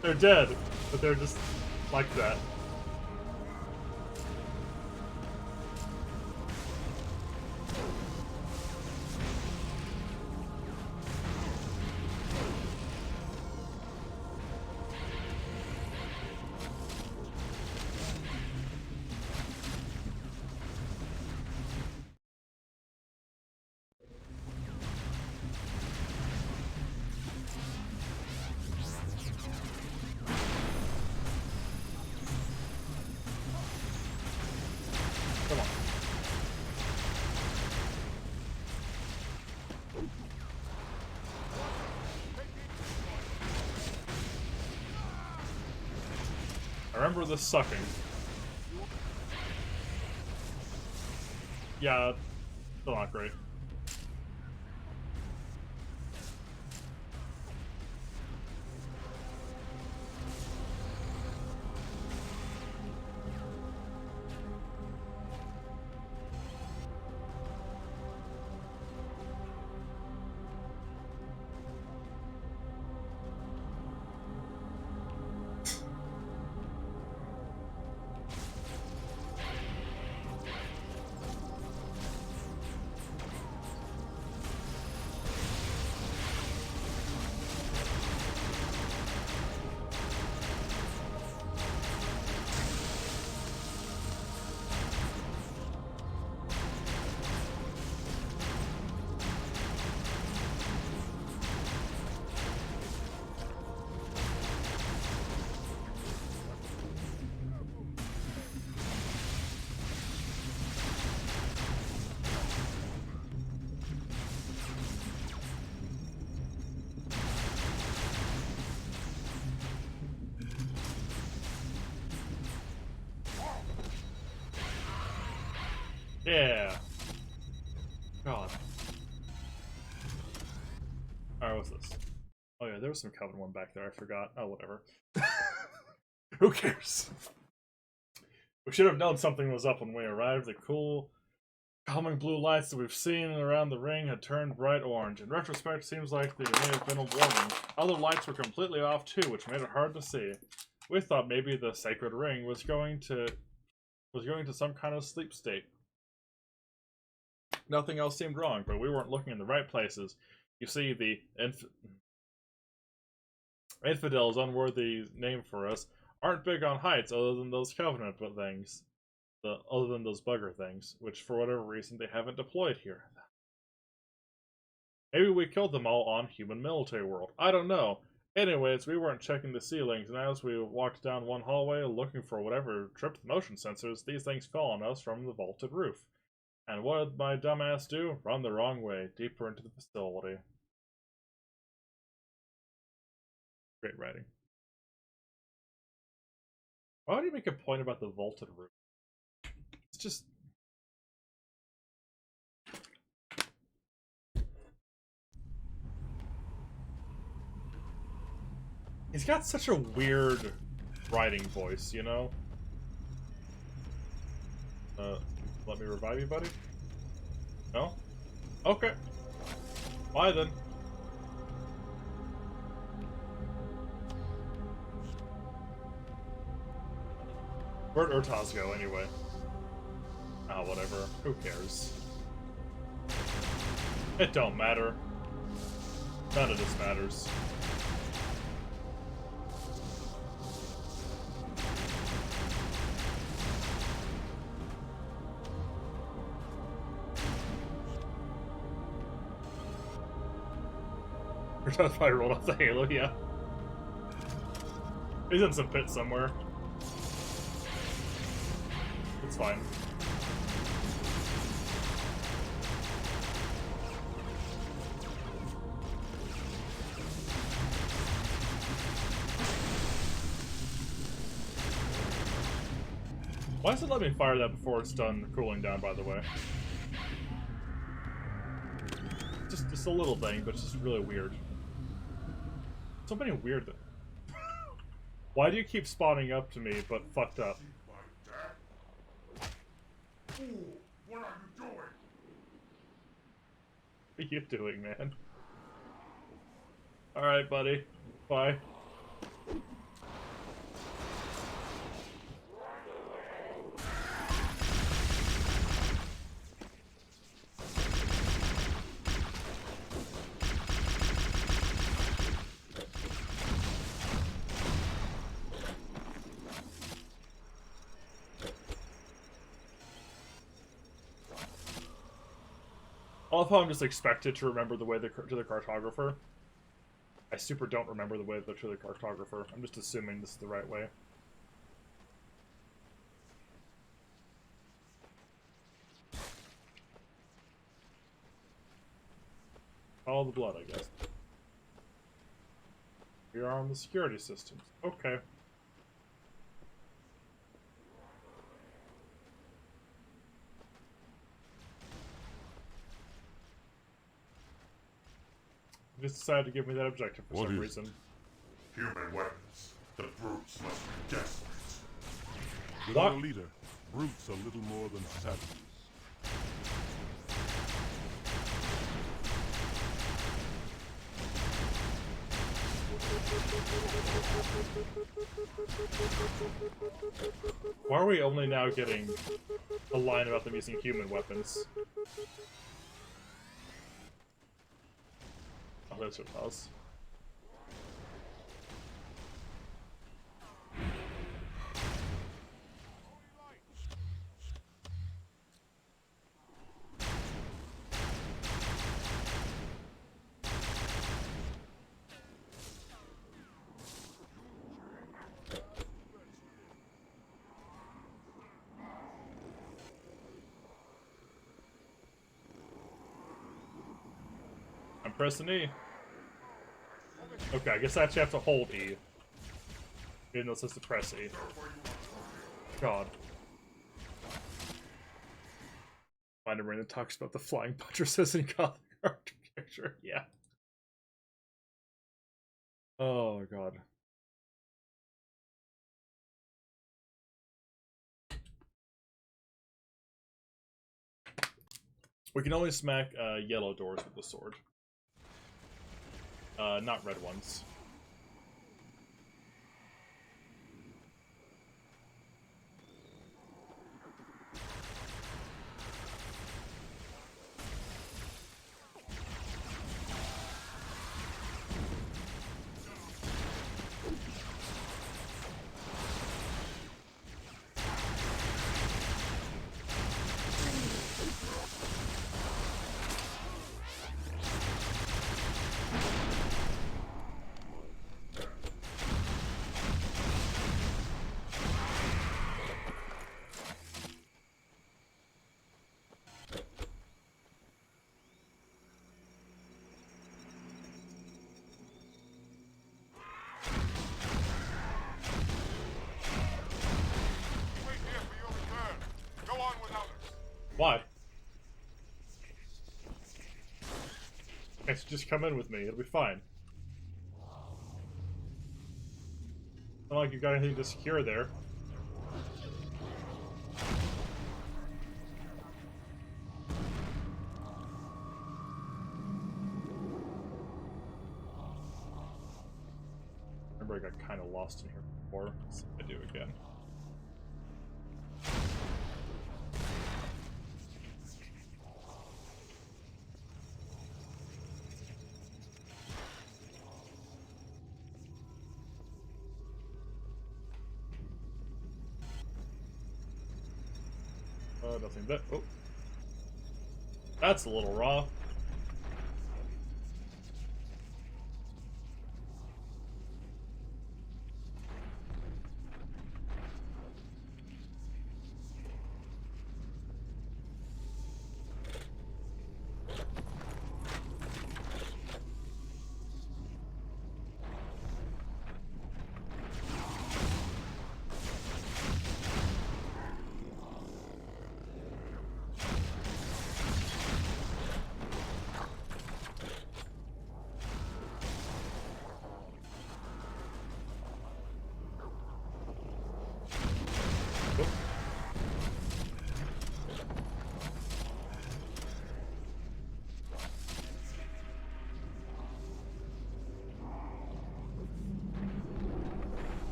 They're dead, but they're just like that. Come on. I remember this sucking. Yeah, still not great. Yeah. God. Alright, what's this? Oh yeah, there was some Covenant one back there, I forgot. Oh, whatever. Who cares? We should have known something was up when we arrived. The cool, calming blue lights that we've seen around the ring had turned bright orange. In retrospect, seems like there may have been a warning. Other lights were completely off too, which made it hard to see. We thought maybe the sacred ring was going to some kind of sleep state. Nothing else seemed wrong, but we weren't looking in the right places. You see, the infidels, unworthy name for us, aren't big on heights other than those Covenant things. Other than those bugger things, which for whatever reason they haven't deployed here. Maybe we killed them all on human military world. I don't know. Anyways, we weren't checking the ceilings, and as we walked down one hallway looking for whatever tripped the motion sensors, these things fell on us from the vaulted roof. And what did my dumbass do? Run the wrong way, deeper into the facility. Great writing. Why would you make a point about the vaulted roof? It's just... He's got such a weird writing voice, you know? Let me revive you, buddy? No? Okay. Bye, then. Where'd Urtaz go, anyway? Ah, whatever. Who cares? It don't matter. None of this matters. Urtaz probably rolled off the Halo, yeah. He's in some pit somewhere. It's fine. Why does it let me fire that before it's done cooling down, by the way? Just a little thing, but it's just really weird. So many weird things. Why do you keep spawning up to me, but fucked up? Fool, what are you doing? What are you doing, man? Alright, buddy. Bye. I love how I'm just expected to remember the way to the cartographer. I super don't remember the way to the cartographer. I'm just assuming this is the right way. Follow the blood, I guess. We are on the security systems. Okay. Just decided to give me that objective for some reason. Human weapons. The brutes must be desperate. Without a leader, brutes are little more than savages. Why are we only now getting a line about them using human weapons? Oh, that's what it was. I'm pressing E. Okay, I guess I actually have to hold E. Even though it says to press E. God. Find a ring that talks about the flying buttresses in Gothic architecture. Yeah. Oh god. We can only smack yellow doors with the sword. Not red ones. Wait here for your return. Go on with others. Why? Guys, just come in with me. It'll be fine. Not like you've got anything to secure there. Remember, I got kind of lost in here before. Let's see if I do again. Nothing but oh, that's a little raw.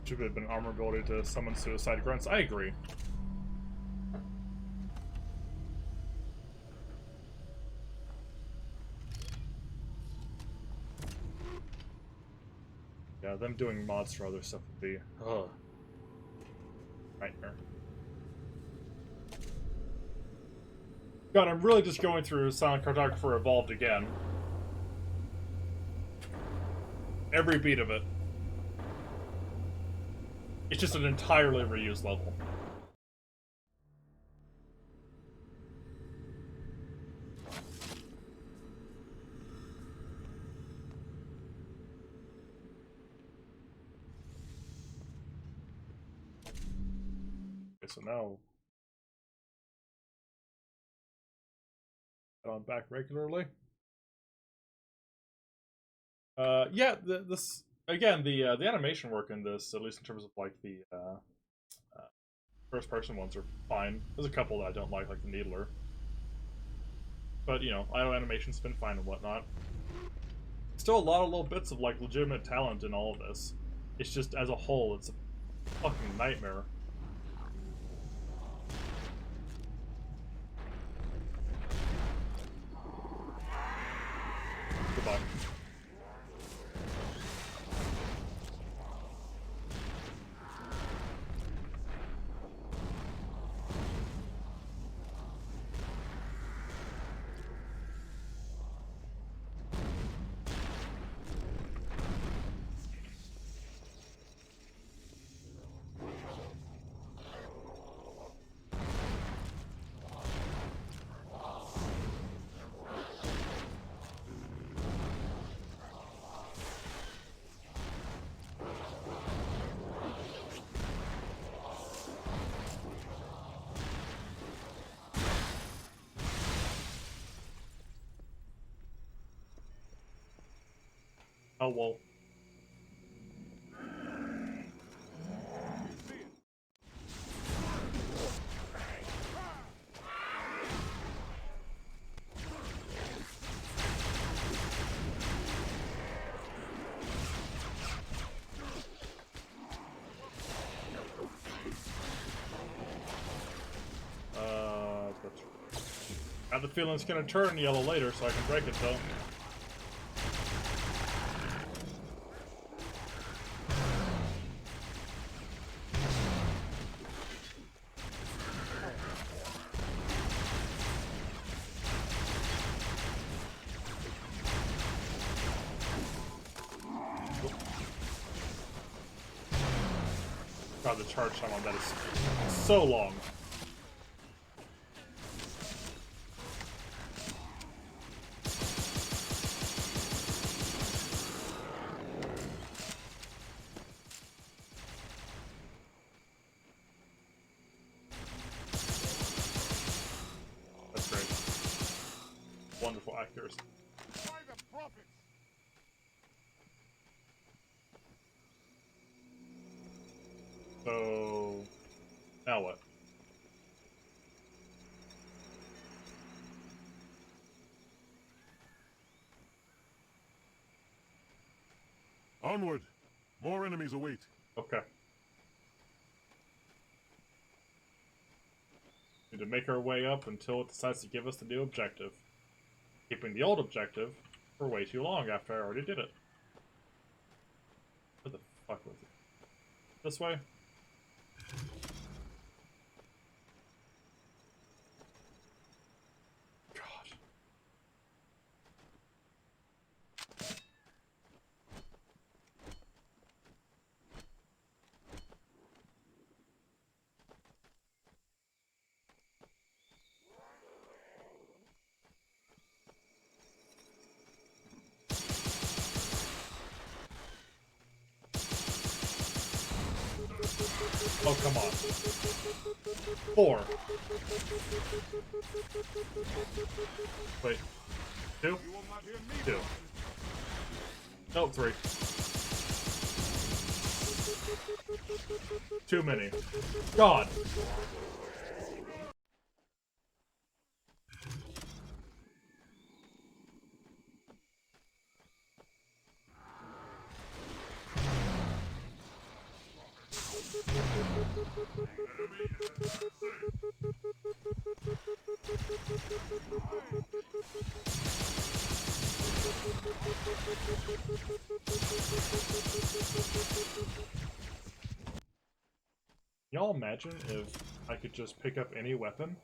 Should have been armor ability to summon suicide grunts. I agree. Yeah, them doing mods for other stuff would be nightmare. God, I'm really just going through Silent Cartographer Evolved again. Every beat of it. It's just an entirely reused level. Okay, so now head on back regularly. Yeah, this again, the animation work in this, at least in terms of like the first person ones, are fine. There's a couple that I don't like the Needler, but you know, IO animation's been fine and whatnot. Still a lot of little bits of like legitimate talent in all of this. It's just as a whole, it's a fucking nightmare. Goodbye. Oh, well. I have the feeling it's gonna turn yellow later, so I can break it though. God, the charge time on that is so long. That's great. Wonderful accuracy. So, now what? Onward! More enemies await. Okay. Need to make our way up until it decides to give us the new objective. Keeping the old objective for way too long after I already did it. Where the fuck was it? This way? God. Oh, come on. 4. Wait. 2? 2. Nope, 3. Too many. God! Y'all imagine if I could just pick up any weapon?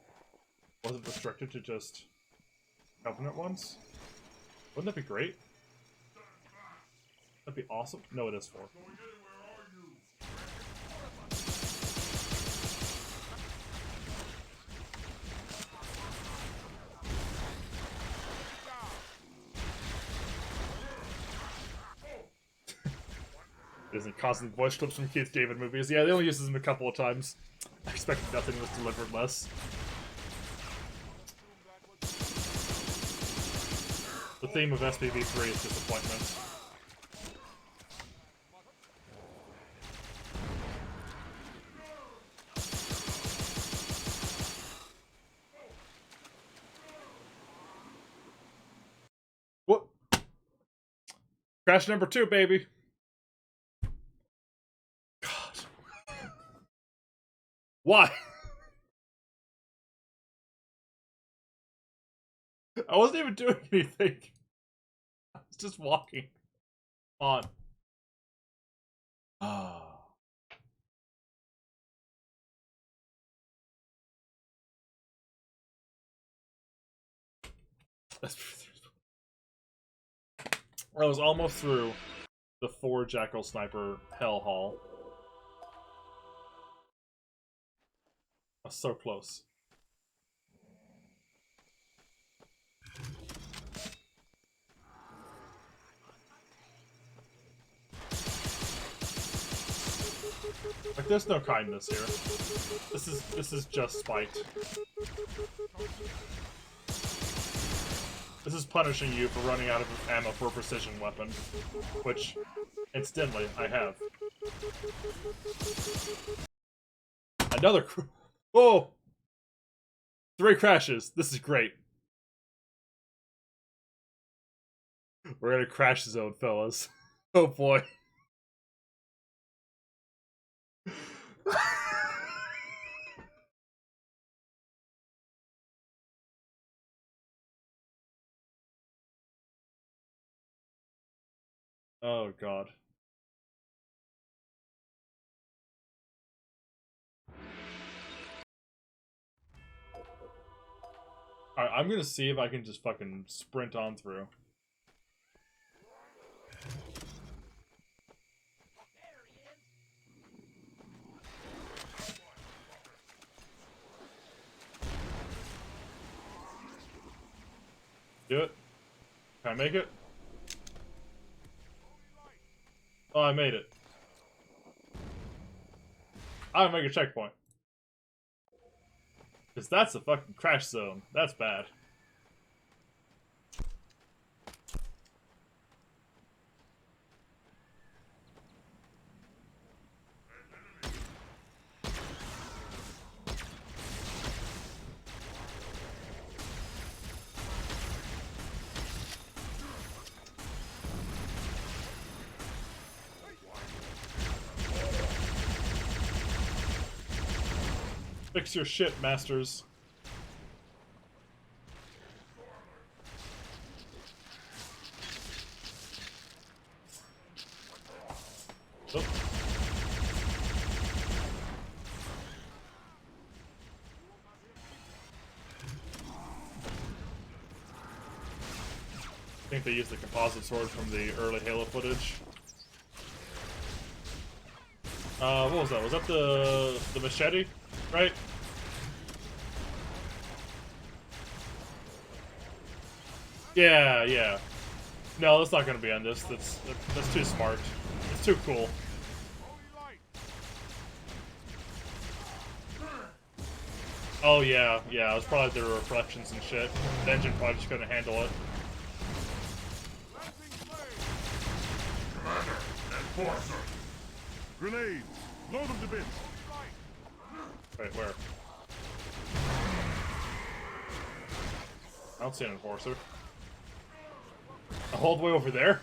Wasn't restricted to just Covenant ones? Wouldn't that be great? That'd be awesome. No, it is 4. Isn't constant voice clips from Keith David movies. Yeah, they only used them a couple of times. I expected nothing was delivered less. The theme of SPV3 is disappointment. What? Crash number 2, baby. Why? I wasn't even doing anything. I was just walking. On. Ah. I was almost through the 4 Jackal Sniper Hell Hall. I was so close. Like, there's no kindness here. This is just spite. This is punishing you for running out of ammo for a precision weapon, which, incidentally, I have. Another oh! 3 crashes. This is great. We're in a crash zone, fellas. Oh boy. Oh god. Alright, I'm gonna see if I can just fucking sprint on through. Do it. Can I make it? Oh, I made it. I'll make a checkpoint. Because that's a fucking crash zone. That's bad. Fix your shit, masters. Oh. I think they used the composite sword from the early Halo footage. What was that? Was that the machete? Right? Yeah, yeah. No, that's not gonna be on this. That's too smart. It's too cool. Oh yeah, yeah. It was probably the reflections and shit. The engine probably just couldn't handle it. Commander, Enforcer! Grenades! Load them to bits! Wait, where? I don't see an enforcer. All the way over there?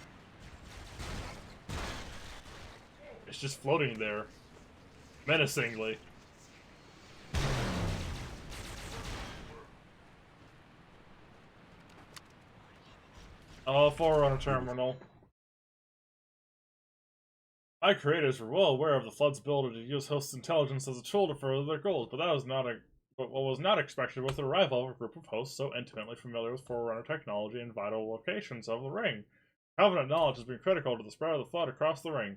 It's just floating there. Menacingly. Oh, Forerunner Terminal. My creators were well aware of the Flood's ability to use host intelligence as a tool to further their goals, but that was not what was not expected with the arrival of a group of hosts so intimately familiar with Forerunner technology and vital locations of the ring. Covenant knowledge has been critical to the spread of the Flood across the ring.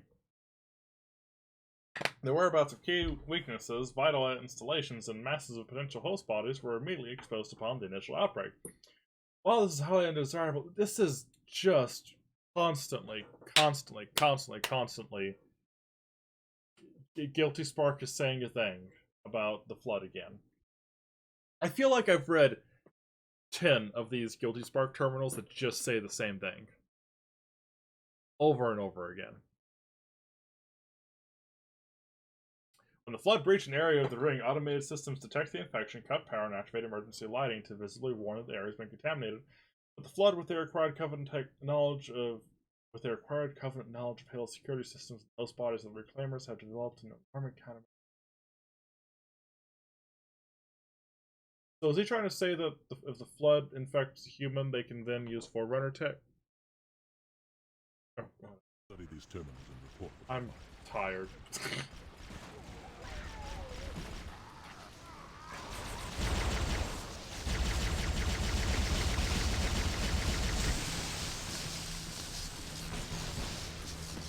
The whereabouts of key weaknesses, vital installations, and masses of potential host bodies were immediately exposed upon the initial outbreak. While this is highly undesirable, this is just constantly Guilty Spark is saying a thing about the Flood again. I feel like I've read 10 of these Guilty Spark terminals that just say the same thing. Over and over again. When the Flood breached an area of the ring, automated systems detect the infection, cut power, and activate emergency lighting to visibly warn that the area has been contaminated. But the Flood, with their acquired Covenant knowledge of Halo security systems, those bodies of the Reclaimers have developed an alarming kind of. So is he trying to say that if the Flood infects a human, they can then use Forerunner tech? Study these terminals and report. I'm tired.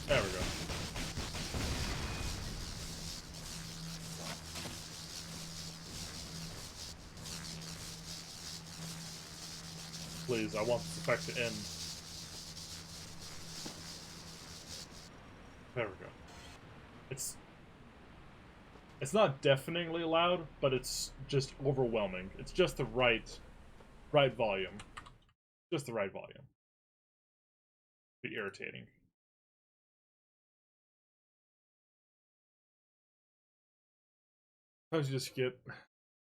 There we go. Please, I want this effect to end. There we go. It's not deafeningly loud, but it's just overwhelming. It's just the right volume. Just the right volume. Be irritating. Sometimes you just get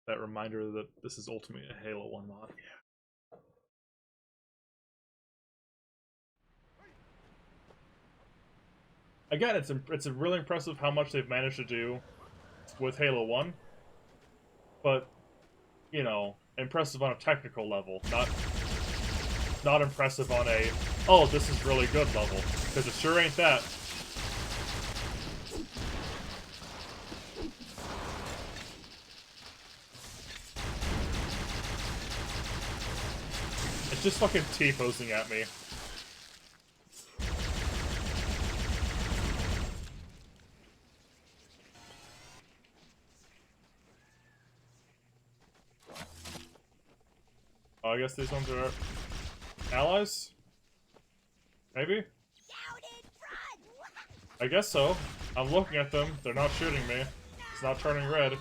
that reminder that this is ultimately a Halo 1 mod. Yeah. Again, it's really impressive how much they've managed to do with Halo 1, but, you know, impressive on a technical level, not impressive on a, oh, this is really good level, because it sure ain't that. It's just fucking T-posing at me. Oh, I guess these ones are allies? Maybe? I guess so. I'm looking at them. They're not shooting me. It's not turning red.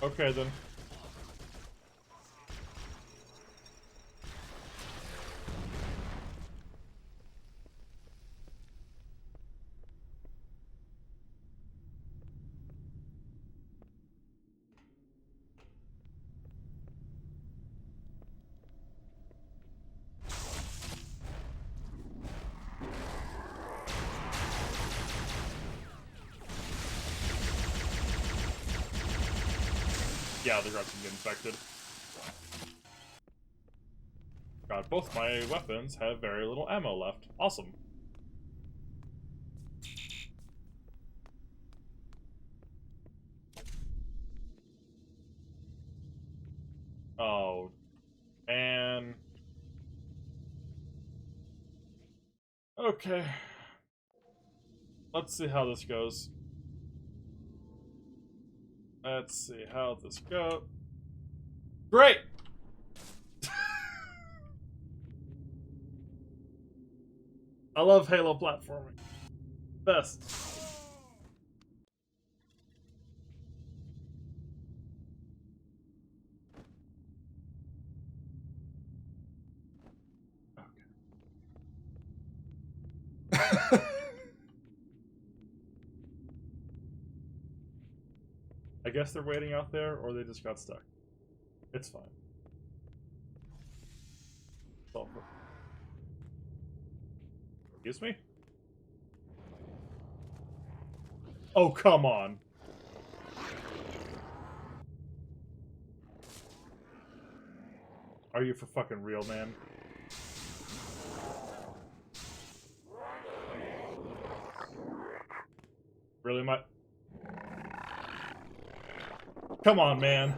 Okay, then. Yeah, the grubs can get infected. God, both my weapons have very little ammo left. Awesome. Oh, man. Okay. Let's see how this goes. Let's see how this goes. Great! I love Halo platforming. Best. Okay. I guess they're waiting out there, or they just got stuck. It's fine. It's all good. Excuse me? Oh, come on. Are you for fucking real, man? Really, my... Come on, man.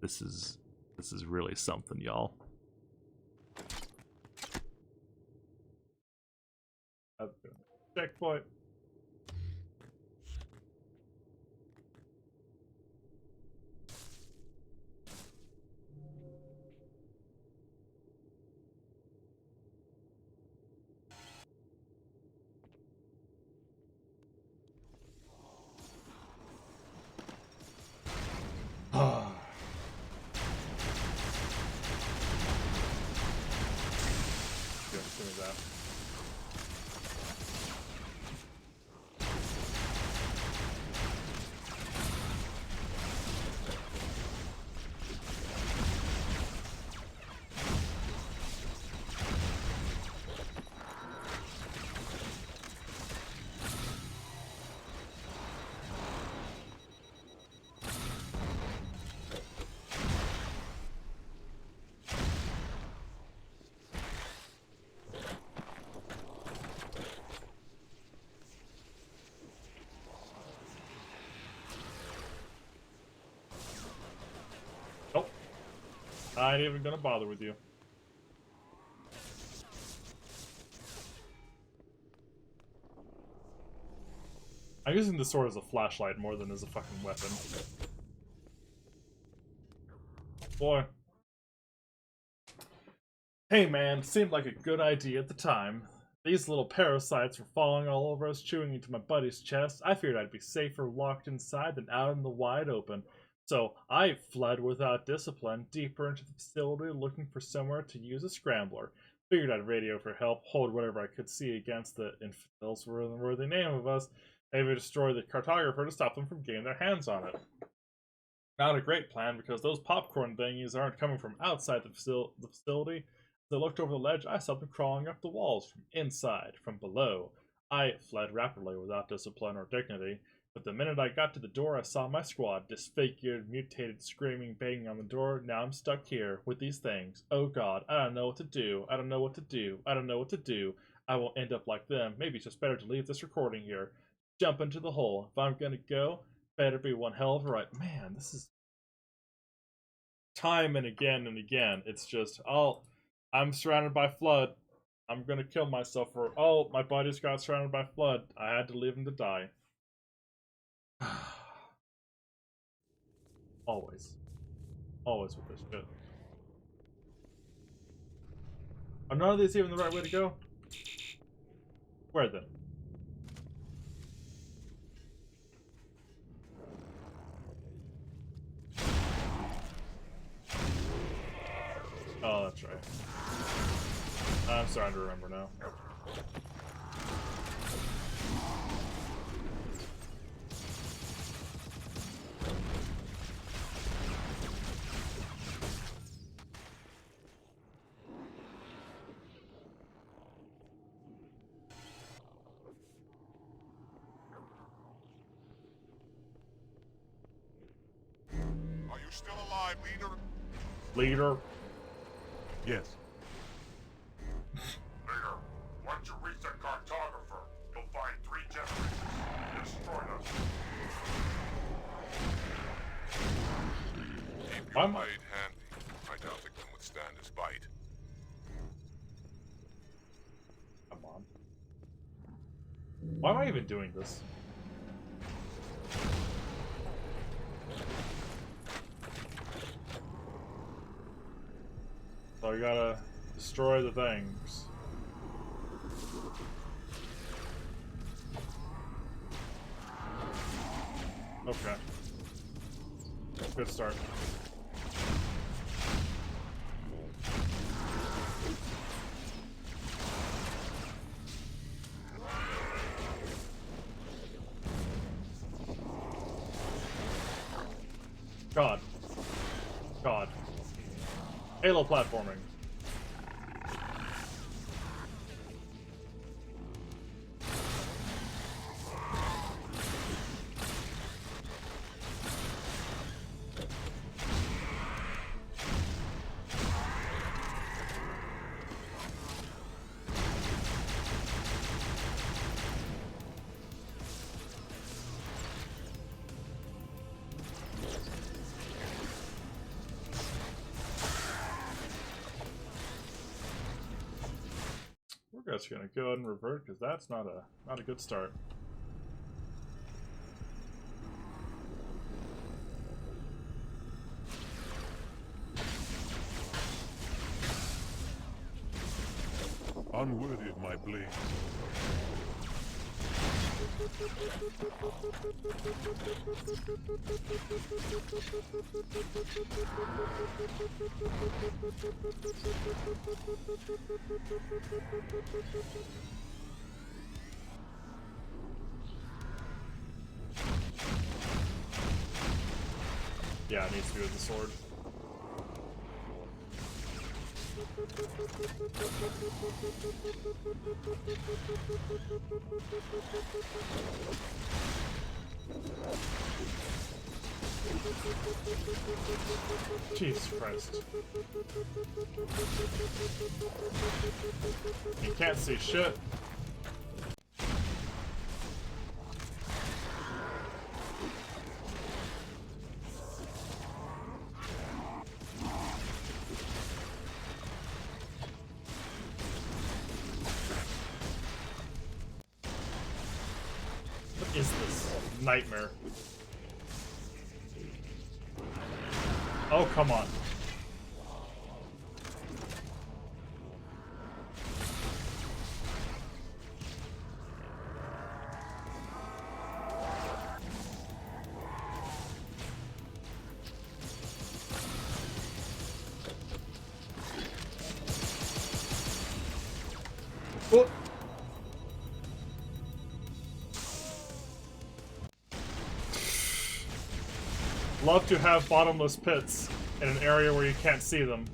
This is really something, y'all. Checkpoint. Give me that. Nope. I ain't even gonna bother with you. I'm using the sword as a flashlight more than as a fucking weapon. Boy. Hey man, seemed like a good idea at the time. These little parasites were falling all over us, chewing into my buddy's chest. I figured I'd be safer locked inside than out in the wide open. So I fled without discipline, deeper into the facility, looking for somewhere to use a scrambler. Figured I'd radio for help, hold whatever I could see against the infidels were the worthy name of us, maybe destroy the cartographer to stop them from getting their hands on it. Not a great plan, because those popcorn thingies aren't coming from outside the facility. As I looked over the ledge, I saw them crawling up the walls from inside, from below. I fled rapidly without discipline or dignity, but the minute I got to the door, I saw my squad, disfigured, mutated, screaming, banging on the door. Now I'm stuck here with these things. Oh god, I don't know what to do. I don't know what to do. I don't know what to do. I won't end up like them. Maybe it's just better to leave this recording here. Jump into the hole. If I'm gonna go, better be one hell of a ride. Man, this is time and again and again. It's just, I'm surrounded by flood. I'm gonna kill myself for, oh, my buddies got surrounded by flood. I had to leave him to die. Always. Always with this shit. Are none of these even the right way to go? Where then? Oh, that's right. I'm starting to remember now. Are you still alive, leader? Leader? Yes. Leader, once you reach the cartographer, you'll find 3 generators. Destroy them. Keep Why your am I- blade handy. I doubt they can withstand his bite. Come on. Why am I even doing this? So I gotta destroy the things. Okay. Good start. God. God. Halo platforming. We're just gonna go ahead and revert because that's not a good start. Unworthy of my blade. Yeah, it needs to be with the sword. Jesus Christ. You can't see shit. What is this? nightmare. Oh, come on. Oh. Love to have bottomless pits in an area where you can't see them.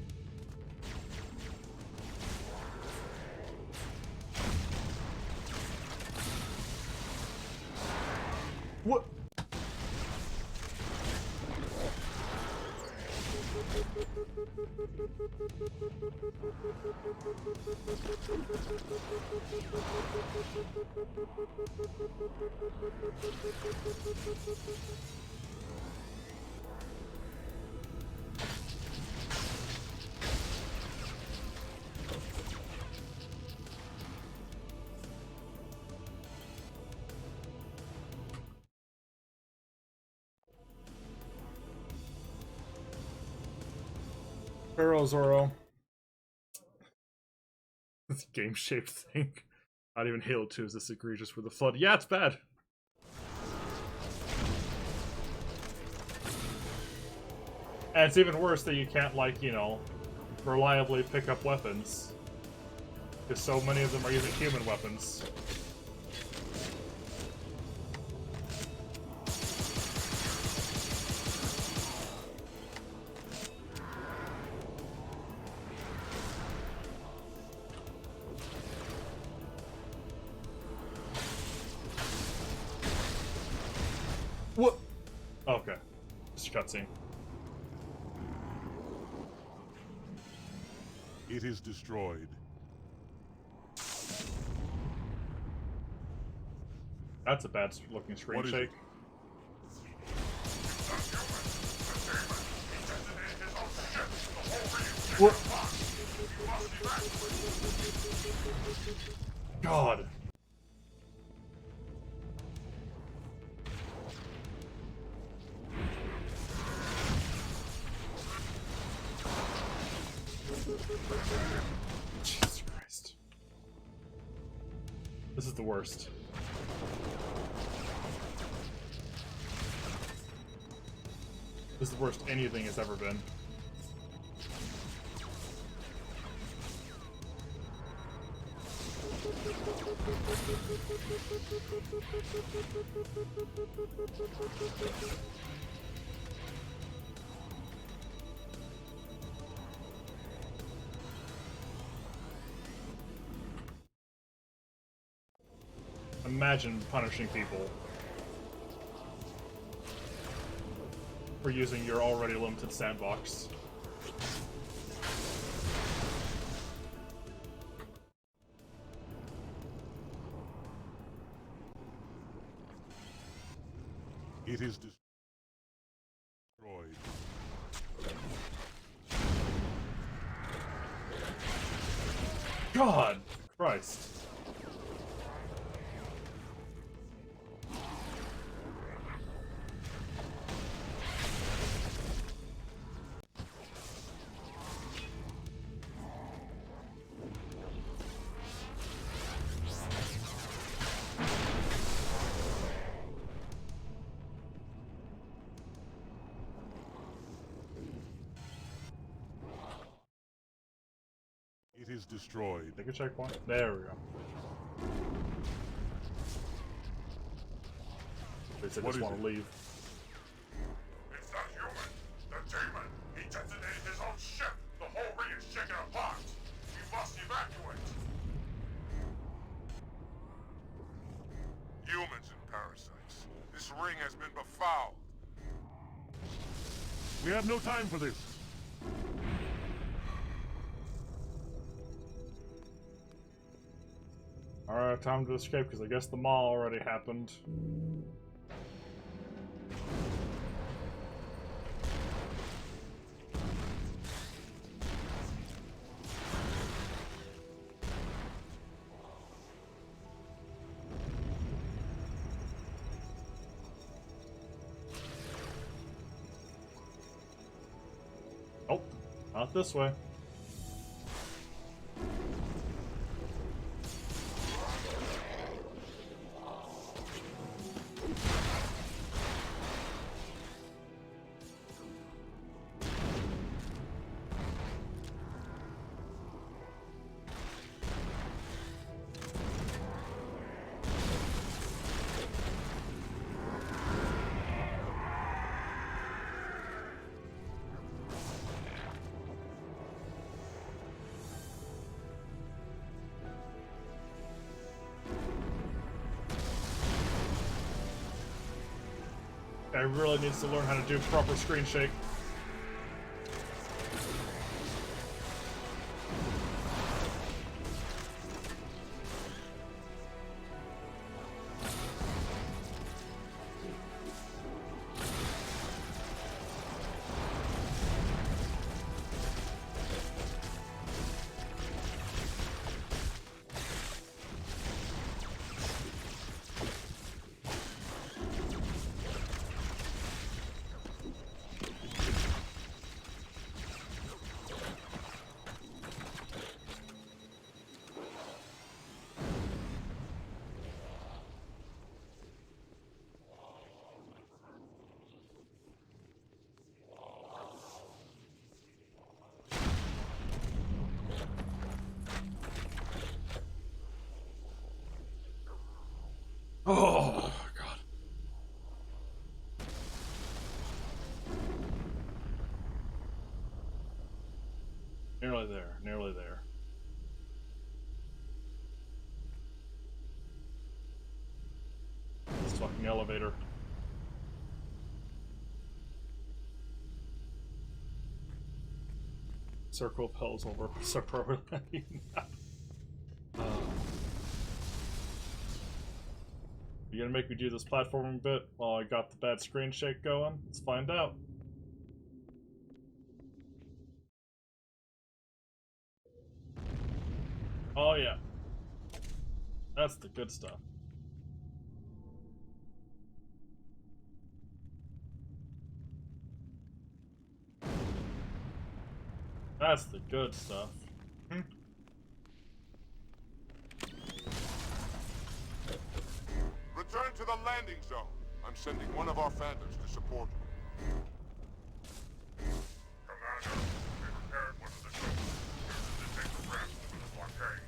What? Pharaoh Zoro. This game-shaped thing. Not even Halo 2 is this egregious with the flood. Yeah, it's bad. And it's even worse that you can't, like, you know, reliably pick up weapons. Because so many of them are using human weapons. What? Okay. Just a cutscene. It is destroyed. That's a bad looking screen What is shake. What? God. Jesus Christ. This is the worst. This is the worst anything has ever been. Imagine punishing people for using your already limited sandbox. It is destroyed. God Christ. It is destroyed. Take a checkpoint. There we go. They said What just is want to it? leave. It's not human. The demon. He detonated his own ship. The whole ring is shaken apart. We must evacuate. Humans and parasites. This ring has been befouled. We have no time for this. Alright, time to escape because I guess the mall already happened. Not this way. Guy really needs to learn how to do proper screen shake. Oh, God. Nearly there, nearly there. This fucking elevator. Circle of Hell's over so permanently. You gonna make me do this platforming bit while I got the bad screen shake going? Let's find out. Oh yeah. That's the good stuff. That's the good stuff. Return to the landing zone. I'm sending one of our phantoms to support you. Commander, we repaired one of the ships. Here's to take the rest for the blockade.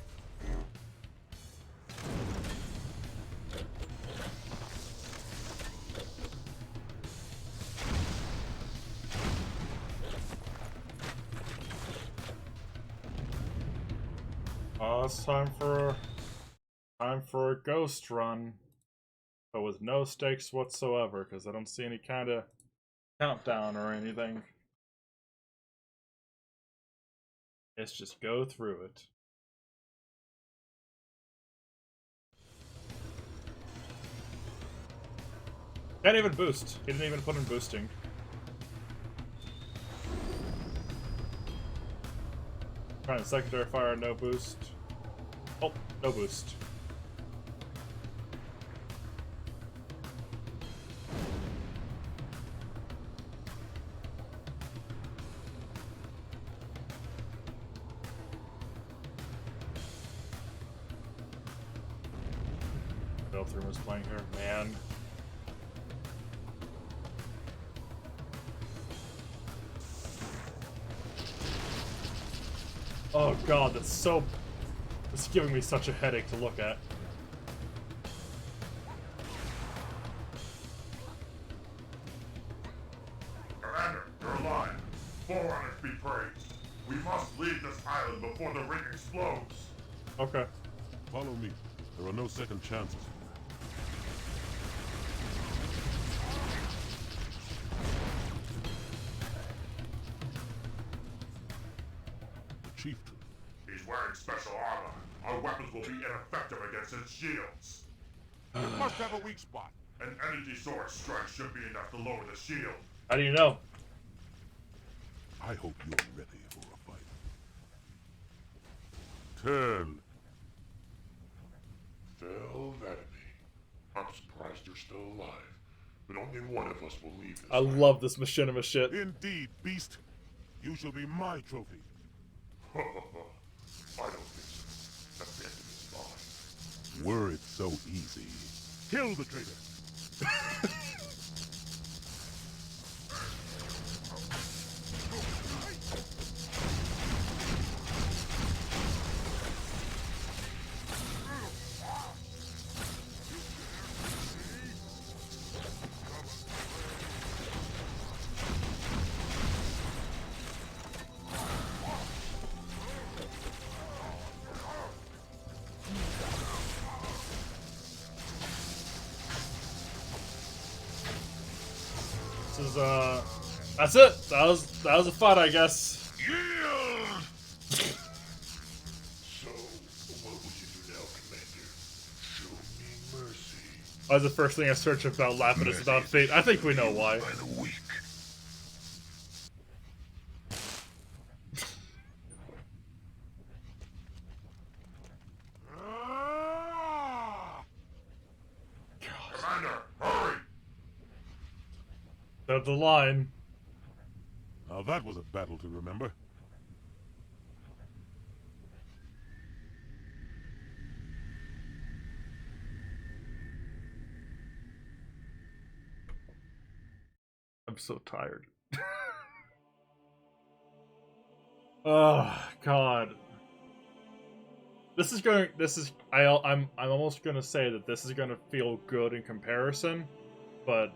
It's time for a ghost run, but with no stakes whatsoever, because I don't see any kind of countdown or anything. Let's just go through it. Can't even boost. He didn't even put in boosting. Trying secondary fire, no boost. Oh, no boost. Belthroom was playing here, man. Oh god, that's so... It's giving me such a headache to look at. Commander, you're alive. Forerunners be praised. We must leave this island before the ring explodes. Okay. Follow me. There are no second chances. The chieftain. He's wearing special armor. Our weapons will be ineffective against his shields. It must have a weak spot. An energy sword strike should be enough to lower the shield. How do you know? I hope you're ready for a fight. 10. Phil Vanity. I'm surprised you're still alive. But only one of us will leave this I love this machinima shit. Indeed, beast. You shall be my trophy. I don't think so. That bandit is mine. Were it so easy. Kill the traitor. This is that's it. That was a fight, I guess. Yield! So, what would you do now, Commander? Show me mercy. Why is the first thing I search about Lapidus about fate? I think we know why. By the weak. Commander, hurry! That's the line. Now that was a battle to remember. I'm so tired. Oh God. I'm almost gonna say that this is gonna feel good in comparison, but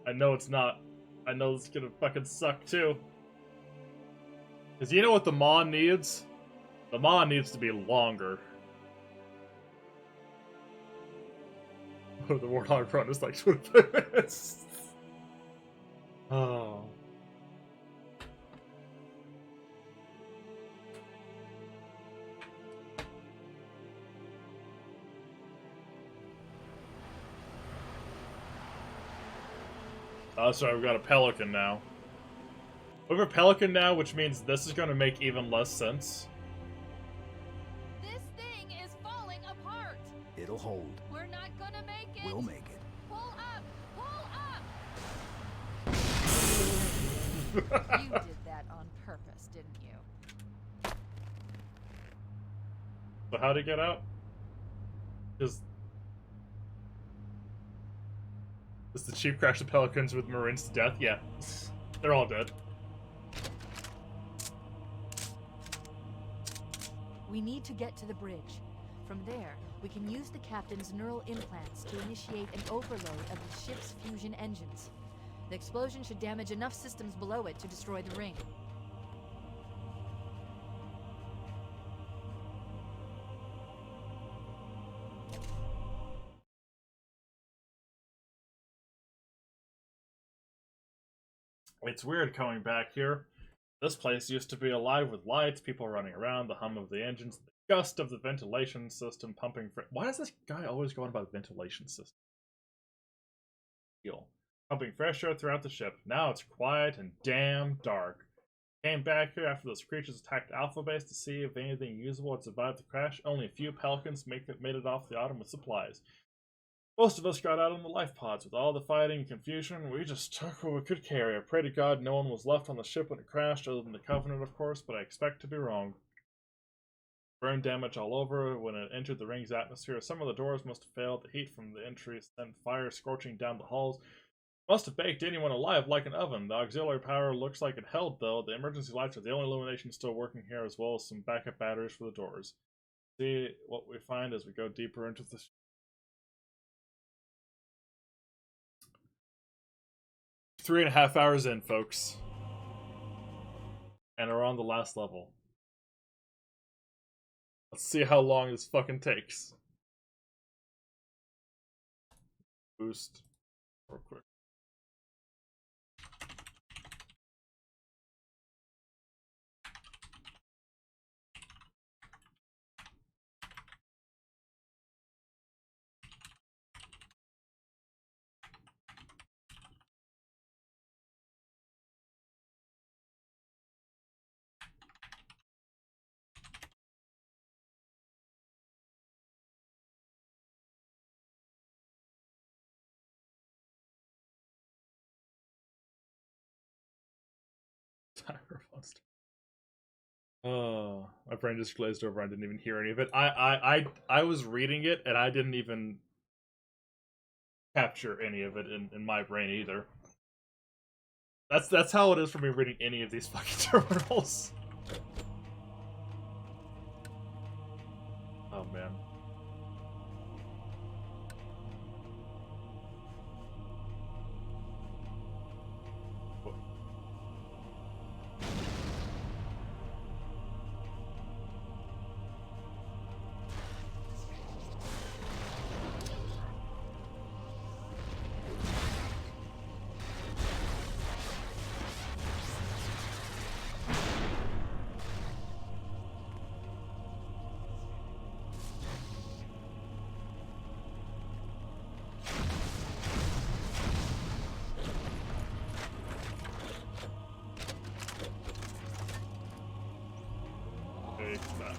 I know it's not. I know it's gonna fucking suck too. Cause you know what the Mon needs? The Mon needs to be longer. Oh, the Warthog run is like 25 minutes. Oh. Oh, sorry, we've got a Pelican now. We have a Pelican now, which means this is going to make even less sense. This thing is falling apart. It'll hold. We're not gonna make it. We'll make it. Pull up! Pull up! You did that on purpose, didn't you? So how'd he get out? Does the Chief crash the Pelicans with Marines to death? Yeah. They're all dead. We need to get to the bridge. From there, we can use the captain's neural implants to initiate an overload of the ship's fusion engines. The explosion should damage enough systems below it to destroy the ring. It's weird coming back here. This place used to be alive with lights, people running around, the hum of the engines, the gust of the ventilation system pumping. Why does this guy always go on about ventilation system? Pumping fresh air throughout the ship. Now it's quiet and damn dark. Came back here after those creatures attacked Alpha Base to see if anything usable had survived the crash. Only a few Pelicans made it off the Autumn with supplies. Most of us got out on the life pods. With all the fighting and confusion, we just took what we could carry. I pray to God no one was left on the ship when it crashed, other than the Covenant, of course, but I expect to be wrong. Burn damage all over when it entered the ring's atmosphere. Some of the doors must have failed. The heat from the entry sent fire scorching down the halls. Must have baked anyone alive like an oven. The auxiliary power looks like it held, though. The emergency lights are the only illumination still working here, as well as some backup batteries for the doors. See what we find as we go deeper into the 3.5 hours in, folks. And we're on the last level. Let's see how long this fucking takes. Boost real quick. Styrofoam. Oh, my brain just glazed over. I didn't even hear any of it. I was reading it and I didn't even capture any of it in my brain either. That's how it is for me reading any of these fucking terminals. Oh man. Take that.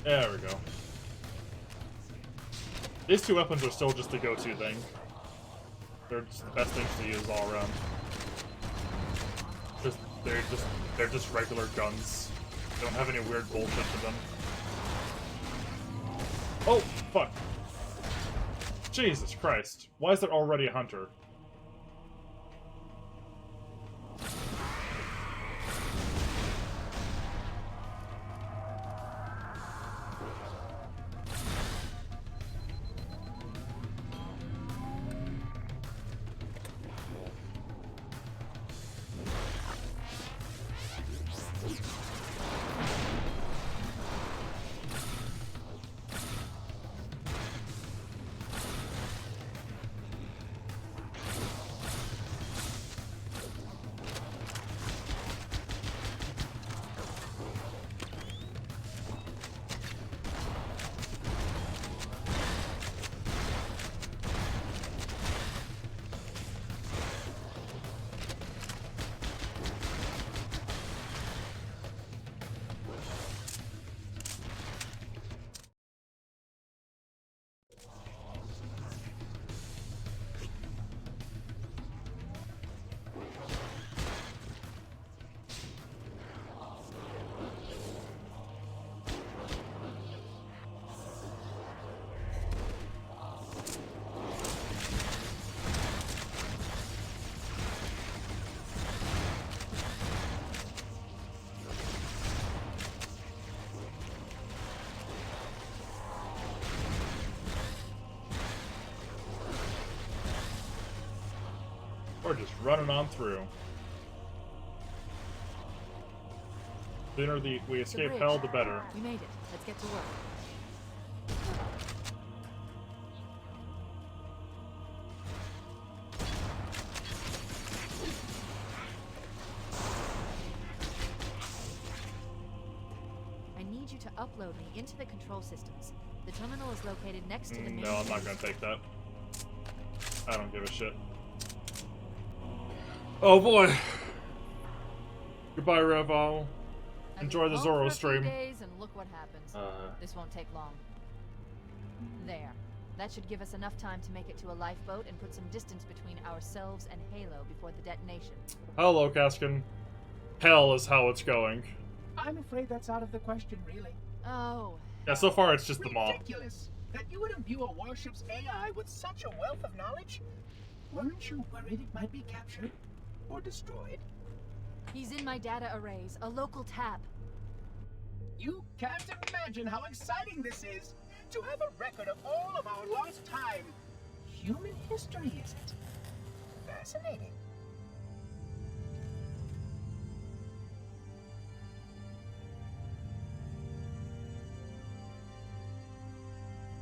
There we go. These two weapons are still just the go-to thing. They're just the best things to use all around. They're just regular guns. They don't have any weird bullshit to them. Oh, fuck. Jesus Christ. Why is there already a hunter? We're just running on through. The sooner we escape hell, the better. You made it. Let's get to work. I need you to upload me into the control systems. The terminal is located next to the main. No, I'm not gonna take that. I don't give a shit. Oh boy. Goodbye, Revo. Enjoy the Zoro stream. Days and look what happens. This won't take long. There. That should give us enough time to make it to a lifeboat and put some distance between ourselves and Halo before the detonation. Hello, Kaskin. Hell is how it's going. I'm afraid that's out of the question, really. Oh. Yeah, so far it's just the mob. Ridiculous that you would imbue a warship's AI with such a wealth of knowledge. Weren't you worried it might be captured or destroyed? He's in my data arrays, a local tap. You can't imagine how exciting this is, to have a record of all of our lost time. Human history, is it? Fascinating.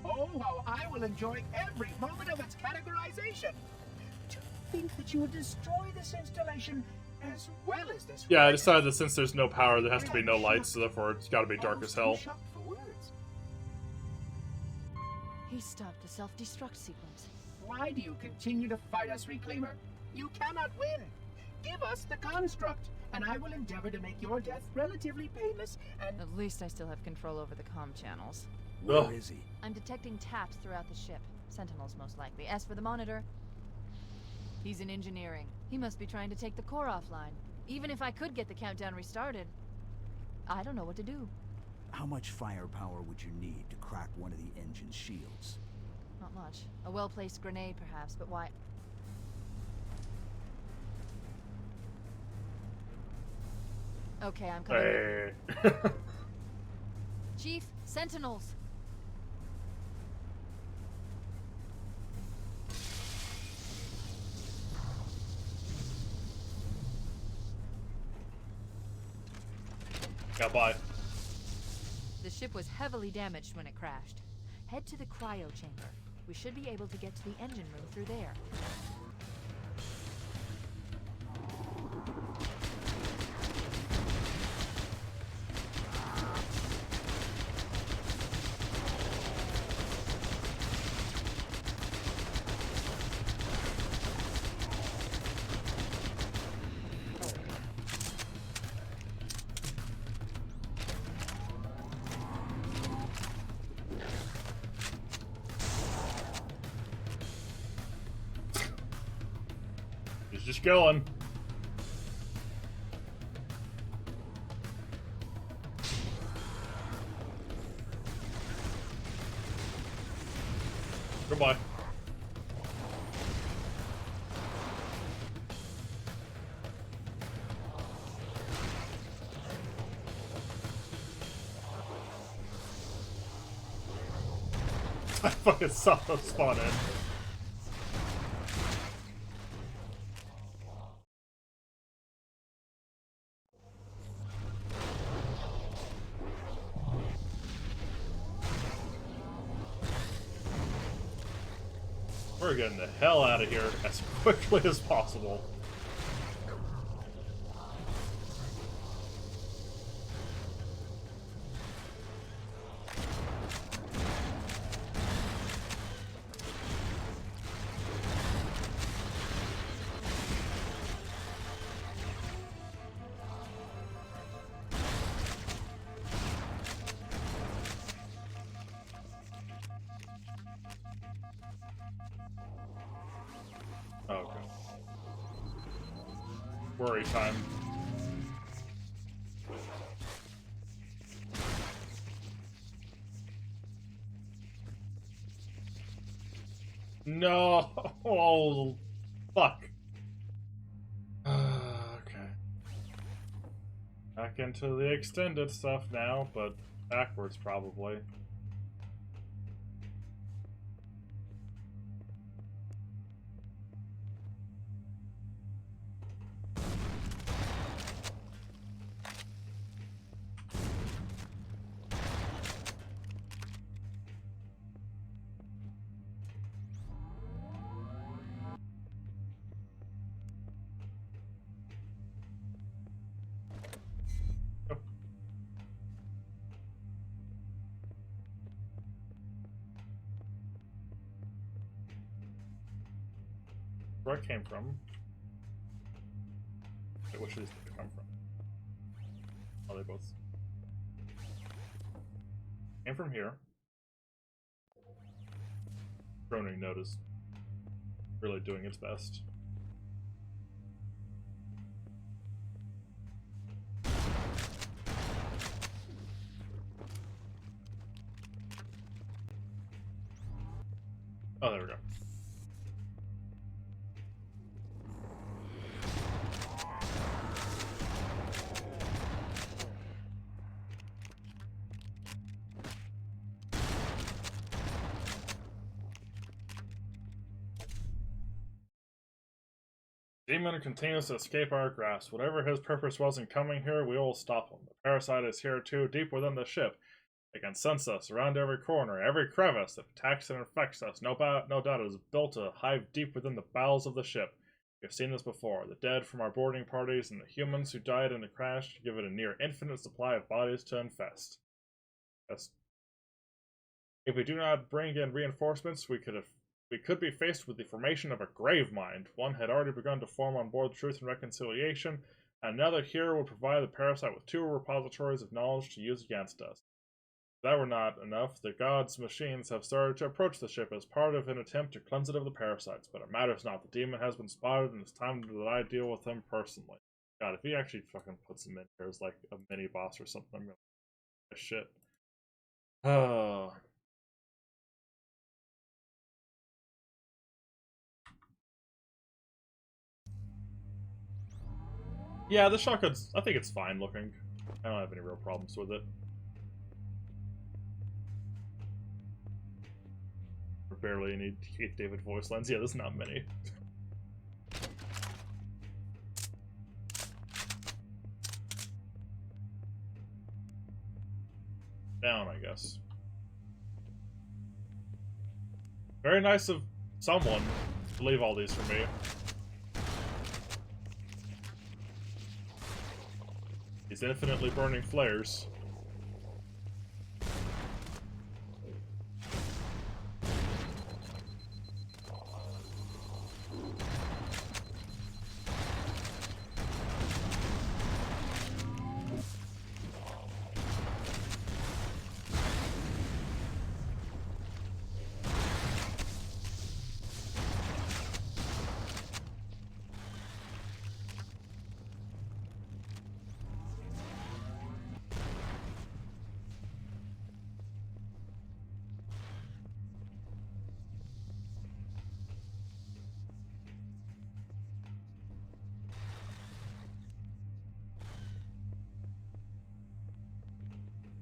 Oh, how I will enjoy every moment of its categorization. To think that you will destroy this installation as well as this. Yeah, I decided that since there's no power, there has to be no lights, so therefore it's gotta be dark as hell. He stopped the self-destruct sequence. Why do you continue to fight us, Reclaimer? You cannot win. Give us the construct, and I will endeavor to make your death relatively painless and... At least I still have control over the comm channels. Where is he? I'm detecting taps throughout the ship. Sentinels, most likely. As for the monitor, he's in engineering. He must be trying to take the core offline. Even if I could get the countdown restarted, I don't know what to do. How much firepower would you need to crack one of the engine's shields? Not much. A well-placed grenade, perhaps, but why... Okay, I'm coming. Hey. Chief, Sentinels! Got by. The ship was heavily damaged when it crashed. Head to the cryo chamber. We should be able to get to the engine room through there. He's just going. Goodbye. I fucking saw them spawn in. We're getting the hell out of here as quickly as possible. Okay. Worry time. No! Oh, fuck. Okay. Back into the extended stuff now, but backwards probably. Where I came from. Wait, which is they come from? Oh, they both came from here. Droning node is really doing its best. Oh, there we go. Demon continues to escape our grasp. Whatever his purpose was in coming here, we will stop him. The parasite is here too, deep within the ship. It can sense us around every corner, every crevice. It attacks and infects us. No doubt it is built to hive deep within the bowels of the ship. We've seen this before. The dead from our boarding parties and the humans who died in the crash give it a near infinite supply of bodies to infest. If we do not bring in reinforcements, we could be faced with the formation of a grave mind. One had already begun to form on board Truth and Reconciliation, and another here will provide the parasite with 2 repositories of knowledge to use against us. If that were not enough, the gods' machines have started to approach the ship as part of an attempt to cleanse it of the parasites, but it matters not. The demon has been spotted, and it's time that I deal with him personally. God, if he actually fucking puts him in here as like a mini boss or something, I'm gonna shit. Yeah, the shotgun's, I think it's fine looking. I don't have any real problems with it. Barely any Keith David voice lines. Yeah, there's not many. Down, I guess. Very nice of someone to leave all these for me. These infinitely burning flares.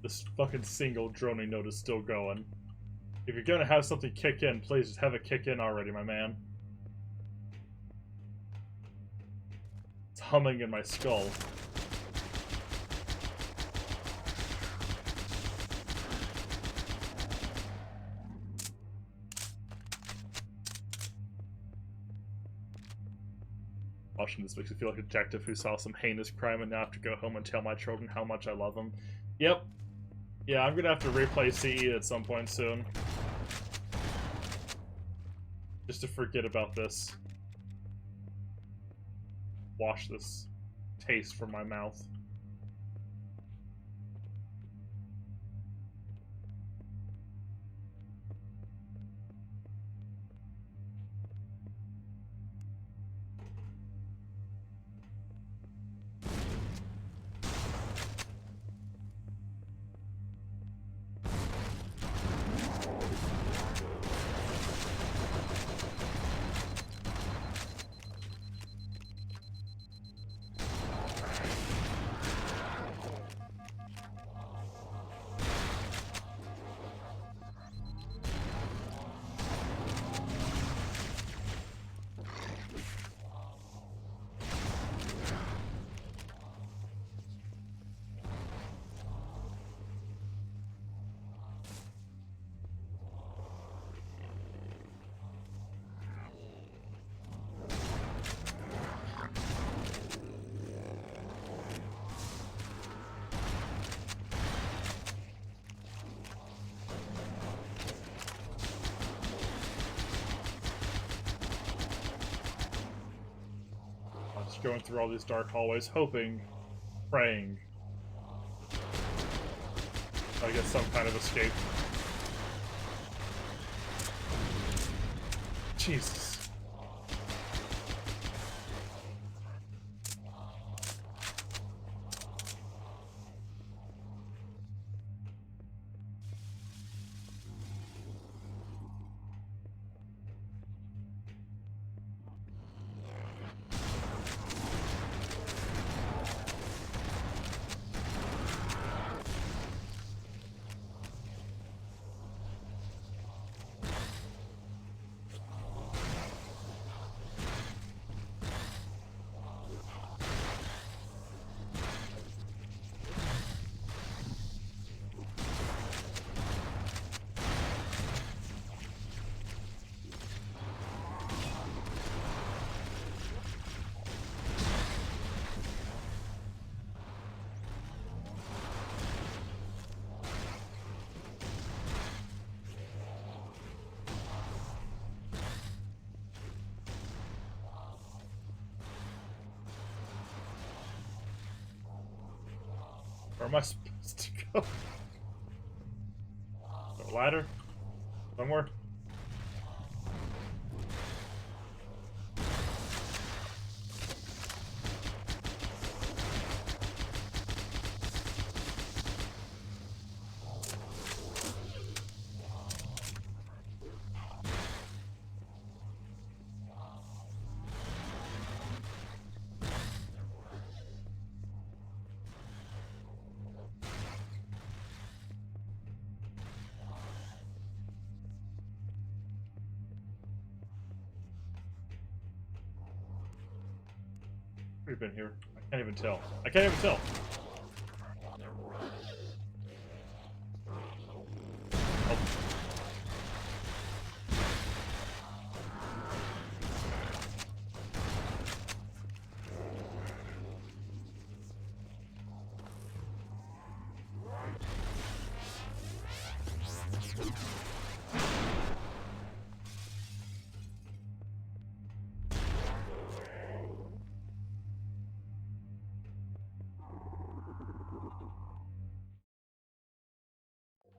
This fucking single droning note is still going. If you're gonna have something kick in, please just have it kick in already, my man. It's humming in my skull. Watching this makes me feel like a detective who saw some heinous crime and now have to go home and tell my children how much I love them. Yep. Yeah, I'm gonna have to replay CE at some point soon. Just to forget about this. Wash this taste from my mouth. Going through all these dark hallways, hoping, praying I get some kind of escape. Jesus. Where am I supposed to go? A ladder? Somewhere? We've been here. I can't even tell. I can't even tell. Oh.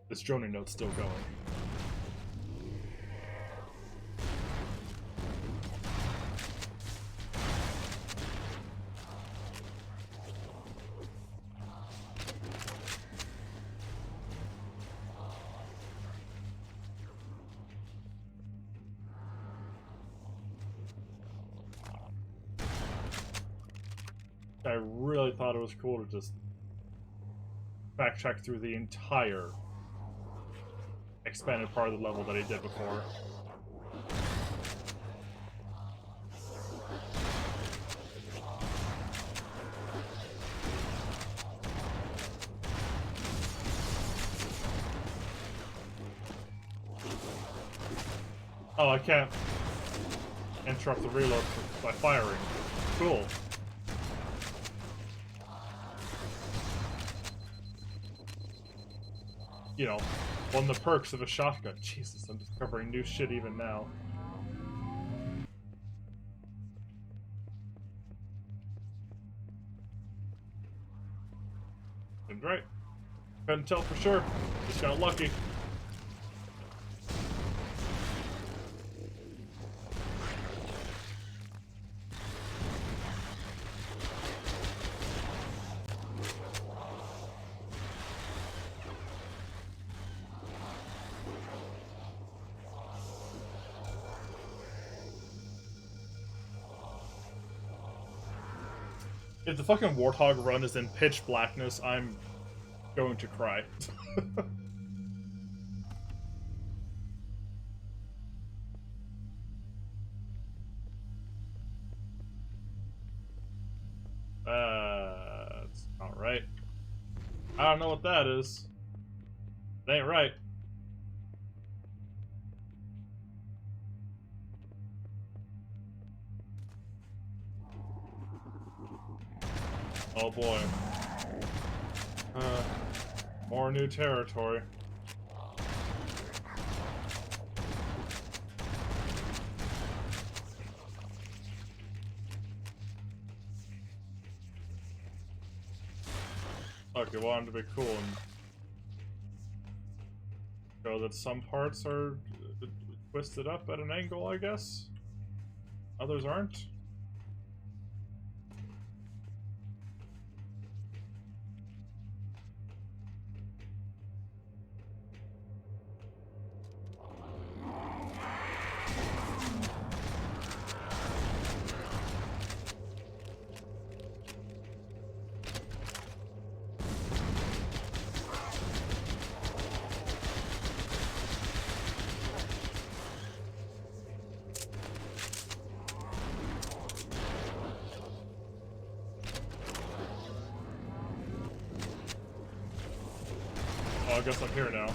This droning note's still going. I really thought it was cool to just backtrack through the entire expanded part of the level that he did before. Oh, I can't interrupt the reload by firing. Cool. You know, one of the perks of a shotgun. Jesus, I'm discovering new shit even now. Seemed right. Couldn't tell for sure. Just got lucky. If the fucking Warthog run is in pitch blackness, I'm going to cry. That's not right. I don't know what that is. It ain't right. Oh boy. More new territory. Okay, wanted to be cool and show that some parts are twisted up at an angle, I guess. Others aren't. Oh, I guess I'm here now.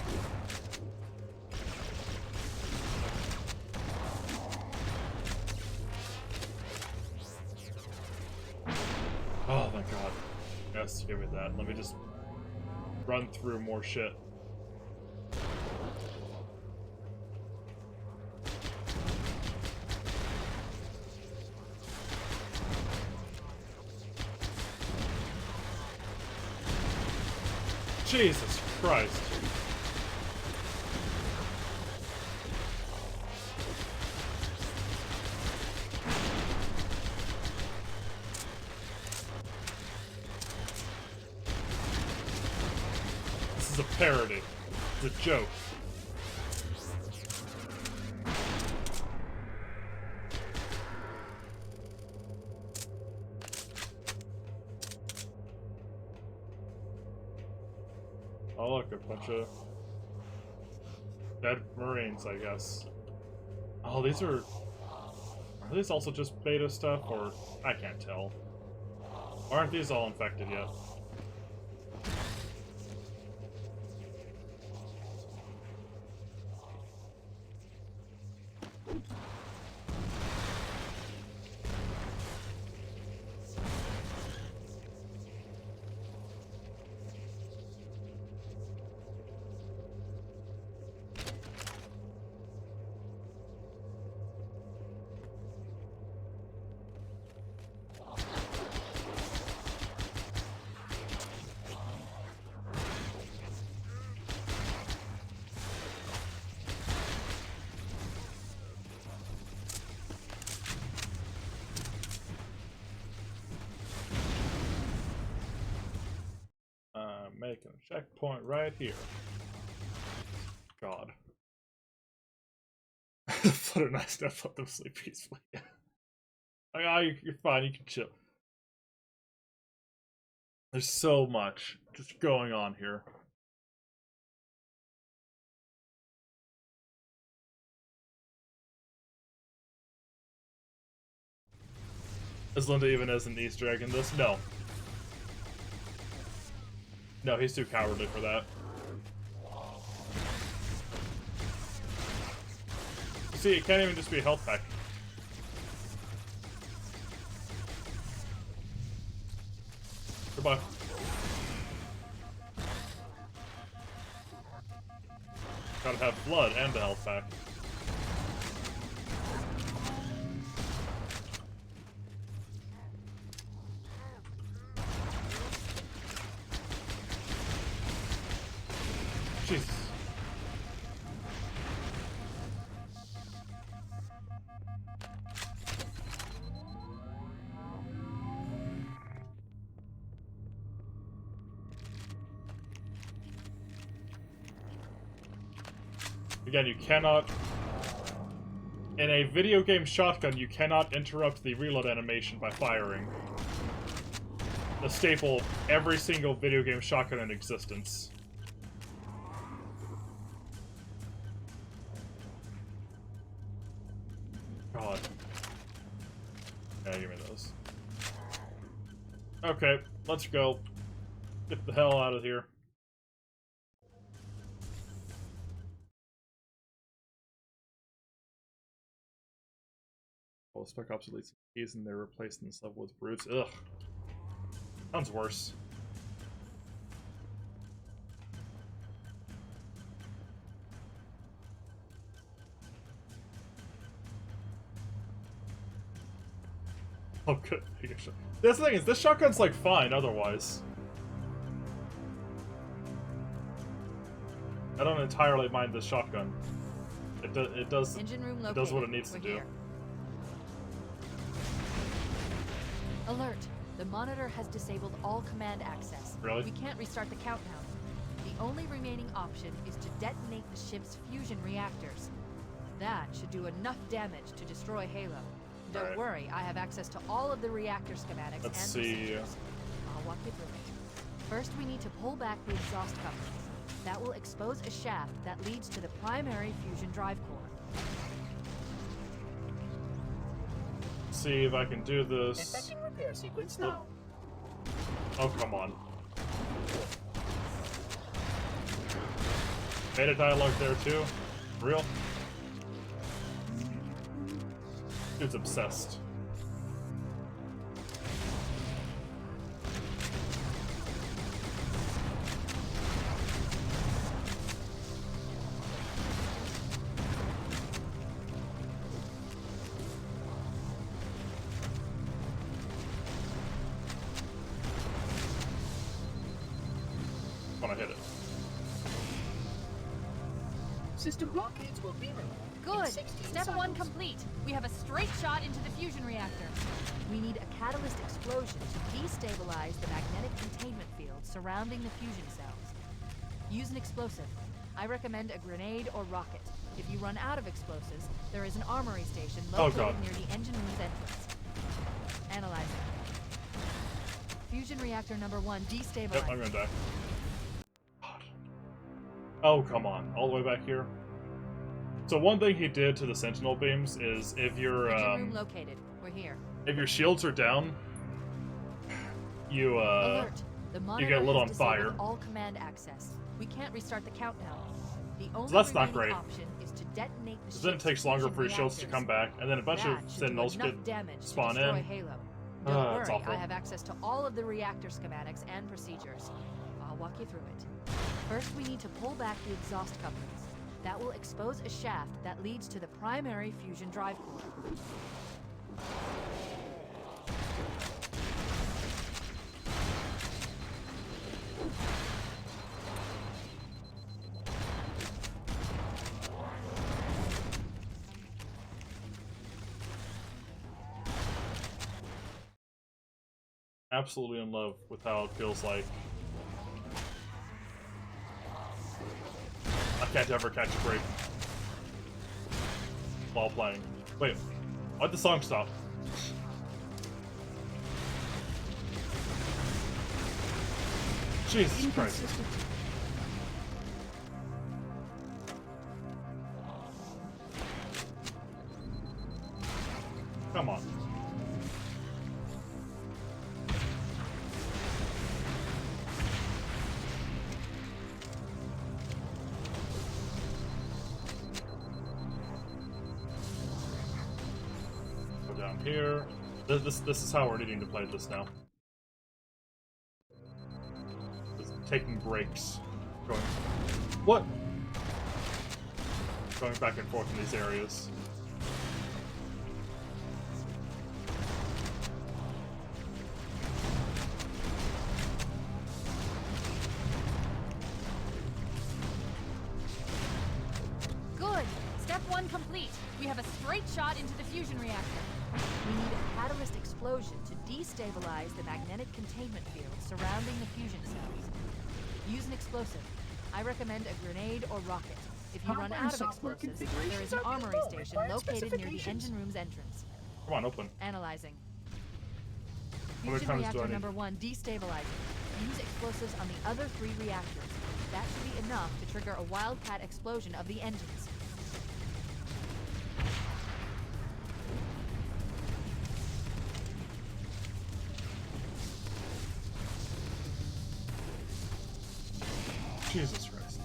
Oh my god. Yes, give me that. Let me just run through more shit. Jesus Christ. This is a parody. It's a joke. Oh look, a bunch of dead Marines, I guess. Oh, these are these also just beta stuff, or I can't tell. Aren't these all infected yet? Making a checkpoint right here. God. Flutter nice enough, let them sleep peacefully. Like, you're fine, you can chill. There's so much just going on here. Is Linda even as an Easter egg in this? No. No, he's too cowardly for that. You see, it can't even just be a health pack. Goodbye. Gotta have blood and the health pack. Jesus. Again, you cannot... In a video game shotgun, you cannot interrupt the reload animation by firing. The staple of every single video game shotgun in existence. God. Yeah, give me those. Okay, let's go. Get the hell out of here. Well, Spec Ops deletes keys and they're replaced in stuff with brutes. Ugh. Sounds worse. Oh, good. This thing is, this shotgun's like fine otherwise. I don't entirely mind this shotgun. It does what it needs to do. Alert! The monitor has disabled all command access. Really? We can't restart the countdown. The only remaining option is to detonate the ship's fusion reactors. That should do enough damage to destroy Halo. Don't worry, I have access to all of the reactor schematics and procedures. I'll walk you through it. First, we need to pull back the exhaust couplings. That will expose a shaft that leads to the primary fusion drive core. See if I can do this. Detecting repair sequence now. Oh, come on. Beta dialogue there too? Real? Dude's obsessed. When I hit it. system blockades will be removed. Good. Step 1 complete. We have a straight shot into the fusion reactor. We need a catalyst explosion to destabilize the magnetic containment field surrounding the fusion cells. Use an explosive. I recommend a grenade or rocket. If you run out of explosives, there is an armory station located near the engine room's entrance. Analyzing. Fusion reactor number 1 destabilized. Yep, I'm gonna die. Oh, come on. All the way back here? So one thing he did to the sentinel beams is if your Engine room located. We're here. if your shields are down, you Alert. The monitor you get lit on has fire. disabled all command access. We can't restart the countdown. The only that's not remaining great. option is to detonate the Because then it ship's takes longer fusion for your shields to reactors. come back, and then a bunch That of should do sentinels enough get damage to spawn destroy in. Halo. Don't That's worry, awful. I have access to all of the reactor schematics and procedures. I'll walk you through it. First, we need to pull back the exhaust couplings. That will expose a shaft that leads to the primary fusion drive core. Absolutely in love with how it feels like. I can't ever catch a break while playing. Wait, why'd the song stop? Jesus Christ. Come on. Go down here. This is how we're needing to play this now. Just taking breaks. Going what? Going back and forth in these areas. Good. Step 1 complete. We have a straight shot into the fusion reactor. We need a catalyst explosion to destabilize the magnetic containment field surrounding the fusion cells. Use an explosive. I recommend a grenade or rocket. If you run out of explosives, there is an armory station located near the engine room's entrance. Come on, open. Analyzing. How many Fusion times do I reactor need? number 1 destabilizing. Use explosives on the other 3 reactors. That should be enough to trigger a wildcat explosion of the engines. Jesus Christ.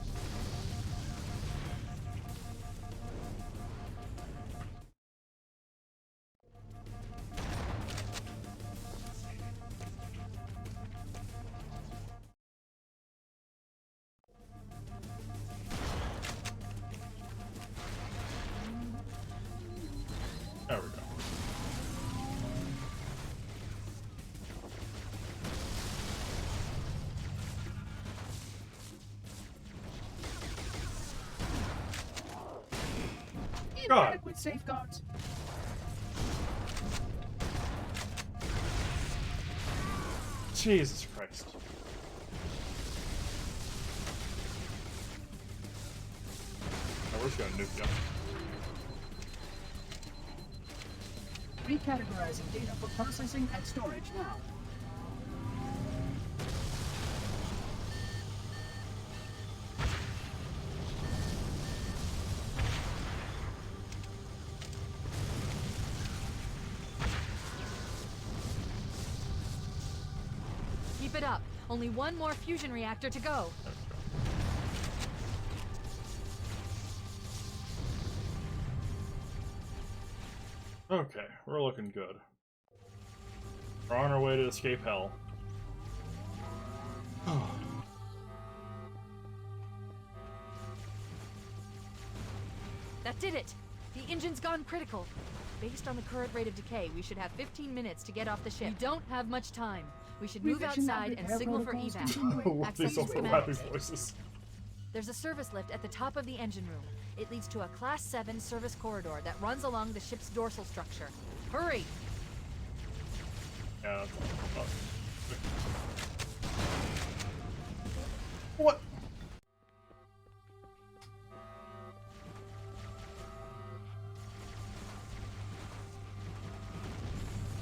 There we go. God. Inadequate safeguards. Jesus Christ. Oh, we're just gonna nuke you. Recategorizing data for processing and storage now. Keep it up. Only one more fusion reactor to go. Okay, we're looking good. We're on our way to escape hell. That did it! The engine's gone critical. Based on the current rate of decay, we should have 15 minutes to get off the ship. We don't have much time. We should move Revision outside and repair signal for protocols evac. continuing. What are these Access to overlapping schematics. voices? There's a service lift at the top of the engine room. It leads to a Class 7 service corridor that runs along the ship's dorsal structure. Hurry! Yeah. What?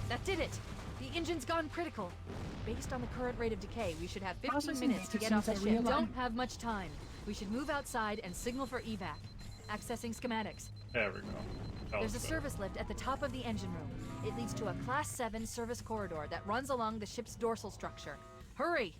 That did it! The engine's gone critical. Based on the current rate of decay, we should have 15 Processing minutes to get off the matrices ship. are Don't have much time. We should move outside and signal for evac. Accessing schematics. There we go. There's a service lift at the top of the engine room. It leads to a Class 7 service corridor that runs along the ship's dorsal structure. Hurry!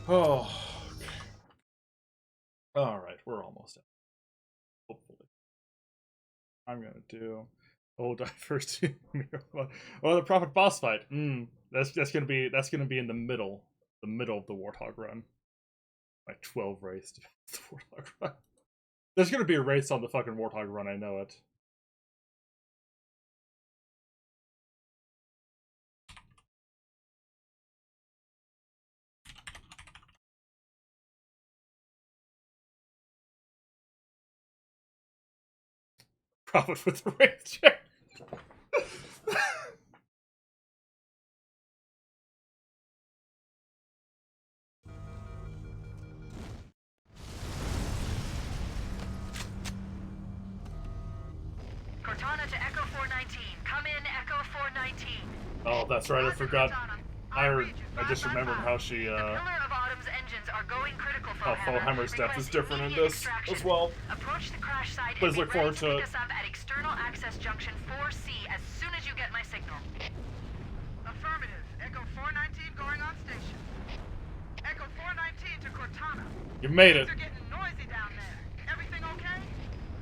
Oh. Okay. All right, we're almost done. Hopefully, I'm gonna do. Oh, die first. Well, the Prophet boss fight. That's gonna be in the middle of the Warthog run. Like 12 race to the Warthog run. There's gonna be a race on the fucking Warthog run. I know it. Prophet with the race chair. Cortana to Echo 419. Come in, Echo 419. Oh, that's right. I forgot. I just remembered how she. The Pillar of Autumn's engines are going critical. How Fallhammer's death is different in this as well. Approach the crash site. Please look forward to it. Pick us up at external access junction 4C as soon as you get my signal. Affirmative. Echo 419 going on station. Echo 419 to Cortana. You made it. Things are getting noisy down there. Everything okay?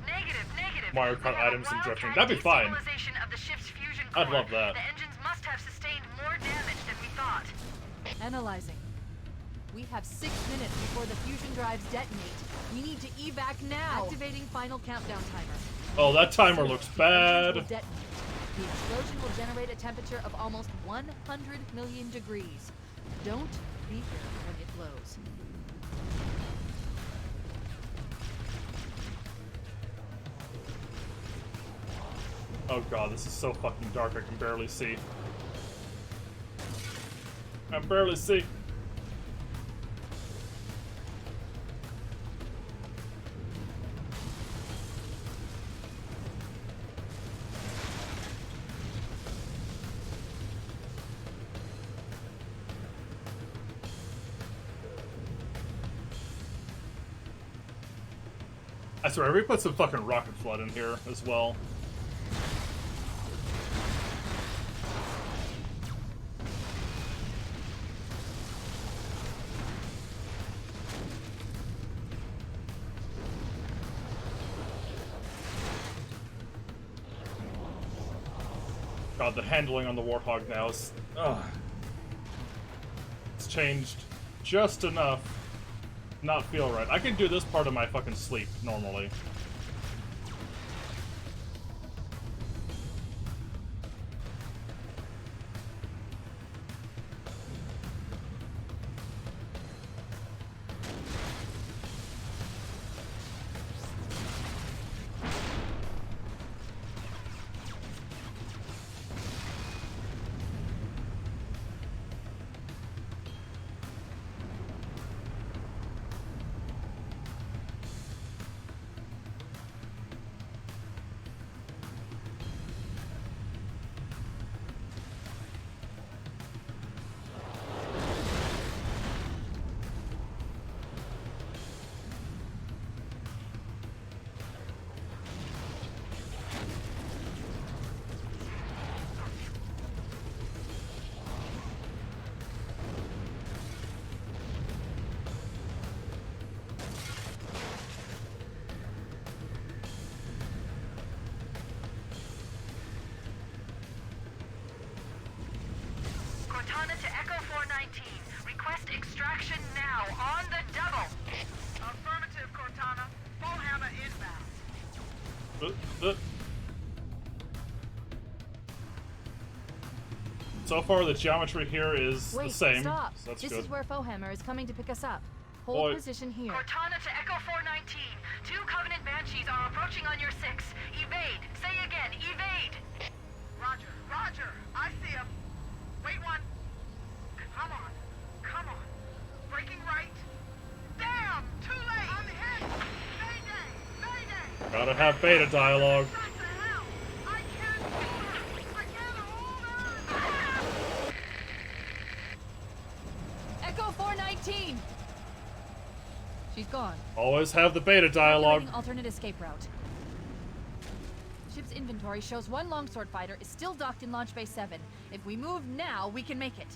Negative. Mario Kart items and drifting. That'd be fine. Of the ship's fusion I'd core. love that. The engines must have sustained more damage than we thought. Analyzing. We have 6 minutes before the fusion drives detonate. We need to evac now. Activating final countdown timer. Oh, that timer looks bad. Will detonate. The explosion will generate a temperature of almost 100 million degrees. Don't be here when it blows. Oh god, this is so fucking dark. I can barely see. I can barely see. I swear, we put some fucking rocket flood in here as well. God, the handling on the Warthog now is... Ugh. It's changed just enough to not feel right. I can do this part of my fucking sleep, normally. extraction now, on the double. Affirmative, Cortana. Full hammer inbound. So far, the geometry here is the same. Stop. So that's this good. is where Fohammer is coming to pick us up. Hold position here. Cortana to Echo 419. 2 Covenant Banshees are approaching on your 6. Evade. Say again, evade. Roger, roger. I see him. Wait one. Come on. Come on. Breaking right. Damn! Too late! I'm hit! Mayday! Mayday! Gotta have beta dialogue. What the hell? I can't hold her! I can't hold her! Echo 419! She's gone. Always have the beta dialogue. Calculating alternate escape route. Ship's inventory shows 1 longsword fighter is still docked in Launch Bay 7. If we move now, we can make it.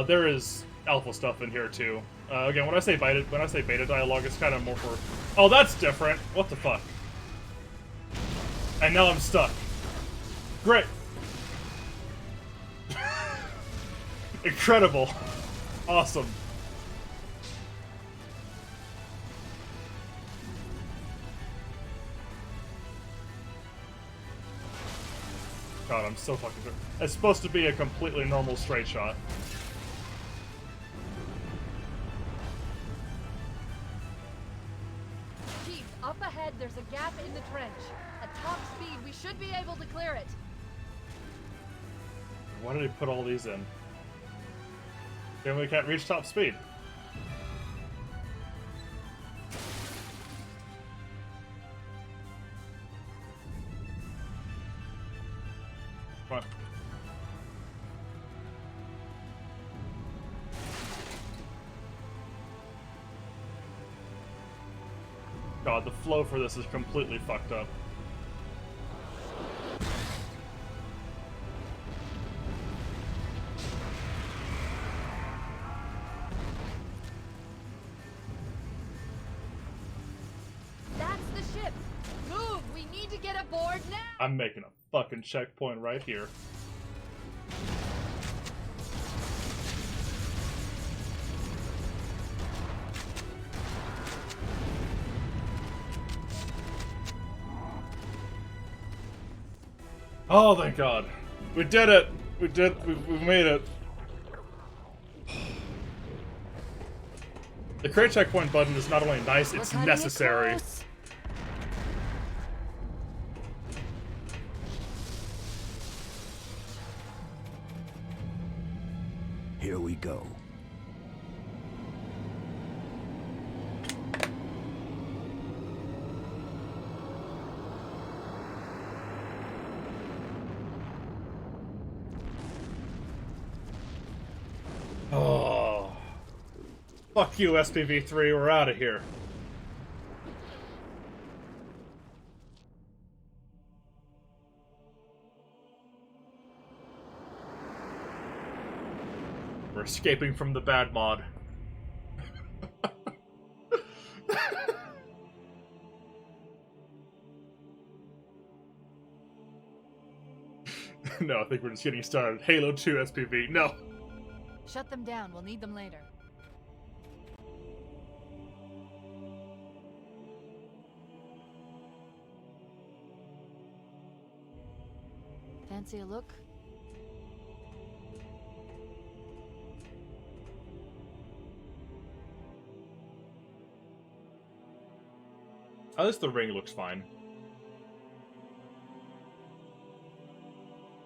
There is alpha stuff in here too. Again, when I say beta dialogue, it's kind of more for. Oh, that's different. What the fuck? And now I'm stuck. Great. Incredible. Awesome. God, I'm so fucking good. It's supposed to be a completely normal straight shot. Chief, up ahead there's a gap in the trench. At top speed, we should be able to clear it. Why did he put all these in? Then we can't reach top speed. Come on. God, the flow for this is completely fucked up. That's the ship! Move! We need to get aboard now! I'm making a fucking checkpoint right here. Oh, thank God. We did it! We made it. The create checkpoint button is not only nice, it's necessary. Here we go. Oh. Fuck you, SPV3, we're out of here. We're escaping from the bad mod. No, I think we're just getting started. Halo 2 SPV, no. Shut them down, we'll need them later. Fancy a look? At least the ring looks fine.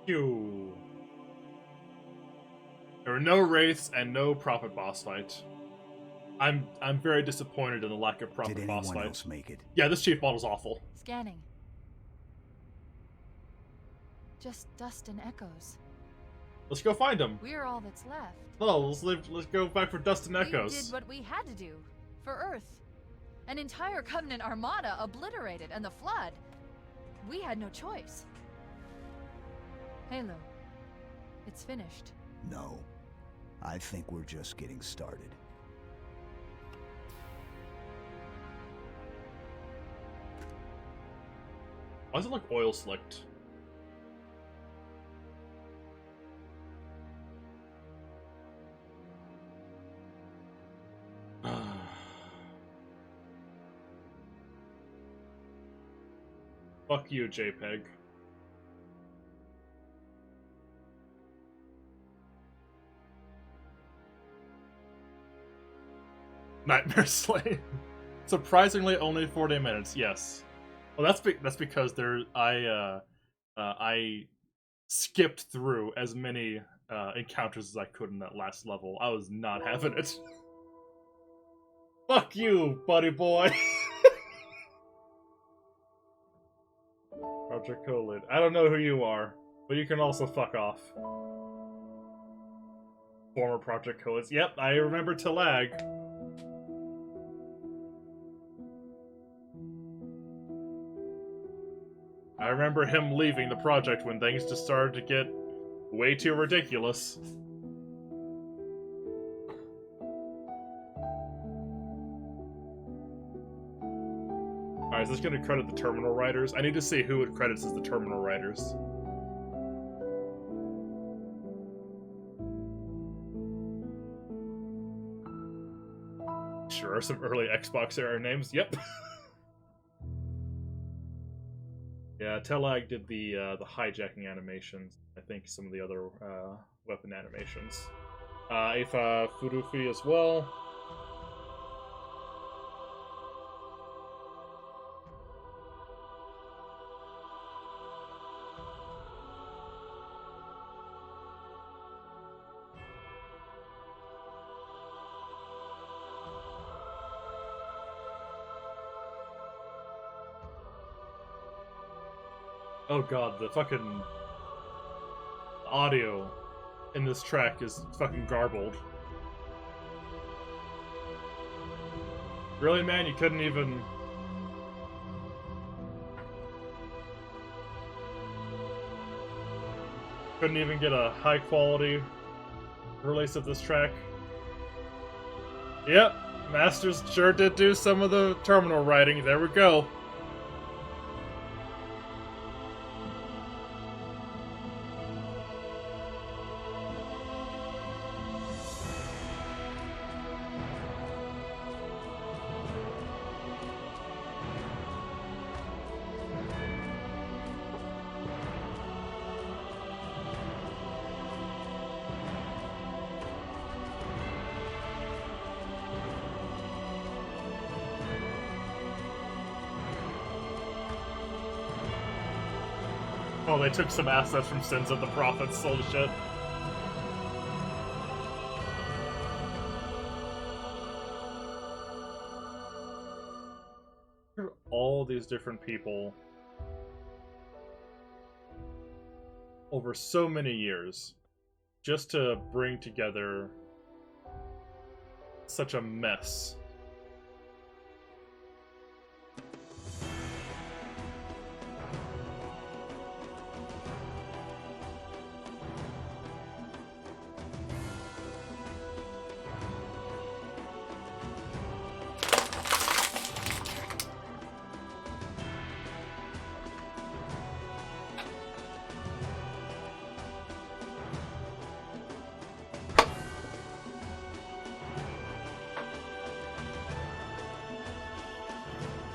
Phew. There were no wraiths and no profit boss fight. I'm very disappointed in the lack of profit Did boss anyone fight. else make it? Yeah, this chief model's awful. Scanning. Just dust and echoes. Let's go find him. We're all that's left. No, let's go back for dust and We echoes. did what we had to do. For Earth. An entire Covenant armada obliterated, and the Flood. We had no choice. Halo. It's finished. No. I think we're just getting started. Why does it look oil slicked? Fuck you, JPEG. Nightmare Slay. Surprisingly, only 40 minutes. Yes. Well, that's because I skipped through as many encounters as I could in that last level. I was not having it. Fuck you, buddy boy. Project Colid. I don't know who you are, but you can also fuck off. Former Project Colids. Yep, I remember Talag. I remember him leaving the project when things just started to get way too ridiculous. Alright, is this gonna credit the terminal writers? I need to see who it credits as the terminal writers. Sure, some early Xbox era names. Yep. Yeah, Telag did the hijacking animations. I think some of the other weapon animations. Afa Furufi as well. Oh god, the fucking audio in this track is fucking garbled. Really, man? You couldn't even... Couldn't even get a high-quality release of this track? Yep, Masters sure did do some of the terminal writing. There we go. Oh, they took some assets from Sins of the Prophets, holy shit. All these different people over so many years just to bring together such a mess.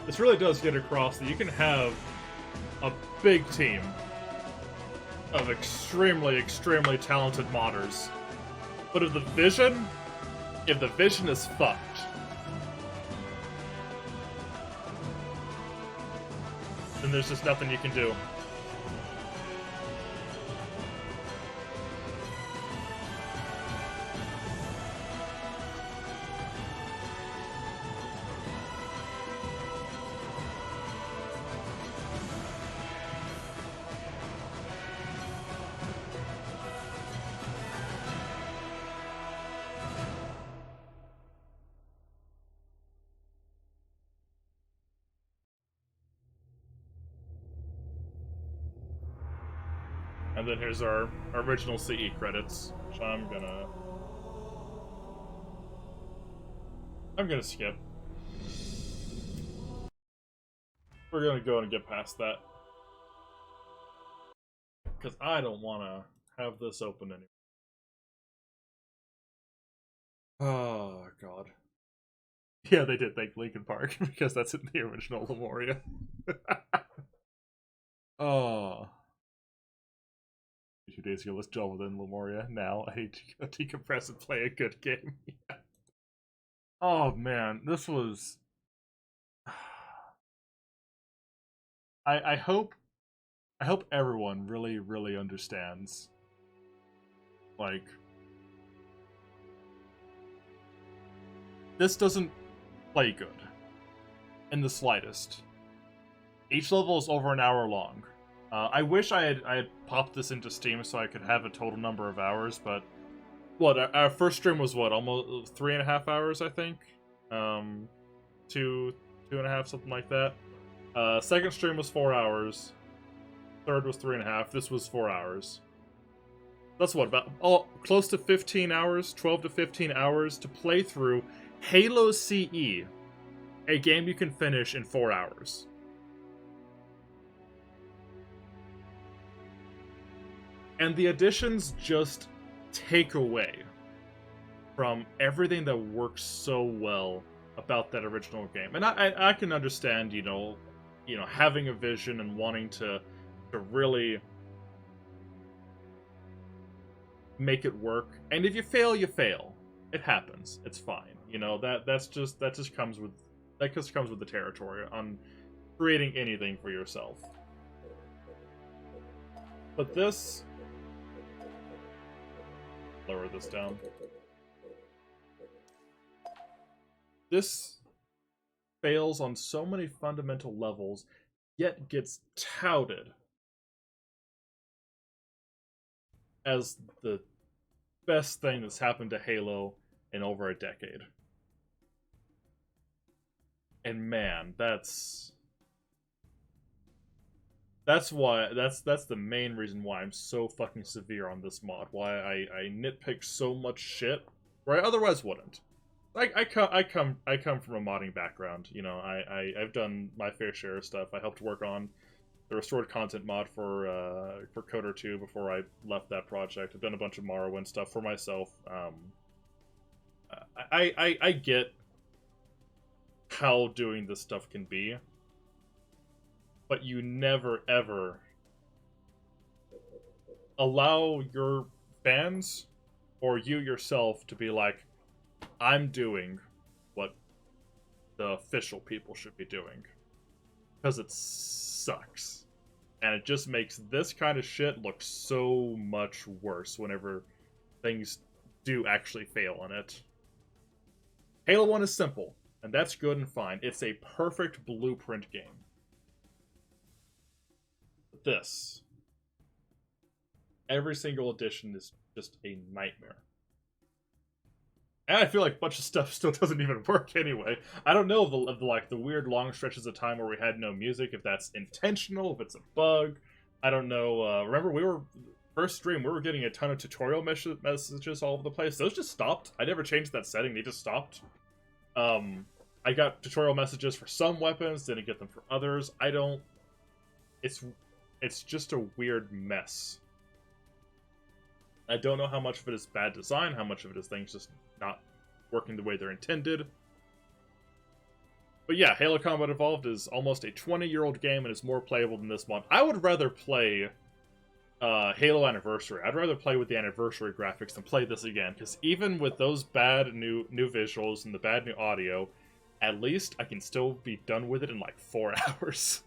This really does get across that you can have a big team of extremely, extremely talented modders. But if the vision is fucked, then there's just nothing you can do. And then here's our original CE credits, which I'm gonna skip. We're gonna go and get past that. because I don't want to have this open anymore. Oh, God. Yeah, they did thank Linkin Park, because that's in the original Lemuria. Oh. 2 days ago was duller than Lemuria. Now I need to decompress and play a good game. Yeah. Oh, man. This was... I hope everyone really, really understands. Like, this doesn't play good in the slightest. Each level is over an hour long. I wish I had popped this into Steam so I could have a total number of hours, but what our first stream was what, almost 3.5 hours, I think. 2.5, something like that. Second stream was 4 hours. Third was 3.5. This was 4 hours. That's what, about close to 15 hours, 12 to 15 hours to play through Halo CE, a game you can finish in 4 hours. And the additions just take away from everything that works so well about that original game. And I can understand, you know, having a vision and wanting to really make it work. And if you fail, you fail. It happens. It's fine. You know, that just comes with the territory on creating anything for yourself. But this, lower this down. This fails on so many fundamental levels, yet gets touted as the best thing that's happened to Halo in over a decade. And man, that's the main reason why I'm so fucking severe on this mod. Why I nitpick so much shit where I otherwise wouldn't. I come from a modding background. You know, I've done my fair share of stuff. I helped work on the restored content mod for Coder 2 before I left that project. I've done a bunch of Morrowind stuff for myself. I get how doing this stuff can be, but you never ever allow your fans or you yourself to be like, I'm doing what the official people should be doing. Because it sucks. And it just makes this kind of shit look so much worse whenever things do actually fail on it. Halo 1 is simple, and that's good and fine. It's a perfect blueprint game. This, every single edition is just a nightmare. And I feel like a bunch of stuff still doesn't even work anyway. I don't know the weird long stretches of time where we had no music, if that's intentional, if it's a bug. I don't know. Remember, first stream, we were getting a ton of tutorial messages all over the place. Those just stopped. I never changed that setting. They just stopped. I got tutorial messages for some weapons, didn't get them for others. It's just a weird mess. I don't know how much of it is bad design, how much of it is things just not working the way they're intended. But yeah, Halo Combat Evolved is almost a 20-year-old game and is more playable than this mod. I would rather play Halo Anniversary. I'd rather play with the Anniversary graphics than play this again, because even with those bad new visuals and the bad new audio, at least I can still be done with it in like 4 hours.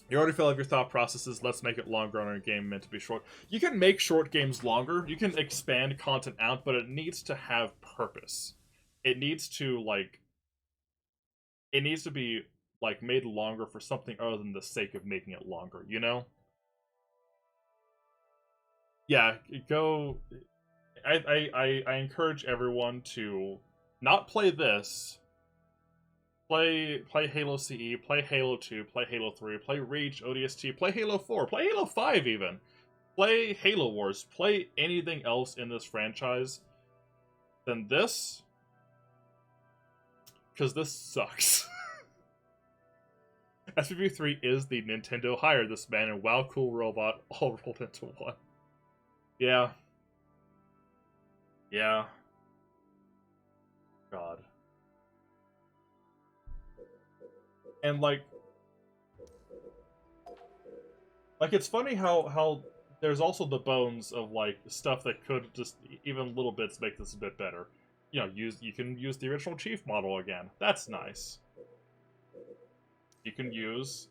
You already fell off your thought processes. Let's make it longer on a game meant to be short. You can make short games longer. You can expand content out, but it needs to have purpose. It needs to be like made longer for something other than the sake of making it longer, you know? Yeah, go. I encourage everyone to not play this. Play Halo CE, play Halo 2, play Halo 3, play Reach, ODST, play Halo 4, play Halo 5 even. Play Halo Wars, play anything else in this franchise than this. Because this sucks. SPV3 is the Nintendo hire this man and wow cool robot all rolled into one. Yeah. Yeah. God. And like it's funny how there's also the bones of like stuff that could just even little bits make this a bit better. You know, you can use the original Chief model again. That's nice. You can use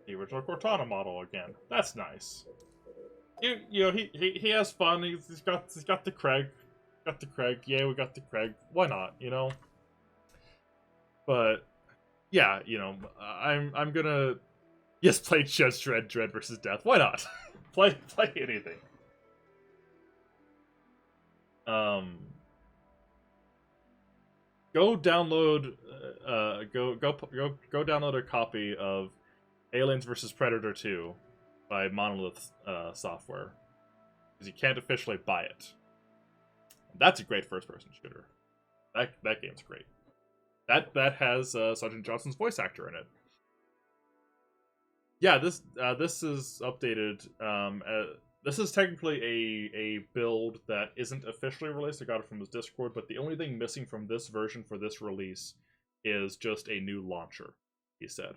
the original Cortana model again. That's nice. You know he has fun. He's got the Craig. Got the Craig. Yeah, we got the Craig. Why not? You know. But yeah, you know, I'm gonna play Judge Dredd versus Death. Why not? play anything. Go download go download a copy of Aliens vs Predator 2 by Monolith Software, because you can't officially buy it. That's a great first-person shooter. That game's great. That has Sergeant Johnson's voice actor in it. Yeah, this is updated. This is technically a build that isn't officially released. I got it from his Discord, but the only thing missing from this version for this release is just a new launcher, he said.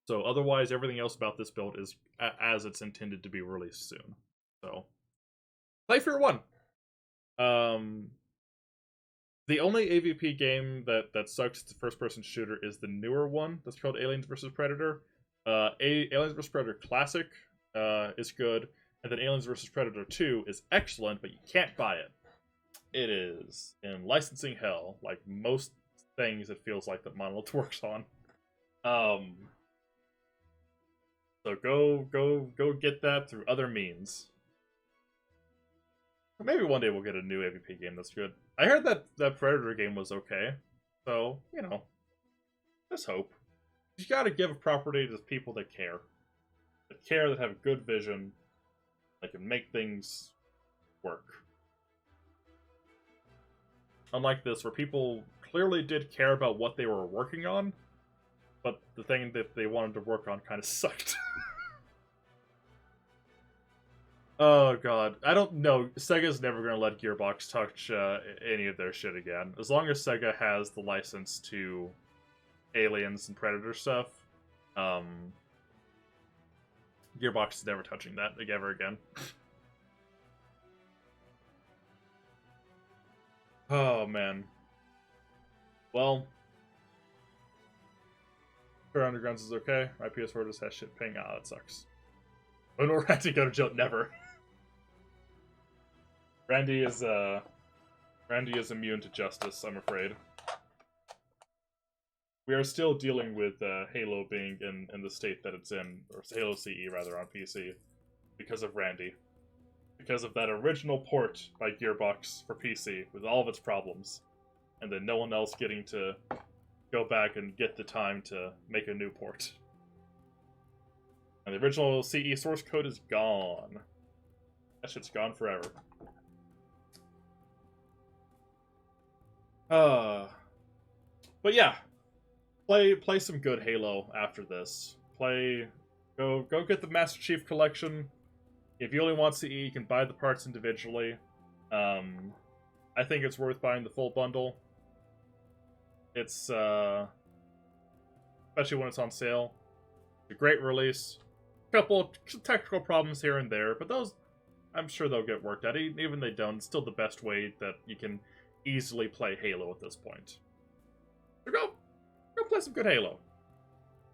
So otherwise, everything else about this build is as it's intended to be released soon. So, play for your one. The only AVP game that sucks as a first-person shooter is the newer one that's called Aliens vs Predator. Aliens vs Predator Classic is good, and then Aliens vs Predator 2 is excellent, but you can't buy it. It is in licensing hell, like most things it feels like that Monolith works on. So go get that through other means. Maybe one day we'll get a new AVP game that's good. I heard that Predator game was okay, so you know, let's hope. You gotta give a property to people that care, that have good vision, that can make things work. Unlike this, where people clearly did care about what they were working on, but the thing that they wanted to work on kind of sucked. Oh god, I don't know. Sega's never gonna let Gearbox touch any of their shit again. As long as Sega has the license to Aliens and Predator stuff, Gearbox is never touching that ever again. Oh man. Well, Fair Undergrounds is okay. My PS4 just has shit ping. Ah, that sucks. Oh no, Randy go to jail. Never. Randy is immune to justice, I'm afraid. We are still dealing with Halo being in the state that it's in, or Halo CE rather, on PC, because of Randy. Because of that original port by Gearbox for PC, with all of its problems. And then no one else getting to go back and get the time to make a new port. And the original CE source code is gone. That shit's gone forever. But yeah, play some good Halo after this. Go get the Master Chief Collection. If you only want CE, you can buy the parts individually. I think it's worth buying the full bundle. It's especially when it's on sale. It's a great release. A couple technical problems here and there, but those I'm sure they'll get worked out. Even if they don't, it's still the best way that you can easily play Halo at this point. So go play some good Halo.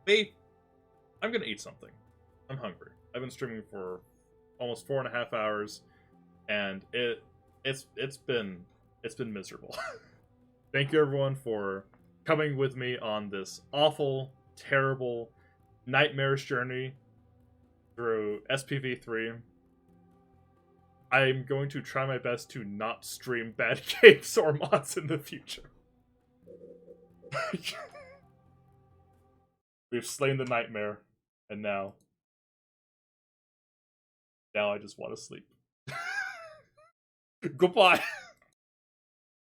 Me, I'm gonna eat something. I'm hungry. I've been streaming for almost 4.5 hours, and it's been miserable. Thank you everyone for coming with me on this awful, terrible, nightmarish journey through SPV3. I'm going to try my best to not stream bad games or mods in the future. We've slain the nightmare, and now I just want to sleep. Goodbye.